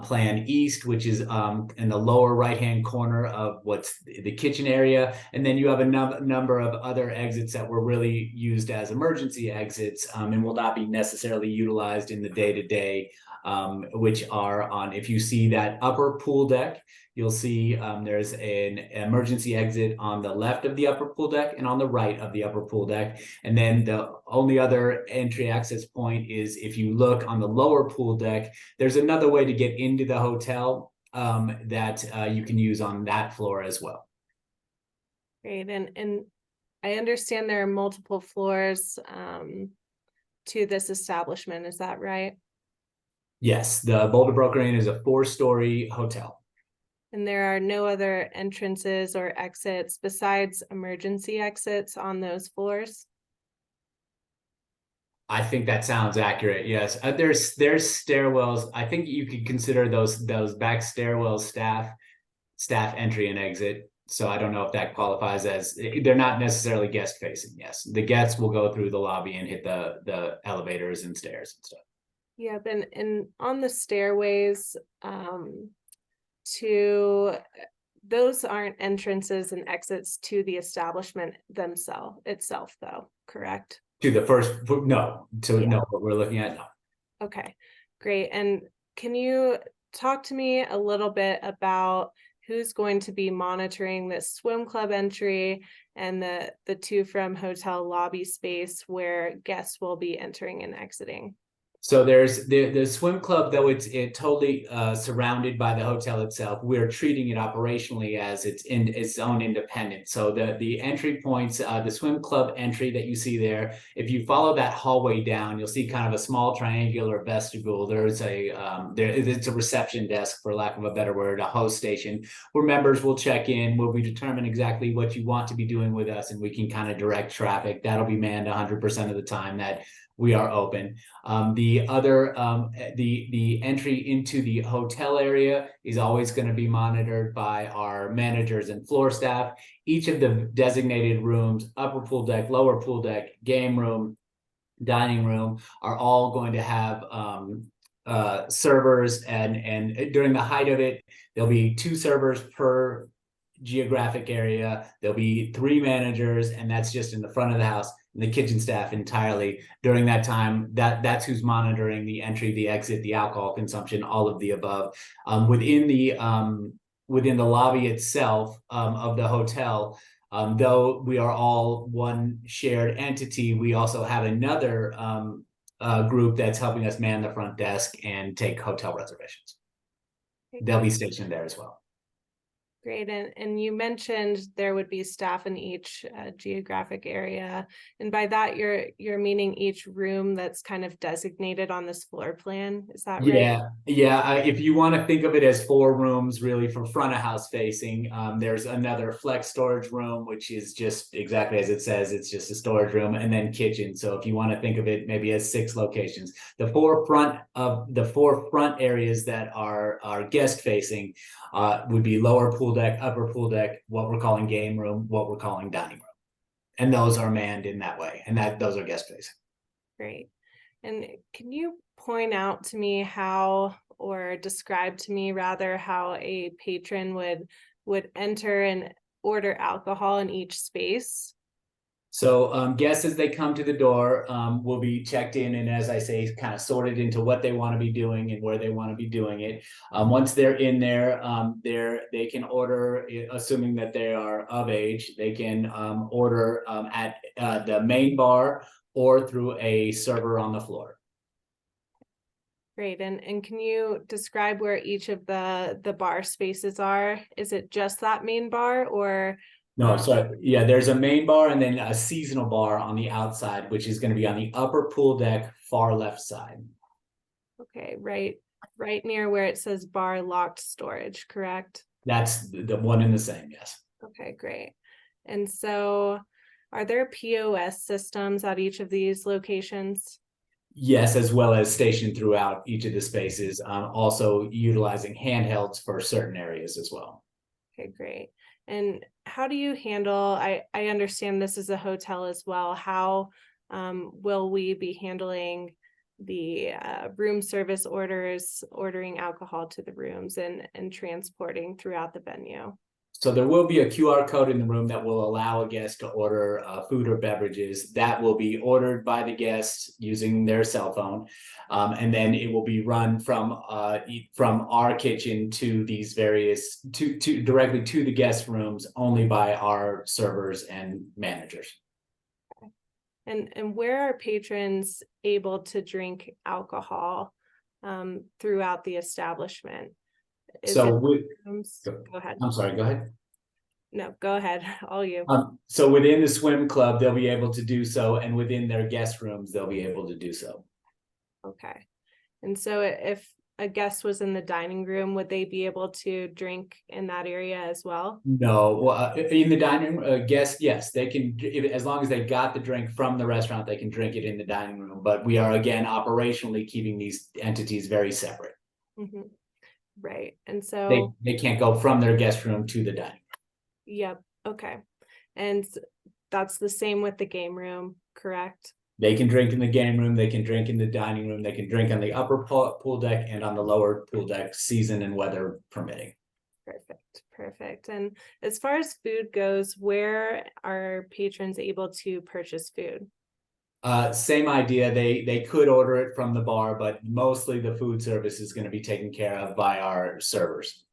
plan east, which is in the lower right-hand corner of what's the kitchen area. And then you have a number of other exits that were really used as emergency exits and will not be necessarily utilized in the day-to-day, which are on, if you see that upper pool deck, you'll see there's an emergency exit on the left of the upper pool deck and on the right of the upper pool deck. And then the only other entry access point is if you look on the lower pool deck, there's another way to get into the hotel that you can use on that floor as well. Great. And I understand there are multiple floors to this establishment. Is that right? Yes, the Boulder Broker Inn is a 4-story hotel. And there are no other entrances or exits besides emergency exits on those floors? I think that sounds accurate. Yes, there's stairwells. I think you could consider those back stairwells staff entry and exit. So I don't know if that qualifies as, they're not necessarily guest facing. Yes, the guests will go through the lobby and hit the elevators and stairs and stuff. Yeah, and on the stairways to those aren't entrances and exits to the establishment itself though, correct? To the first, no, no, what we're looking at, no. Okay, great. And can you talk to me a little bit about who's going to be monitoring this swim club entry and the to from hotel lobby space where guests will be entering and exiting? So there's the swim club, though it's totally surrounded by the hotel itself. We're treating it operationally as it's in its own independent. So the entry points, the swim club entry that you see there, if you follow that hallway down, you'll see kind of a small triangular vestibule. There's it's a reception desk, for lack of a better word, a host station where members will check in, where we determine exactly what you want to be doing with us, and we can kind of direct traffic. That'll be manned 100% of the time that we are open. The entry into the hotel area is always going to be monitored by our managers and floor staff. Each of the designated rooms, upper pool deck, lower pool deck, game room, dining room, are all going to have servers, and during the height of it, there'll be 2 servers per geographic area. There'll be 3 managers, and that's just in the front of the house, and the kitchen staff entirely. During that time, that's who's monitoring the entry, the exit, the alcohol consumption, all of the above. Within the lobby itself of the hotel, though we are all one shared entity, we also have another group that's helping us man the front desk and take hotel reservations. They'll be stationed there as well. Great. And you mentioned there would be staff in each geographic area. And by that, you're meaning each room that's kind of designated on this floor plan. Is that right? Yeah. If you want to think of it as 4 rooms, really, for front of house facing, there's another flex storage room, which is just exactly as it says. It's just a storage room, and then kitchen. So if you want to think of it maybe as 6 locations, the 4 front areas that are guest facing would be lower pool deck, upper pool deck, what we're calling game room, what we're calling dining room. And those are manned in that way. And those are guest facing. Great. And can you point out to me how, or describe to me rather, how a patron would enter and order alcohol in each space? So guests, as they come to the door, will be checked in, and as I say, kind of sorted into what they want to be doing and where they want to be doing it. Once they're in there, they can order, assuming that they are of age, they can order at the main bar or through a server on the floor. Great. And can you describe where each of the bar spaces are? Is it just that main bar, or? No, sorry. Yeah, there's a main bar and then a seasonal bar on the outside, which is going to be on the upper pool deck, far left side. Okay, right near where it says bar locked storage, correct? That's the one and the same, yes. Okay, great. And so are there POS systems at each of these locations? Yes, as well as stationed throughout each of the spaces, also utilizing handhelds for certain areas as well. Okay, great. And how do you handle, I understand this is a hotel as well, how will we be handling the room service orders, ordering alcohol to the rooms and transporting throughout the venue? So there will be a QR code in the room that will allow a guest to order food or beverages that will be ordered by the guests using their cell phone. And then it will be run from our kitchen to these various, directly to the guest rooms, only by our servers and managers. And where are patrons able to drink alcohol throughout the establishment? Go ahead. I'm sorry, go ahead. No, go ahead. All you. So within the swim club, they'll be able to do so, and within their guest rooms, they'll be able to do so. Okay. And so if a guest was in the dining room, would they be able to drink in that area as well? No, well, in the dining room, guests, yes, they can, as long as they got the drink from the restaurant, they can drink it in the dining room. But we are, again, operationally keeping these entities very separate. Mm-hmm. Right. And so they can't go from their guest room to the dining room. Yep. Okay. And that's the same with the game room, correct? They can drink in the game room, they can drink in the dining room, they can drink on the upper pool deck and on the lower pool deck, season and weather permitting. Perfect. Perfect. And as far as food goes, where are patrons able to purchase food? Same idea. They could order it from the bar, but mostly the food service is going to be taken care of by our servers.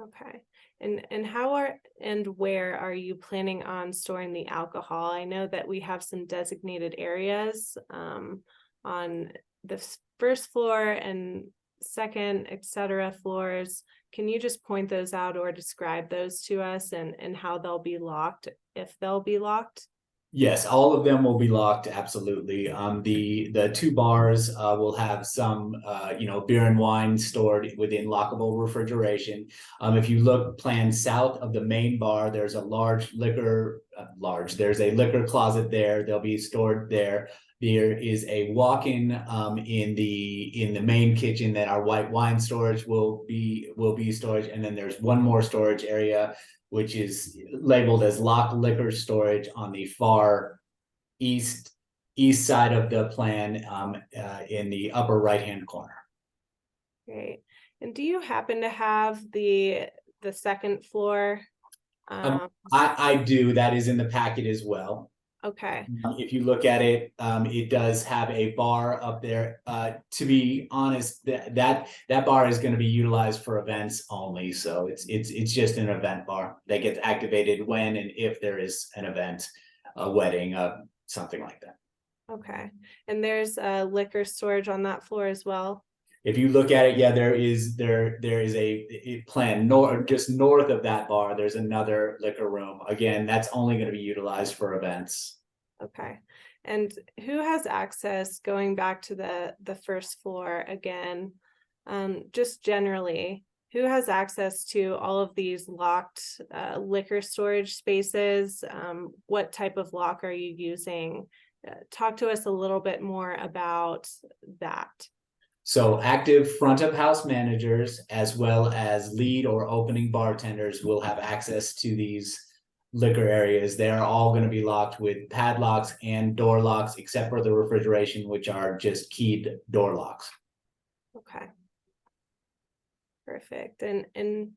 Okay. And how are and where are you planning on storing the alcohol? I know that we have some designated areas on the first floor and second, etc. floors. Can you just point those out or describe those to us and how they'll be locked, if they'll be locked? Yes, all of them will be locked. Absolutely. The two bars will have some beer and wine stored within lockable refrigeration. If you look planned south of the main bar, there's a large liquor there's a liquor closet there. They'll be stored there. There is a walk-in in the main kitchen that our white wine storage will be storage, and then there's one more storage area which is labeled as locked liquor storage on the far east side of the plan in the upper right-hand corner. Great. And do you happen to have the second floor? I do. That is in the packet as well. Okay. If you look at it, it does have a bar up there. To be honest, that bar is going to be utilized for events only. So it's just an event bar that gets activated when and if there is an event, a wedding, something like that. Okay. And there's liquor storage on that floor as well? If you look at it, yeah, there is a plan just north of that bar. There's another liquor room. Again, that's only going to be utilized for events. Okay. And who has access, going back to the first floor again, just generally, who has access to all of these locked liquor storage spaces? What type of lock are you using? Talk to us a little bit more about that. So active front of house managers, as well as lead or opening bartenders, will have access to these liquor areas. They are all going to be locked with padlocks and door locks, except for the refrigeration, which are just keyed door locks. Okay. Perfect. And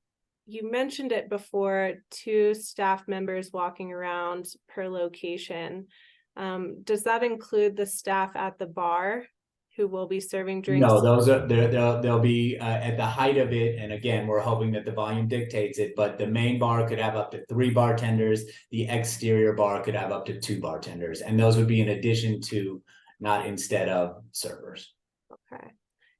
you mentioned it before, 2 staff members walking around per location. Does that include the staff at the bar who will be serving drinks? No, those are they'll be at the height of it, and again, we're hoping that the volume dictates it, but the main bar could have up to 3 bartenders, the exterior bar could have up to 2 bartenders, and those would be in addition to, not instead of, servers. Okay.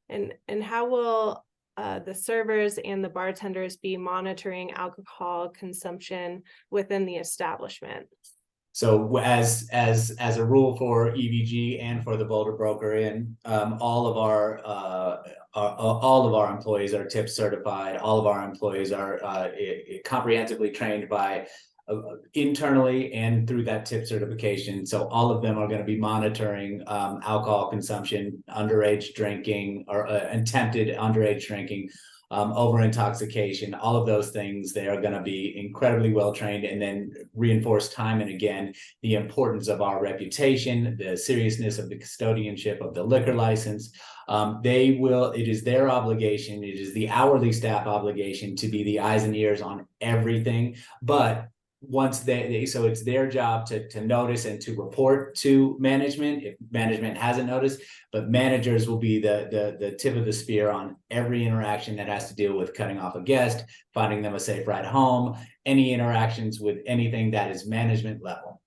And how will the servers and the bartenders be monitoring alcohol consumption within the establishment? So as a rule for EVG and for the Boulder Broker Inn, all of our employees are tip certified. All of our employees are comprehensively trained by internally and through that tip certification. So all of them are going to be monitoring alcohol consumption, underage drinking, or attempted underage drinking, over intoxication, all of those things. They are going to be incredibly well trained, and then reinforce time and again the importance of our reputation, the seriousness of the custodianship of the liquor license. It is their obligation, it is the hourly staff obligation to be the eyes and ears on everything, but once so it's their job to notice and to report to management if management hasn't noticed, but managers will be the tip of the spear on every interaction that has to deal with cutting off a guest, finding them a safe ride home, any interactions with anything that is management level.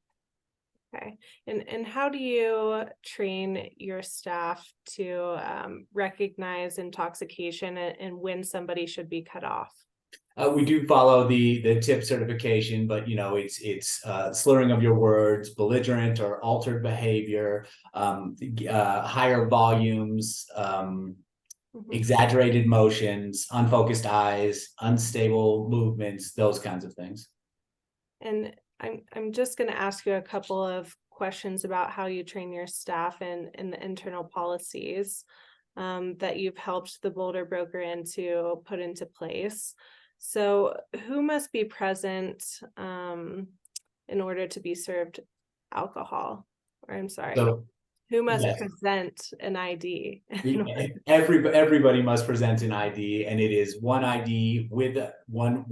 Okay. And how do you train your staff to recognize intoxication and when somebody should be cut off? We do follow the tip certification, but it's slurring of your words, belligerent or altered behavior, higher volumes, exaggerated motions, unfocused eyes, unstable movements, those kinds of things. And I'm just going to ask you a couple of questions about how you train your staff and the internal policies that you've helped the Boulder Broker Inn to put into place. So who must be present in order to be served alcohol? Or I'm sorry. Who must Yes. present an ID? Everybody must present an ID, and it is one ID with one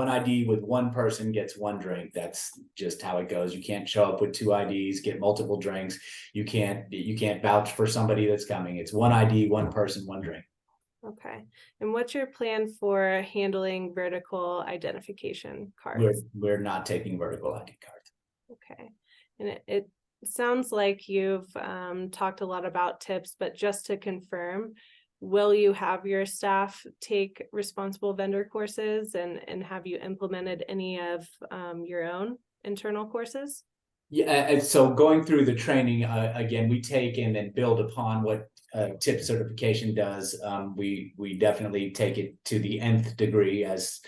ID with one person gets one drink. That's just how it goes. You can't show up with two IDs, get multiple drinks. You can't vouch for somebody that's coming. It's one ID, one person, one drink. Okay. And what's your plan for handling vertical identification cards? We're not taking vertical ID cards. Okay. And it sounds like you've talked a lot about tips, but just to confirm, will you have your staff take responsible vendor courses, and have you implemented any of your own internal courses? Yeah, and so going through the training, again, we take in and build upon what tip certification does. We definitely take it to the nth degree as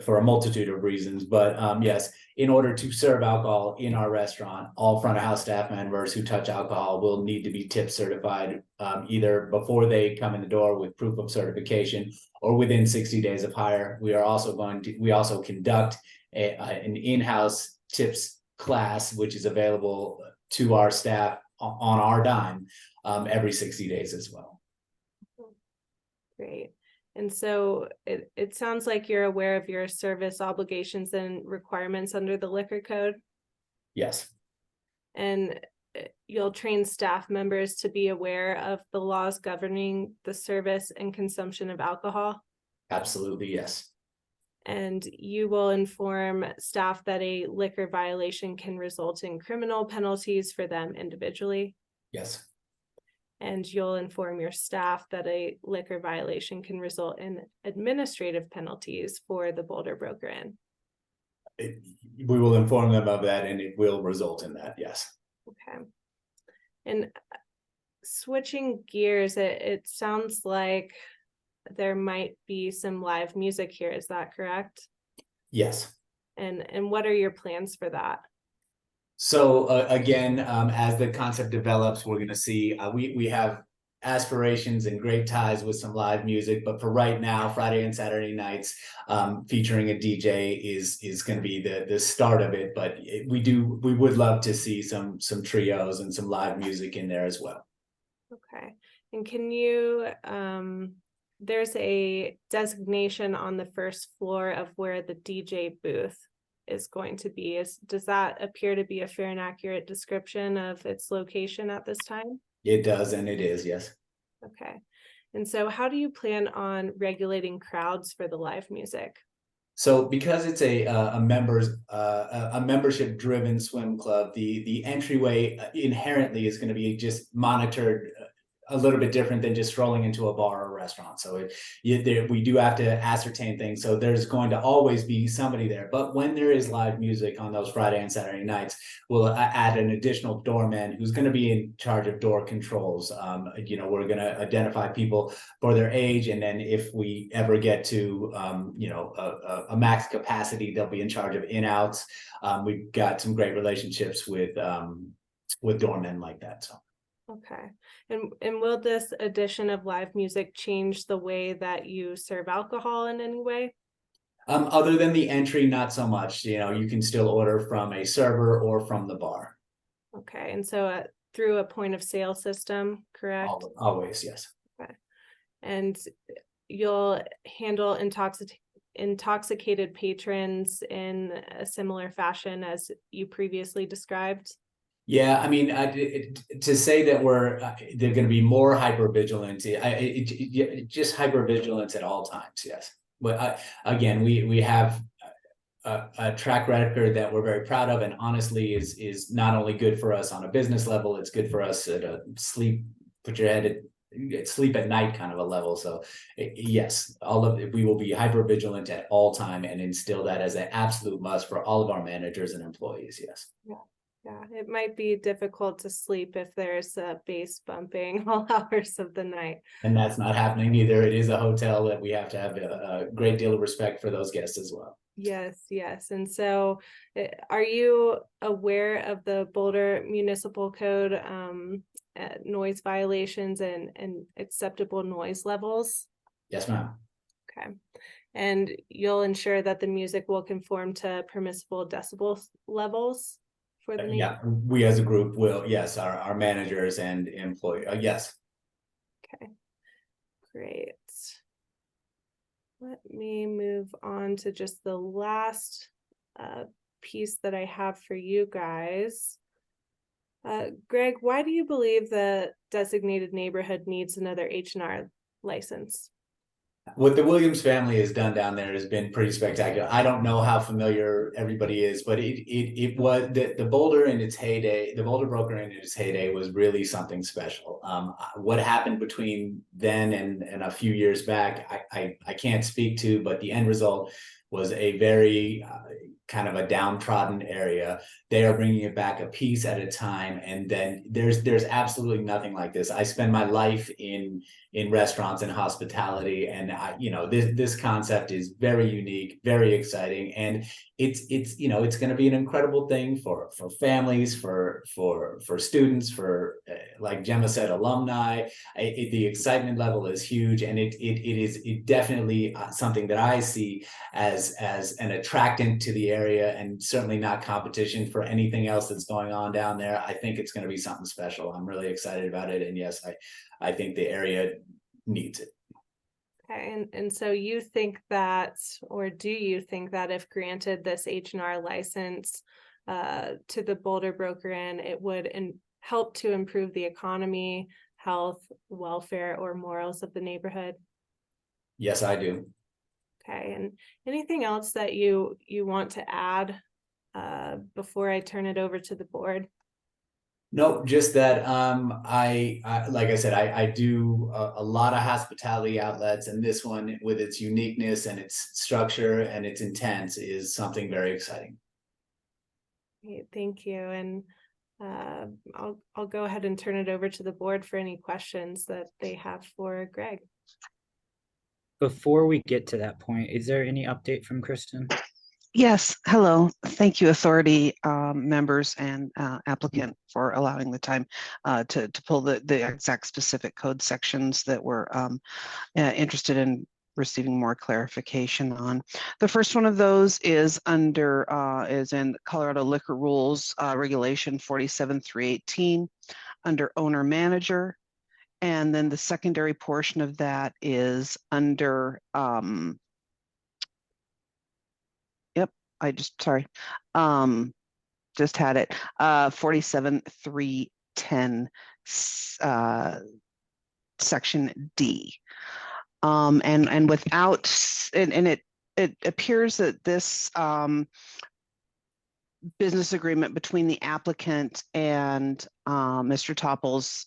for a multitude of reasons. But yes, in order to serve alcohol in our restaurant, all front of house staff members who touch alcohol will need to be tip certified, either before they come in the door with proof of certification or within 60 days of hire. We also conduct an in-house tips class, which is available to our staff on our dime every 60 days as well. Great. And so it sounds like you're aware of your service obligations and requirements under the liquor code. Yes. And you'll train staff members to be aware of the laws governing the service and consumption of alcohol. Absolutely, yes. And you will inform staff that a liquor violation can result in criminal penalties for them individually. Yes. And you'll inform your staff that a liquor violation can result in administrative penalties for the Boulder Broker Inn. We will inform them of that, and it will result in that, yes. Okay. And switching gears, it sounds like there might be some live music here. Is that correct? Yes. And what are your plans for that? So again, as the concept develops, we're going to see, we have aspirations and great ties with some live music, but for right now, Friday and Saturday nights, featuring a DJ is going to be the start of it. But we would love to see some trios and some live music in there as well. Okay. And can you, there's a designation on the first floor of where the DJ booth is going to be. Does that appear to be a fair and accurate description of its location at this time? It does, and it is, yes. Okay. And so how do you plan on regulating crowds for the live music? So because it's a membership driven swim club, the entryway inherently is going to be just monitored a little bit different than just strolling into a bar or restaurant. So we do have to ascertain things. So there's going to always be somebody there. But when there is live music on those Friday and Saturday nights, we'll add an additional doorman who's going to be in charge of door controls. We're going to identify people for their age. And then if we ever get to, a max capacity, they'll be in charge of in-outs. We've got some great relationships with doormen like that. So. Okay. And will this addition of live music change the way that you serve alcohol in any way? Other than the entry, not so much. You can still order from a server or from the bar. Okay. And so through a point of sale system, correct? Always, yes. Okay. And you'll handle intoxicated patrons in a similar fashion as you previously described? Yeah, I mean, to say that they're going to be more hypervigilant, just hypervigilance at all times. Yes, but again, we have a track record that we're very proud of, and honestly, is not only good for us on a business level, it's good for us at a sleep, put your head at sleep at night kind of a level. So yes, we will be hypervigilant at all time and instill that as an absolute must for all of our managers and employees. Yes. Yeah. Yeah, it might be difficult to sleep if there's bass bumping all hours of the night. And that's not happening either. It is a hotel that we have to have a great deal of respect for those guests as well. Yes, yes. And so are you aware of the Boulder Municipal Code noise violations and acceptable noise levels? Yes, ma'am. Okay. And you'll ensure that the music will conform to permissible decibel levels? for the Yeah, we as a group will, yes, our managers and employee, yes. Okay, great. Let me move on to just the last piece that I have for you guys. Greg, why do you believe the designated neighborhood needs another H&R license? What the Williams family has done down there has been pretty spectacular. I don't know how familiar everybody is, but it was the Boulder in its heyday, the Boulder broker in its heyday was really something special. What happened between then and a few years back, I can't speak to, but the end result was a very kind of a downtrodden area. They are bringing it back a piece at a time, and then there's absolutely nothing like this. I spend my life in restaurants and hospitality, and this concept is very unique, very exciting, and it's going to be an incredible thing for families, for students, for like Gemma said, alumni. The excitement level is huge, and it is definitely something that I see as an attractant to the area, and certainly not competition for anything else that's going on down there. I think it's going to be something special. I'm really excited about it, and yes, I think the area needs it. Okay, and so you think that, or do you think that if granted this H&R license to the Boulder Broker Inn, it would help to improve the economy, health, welfare, or morals of the neighborhood? Yes, I do. Okay, and anything else that you want to add before I turn it over to the board? No, just that I like I said, I do a lot of hospitality outlets, and this one with its uniqueness and its structure and its intent is something very exciting. Okay, thank you, and I'll go ahead and turn it over to the board for any questions that they have for Greg. Before we get to that point, is there any update from Kristen? Yes, hello. Thank you, authority members and applicant, for allowing the time to pull the exact specific code sections that we're interested in receiving more clarification on. The first one of those is is in Colorado Liquor Rules Regulation 47318 under owner manager. And then the secondary portion of that is under just had it, 47310 section D. And without, and it appears that this business agreement between the applicant and Mr. Topple's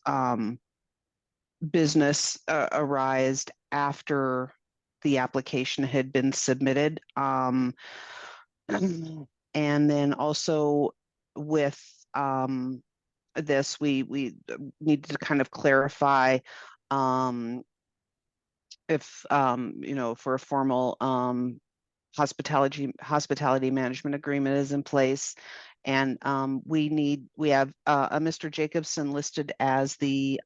business arised after the application had been submitted. And then also with this, we need to kind of clarify if for a formal hospitality management agreement is in place. And we have a Mr. Jacobson listed as the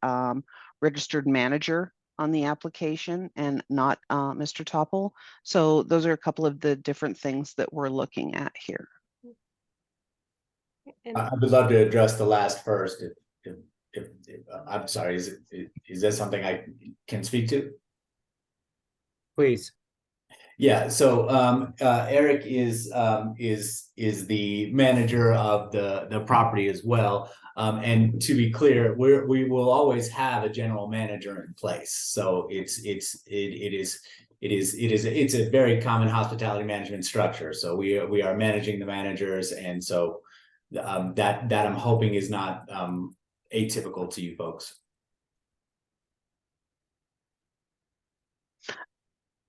registered manager on the application and not Mr. Topple. So those are a couple of the different things that we're looking at here. I would love to address the last first. If I'm sorry, is that something I can speak to? Please. Yeah, so Eric is the manager of the property as well. And to be clear, we will always have a general manager in place. So it's a very common hospitality management structure. So we are managing the managers, and so that I'm hoping is not atypical to you folks.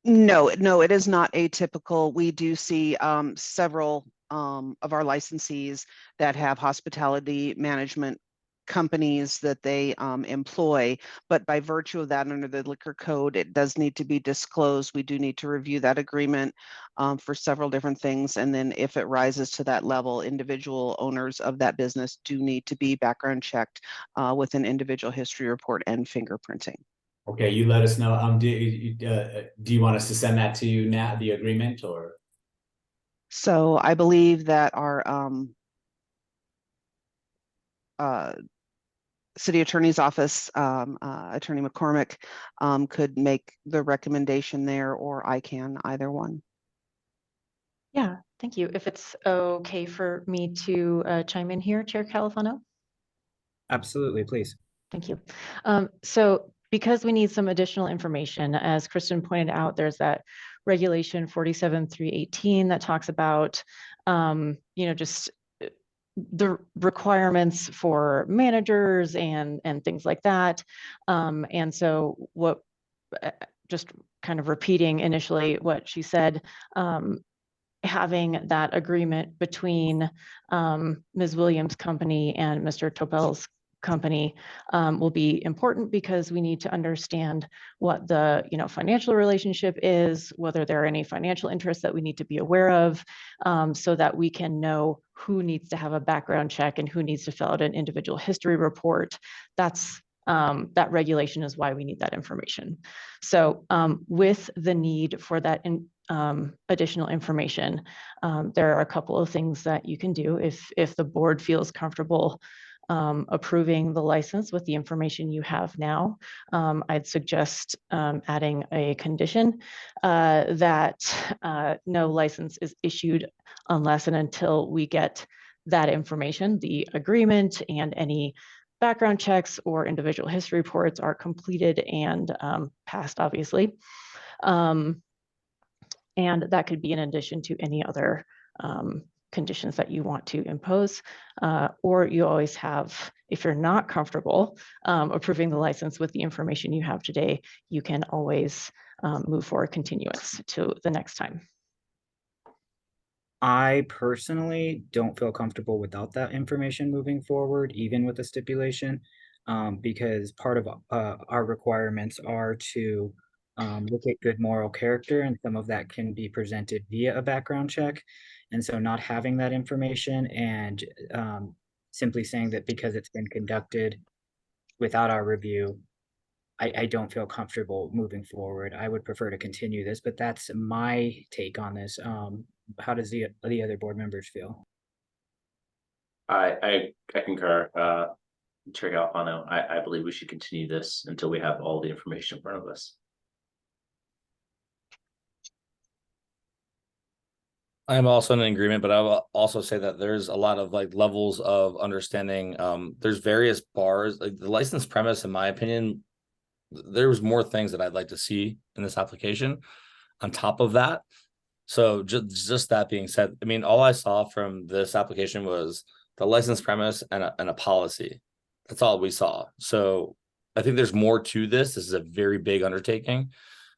No, it is not atypical. We do see several of our licensees that have hospitality management companies that they employ, but by virtue of that, under the liquor code, it does need to be disclosed. We do need to review that agreement for several different things, and then if it rises to that level, individual owners of that business do need to be background checked with an individual history report and fingerprinting. Okay, you let us know. Do you want us to send that to you now, the agreement, or? So I believe that our city attorney's office, Attorney McCormick, could make the recommendation there, or I can, either one. Yeah, thank you. If it's okay for me to chime in here, Chair Califano? Absolutely, please. Thank you. So because we need some additional information, as Kristen pointed out, there's that regulation 47.318 that talks about, just the requirements for managers and things like that. And so what, just kind of repeating initially what she said, having that agreement between Ms. Williams' company and Mr. Topel's company will be important, because we need to understand what the financial relationship is, whether there are any financial interests that we need to be aware of, so that we can know who needs to have a background check and who needs to fill out an individual history report. That's that regulation is why we need that information. So with the need for that additional information, there are a couple of things that you can do if the board feels comfortable approving the license with the information you have now. I'd suggest adding a condition that no license is issued unless and until we get that information, the agreement, and any background checks or individual history reports are completed and passed, obviously. And that could be in addition to any other conditions that you want to impose, or you always have, if you're not comfortable approving the license with the information you have today, you can always move for a continuance to the next time. I personally don't feel comfortable without that information moving forward, even with the stipulation, because part of our requirements are to look at good moral character, and some of that can be presented via a background check. And so not having that information and simply saying that because it's been conducted without our review, I don't feel comfortable moving forward. I would prefer to continue this, but that's my take on this. How does the other board members feel? I concur. Chair Galfano, I believe we should continue this until we have all the information in front of us. I'm also in agreement, but I will also say that there's a lot of levels of understanding. There's various bars, like the licensed premise, in my opinion, there's more things that I'd like to see in this application on top of that. So just that being said, I mean, all I saw from this application was the license premise and a policy. That's all we saw. So I think there's more to this. This is a very big undertaking.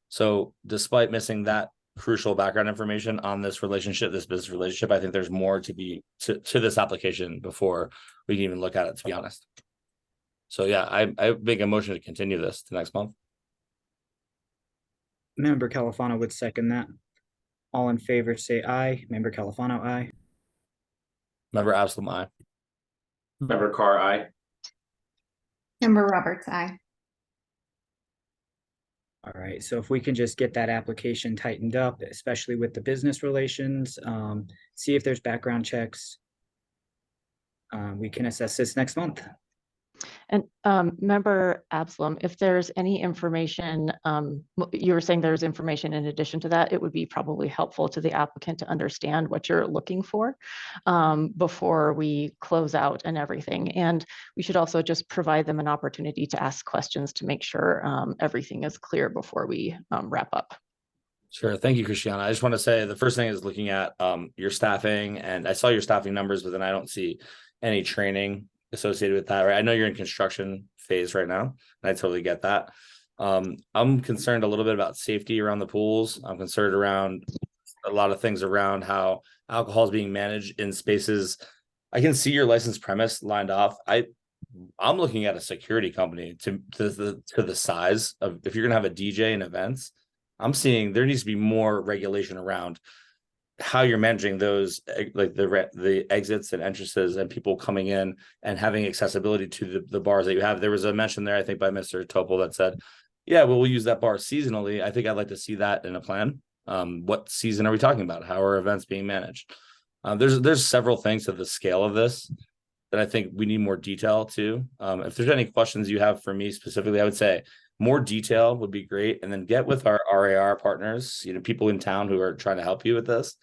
So despite missing that crucial background information on this relationship, this business relationship, I think there's more to be to this application before we can even look at it, to be honest. So yeah, I make a motion to continue this to next month. Member Califano would second that. All in favor say aye. Member Califano, aye. Member Absalom, aye. Member Carr, aye. Member Roberts, aye. All right, so if we can just get that application tightened up, especially with the business relations, see if there's background checks. We can assess this next month. And Member Absalom, if there's any information, you were saying there's information in addition to that, it would be probably helpful to the applicant to understand what you're looking for before we close out and everything. And we should also just provide them an opportunity to ask questions to make sure everything is clear before we wrap up. Sure. Thank you, Christiana. I just want to say the first thing is looking at your staffing, and I saw your staffing numbers, but then I don't see any training associated with that, right? I know you're in construction phase right now, and I totally get that. I'm concerned a little bit about safety around the pools. I'm concerned around a lot of things around how alcohol is being managed in spaces. I can see your licensed premise lined off. I'm looking at a security company to the size of, if you're gonna have a DJ in events, I'm seeing there needs to be more regulation around how you're managing those, like the exits and entrances and people coming in and having accessibility to the bars that you have. There was a mention there, I think, by Mr. Topel that said, yeah, well, we'll use that bar seasonally. I think I'd like to see that in a plan. What season are we talking about? How are events being managed? There's several things to the scale of this that I think we need more detail to. If there's any questions you have for me specifically, I would say more detail would be great. And then get with our RAR partners, people in town who are trying to help you with this.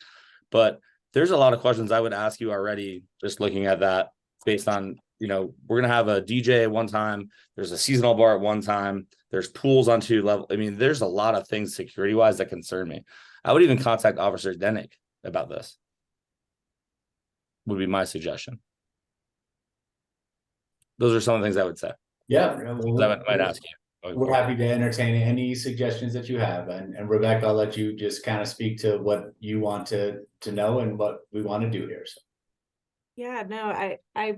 But there's a lot of questions I would ask you already, just looking at that based on, we're going to have a DJ at one time. There's a seasonal bar at one time. There's pools on 2 levels. I mean, there's a lot of things security wise that concern me. I would even contact Officer Denick about this. Would be my suggestion. Those are some of the things I would say. Yeah, I might ask you. We're happy to entertain any suggestions that you have. And Rebecca, I'll let you just kind of speak to what you want to know and what we want to do here. So. Yeah, no, I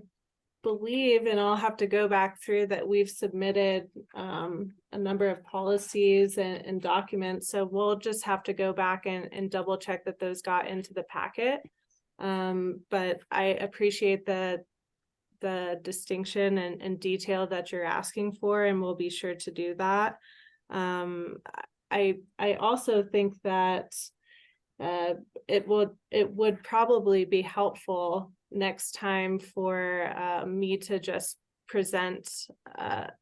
believe, and I'll have to go back through that we've submitted a number of policies and documents. So we'll just have to go back and double check that those got into the packet. But I appreciate the distinction and detail that you're asking for, and we'll be sure to do that. I also think that it would probably be helpful next time for me to just present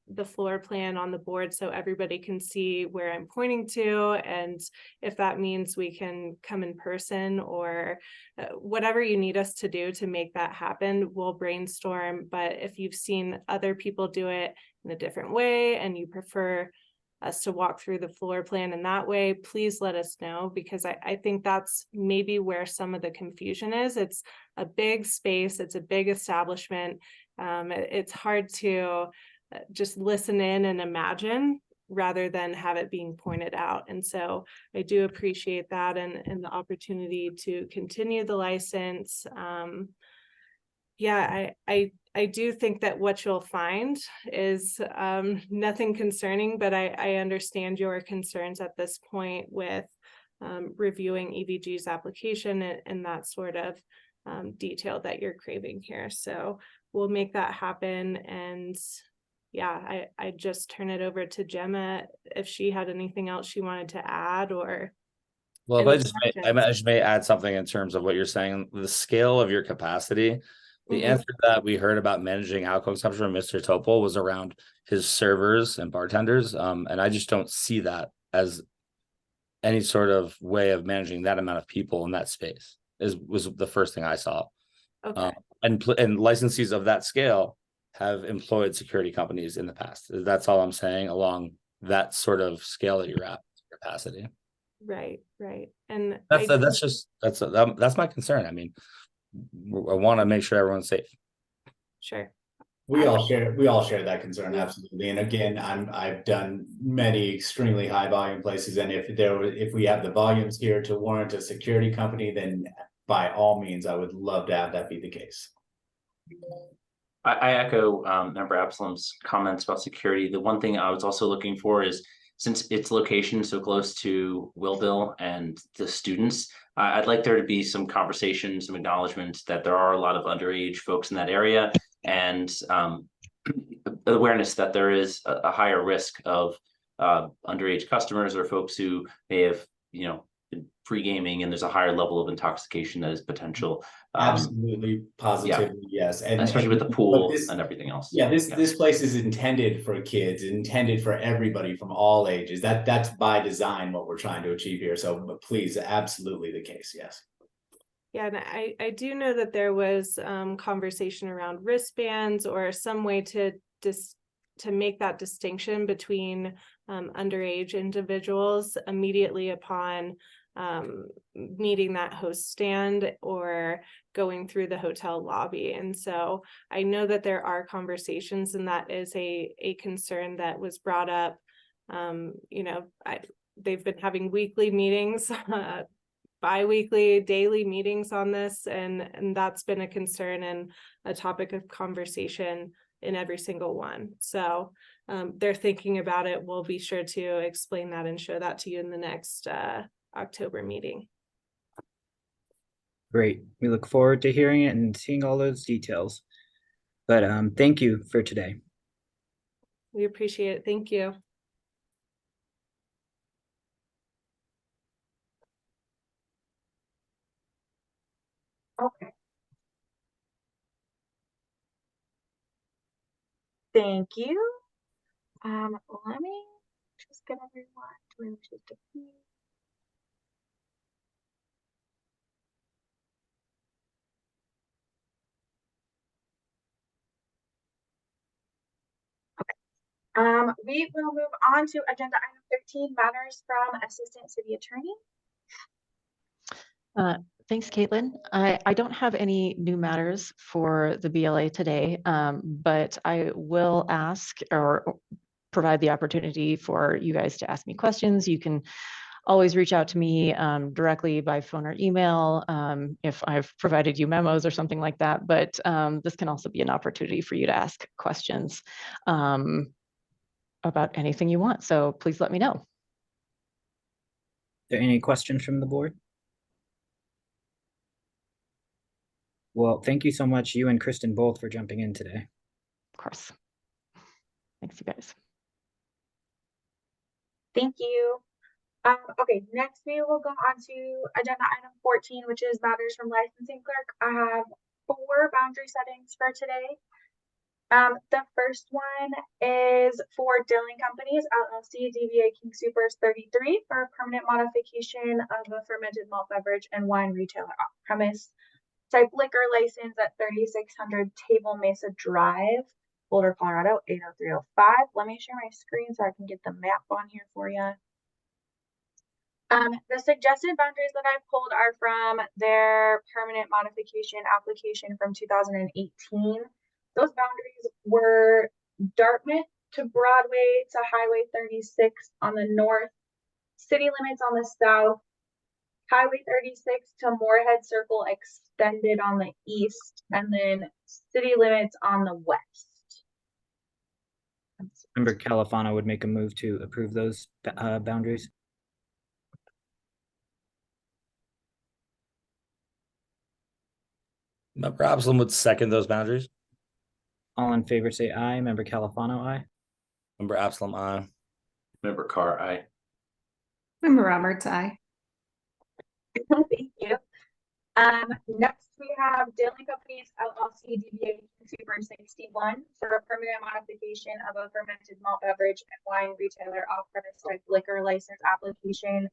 the floor plan on the board so everybody can see where I'm pointing to, and if that means we can come in person or whatever you need us to do to make that happen, we'll brainstorm. But if you've seen other people do it in a different way and you prefer us to walk through the floor plan in that way, please let us know, because I think that's maybe where some of the confusion is. It's a big space, it's a big establishment. It's hard to just listen in and imagine rather than have it being pointed out. And so I do appreciate that and the opportunity to continue the license. Yeah, I do think that what you'll find is nothing concerning, but I understand your concerns at this point with reviewing EVG's application and that sort of detail that you're craving here. So we'll make that happen. And yeah, I just turn it over to Gemma if she had anything else she wanted to add or. Well, if I just may add something in terms of what you're saying, the scale of your capacity. The answer that we heard about managing alcohol consumption from Mr. Topol was around his servers and bartenders. And I just don't see that as any sort of way of managing that amount of people in that space. Was the first thing I saw. Okay. And licensees of that scale have employed security companies in the past. That's all I'm saying along that sort of scale that you're at, capacity. Right. And that's my concern. I mean, I want to make sure everyone's safe. Sure. We all share that concern, absolutely. And again, I've done many extremely high volume places, and if we have the volumes here to warrant a security company, then by all means, I would love to have that be the case. I echo Member Absalom's comments about security. The one thing I was also looking for is, since its location so close to Willville and the students, I'd like there to be some conversation, some acknowledgement that there are a lot of underage folks in that area, and awareness that there is a higher risk of underage customers or folks who may have, been pre-gaming, and there's a higher level of intoxication that is potential. Absolutely, positively, yes, and especially with the pool and everything else. Yeah, this place is intended for kids, intended for everybody from all ages. That's by design what we're trying to achieve here. So please, absolutely the case, yes. Yeah, and I do know that there was conversation around wristbands or some way to make that distinction between underage individuals immediately upon meeting that host stand or going through the hotel lobby. And so I know that there are conversations, and that is a concern that was brought up. They've been having weekly meetings, bi-weekly, daily meetings on this, and that's been a concern and a topic of conversation in every single one. So they're thinking about it. We'll be sure to explain that and show that to you in the next October meeting. Great. We look forward to hearing it and seeing all those details. But thank you for today. We appreciate it. Thank you. Okay. Thank you. Let me just get everyone to move to the view. We will move on to agenda item 13, matters from Assistant City Attorney. Thanks, Caitlin. I don't have any new matters for the BLA today, but I will ask or provide the opportunity for you guys to ask me questions. You can always reach out to me directly by phone or email if I've provided you memos or something like that. But this can also be an opportunity for you to ask questions about anything you want. So please let me know. Are there any questions from the board? Well, thank you so much, you and Kristen both, for jumping in today. Of course. Thanks, you guys. Thank you. Okay, next we will go on to agenda item 14, which is matters from licensing clerk. I have 4 boundary settings for today. The first one is for Dilling Companies, LLC, DBA King Supers 33 for a permanent modification of a fermented malt beverage and wine retailer off premise. Type liquor license at 3600 Table Mesa Drive, Boulder, Colorado 80305. Let me share my screen so I can get the map on here for you. The suggested boundaries that I've pulled are from their permanent modification application from 2018. Those boundaries were Dartmouth to Broadway to Highway 36 on the north, city limits on the south, Highway 36 to Moorhead Circle extended on the east, and then city limits on the west. Member Califano would make a move to approve those boundaries. Member Absalom would second those boundaries. All in favor say aye. Member Califano, aye. Member Absalom, aye. Member Carr, aye. Member Roberts, aye. Thank you. Next we have Dilling Companies LLC DBA Super 61 for a permanent modification of a fermented malt beverage and wine retailer off-premise type liquor license application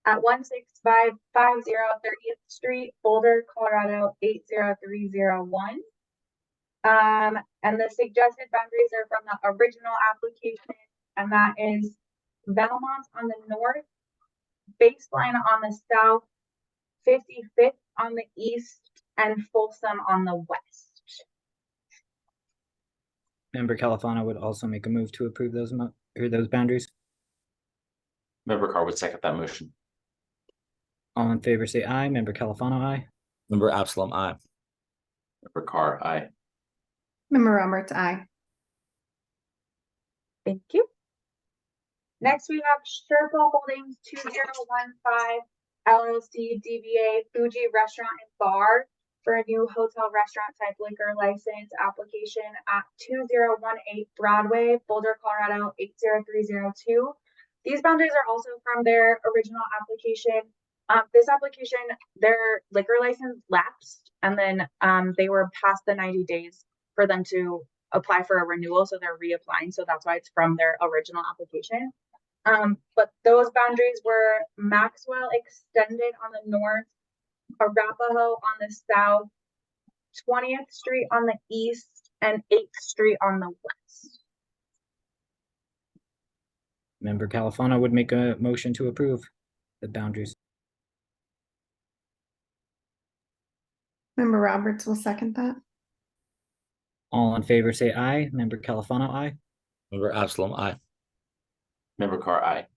at 16550 30th Street, Boulder, Colorado 80301. And the suggested boundaries are from the original application, and that is Valmont on the north, Baseline on the south, 55th on the east, and Folsom on the west. Member Califano would also make a move to approve those those boundaries. Member Carr would second that motion. All in favor say aye. Member Califano, aye. Member Absalom, aye. Member Carr, aye. Member Roberts, aye. Thank you. Next we have Sherpa Holdings 2015 LLC DBA Fuji Restaurant and Bar for a new hotel restaurant type liquor license application at 2018 Broadway, Boulder, Colorado 80302. These boundaries are also from their original application. This application, their liquor license lapsed, and then they were past the 90 days for them to apply for a renewal, so they're reapplying. So that's why it's from their original application. But those boundaries were Maxwell extended on the north, Arapahoe on the south, 20th Street on the east, and 8th Street on the west. Member Califano would make a motion to approve the boundaries. Member Roberts will second that. All in favor say aye. Member Califano, aye. Member Absalom, aye. Member Carr, aye.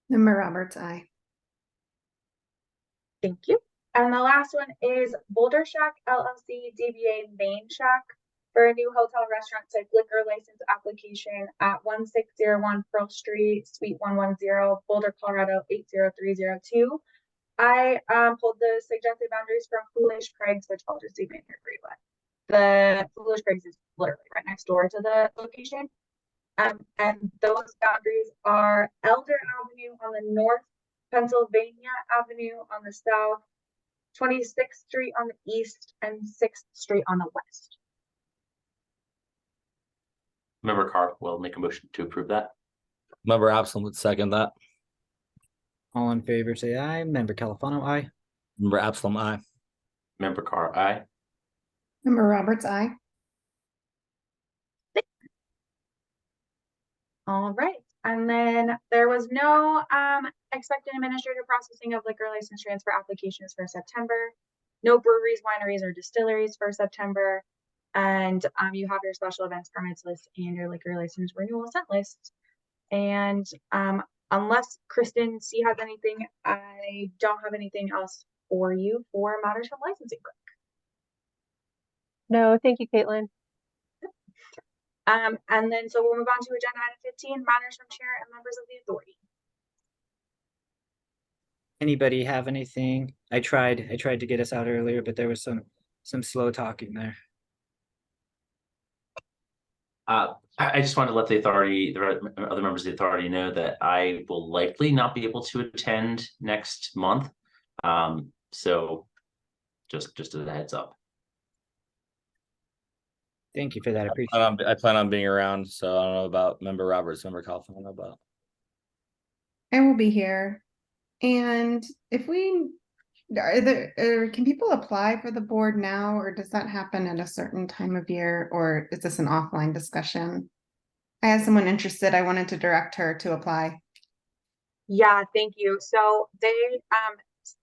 Member Roberts, aye. Thank you. And the last one is Boulder Shack LLC DBA Main Shack for a new hotel restaurant type liquor license application at 1601 Pearl Street, Suite 110, Boulder, Colorado 80302. I pulled the suggested boundaries from Foolish Craig's, which I'll just zoom in here for you. The Foolish Craig's is literally right next door to the location. And those boundaries are Elder Avenue on the north, Pennsylvania Avenue on the south, 26th Street on the east, and 6th Street on the west. Member Carr will make a motion to approve that. Member Absalom would second that. All in favor, say aye. Member Califano, aye. Member Absalom, aye. Member Carr, aye. Member Roberts, aye. All right, and then there was no expected administrative processing of liquor license transfer applications for September. No breweries, wineries, or distilleries for September. And you have your special events permits list and your liquor license renewal set list. And unless Kristen C has anything, I don't have anything else for you for matters from licensing. No, thank you, Caitlin. And then so we'll move on to agenda item 15, matters from chair and members of the authority. Anybody have anything? I tried to get us out earlier, but there was some slow talking there. I just wanted to let the authority, the other members of the authority know that I will likely not be able to attend next month. So just as a heads up. Thank you for that. I appreciate it. I plan on being around, so I don't know about Member Roberts, Member Kaufman, I don't know about. I will be here. And if we, can people apply for the board now, or does that happen at a certain time of year, or is this an offline discussion? I had someone interested. I wanted to direct her to apply. Yeah, thank you. So they,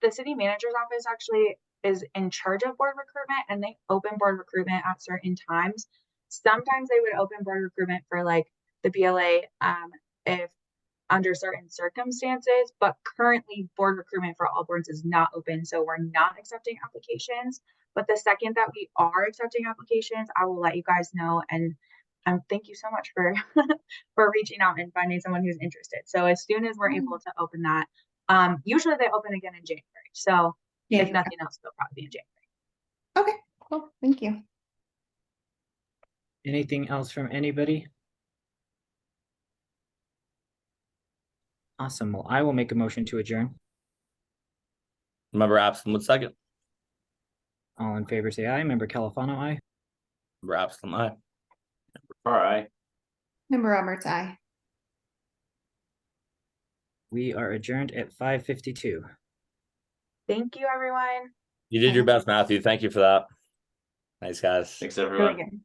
the city manager's office actually is in charge of board recruitment, and they open board recruitment at certain times. Sometimes they would open board recruitment for like the BLA if under certain circumstances, but currently board recruitment for all boards is not open, so we're not accepting applications. But the second that we are accepting applications, I will let you guys know. And thank you so much for for reaching out and finding someone who's interested. So as soon as we're able to open that, usually they open again in January. So if nothing else, they'll probably be in January. Okay, cool. Thank you. Anything else from anybody? Awesome. Well, I will make a motion to adjourn. Member Absalom would second. All in favor, say aye. Member Califano, aye. Member Absalom, aye. Member Carr, aye. Member Roberts, aye. We are adjourned at 5:52. Thank you, everyone. You did your best, Matthew. Thank you for that. Nice, guys. Thanks, everyone. Really good.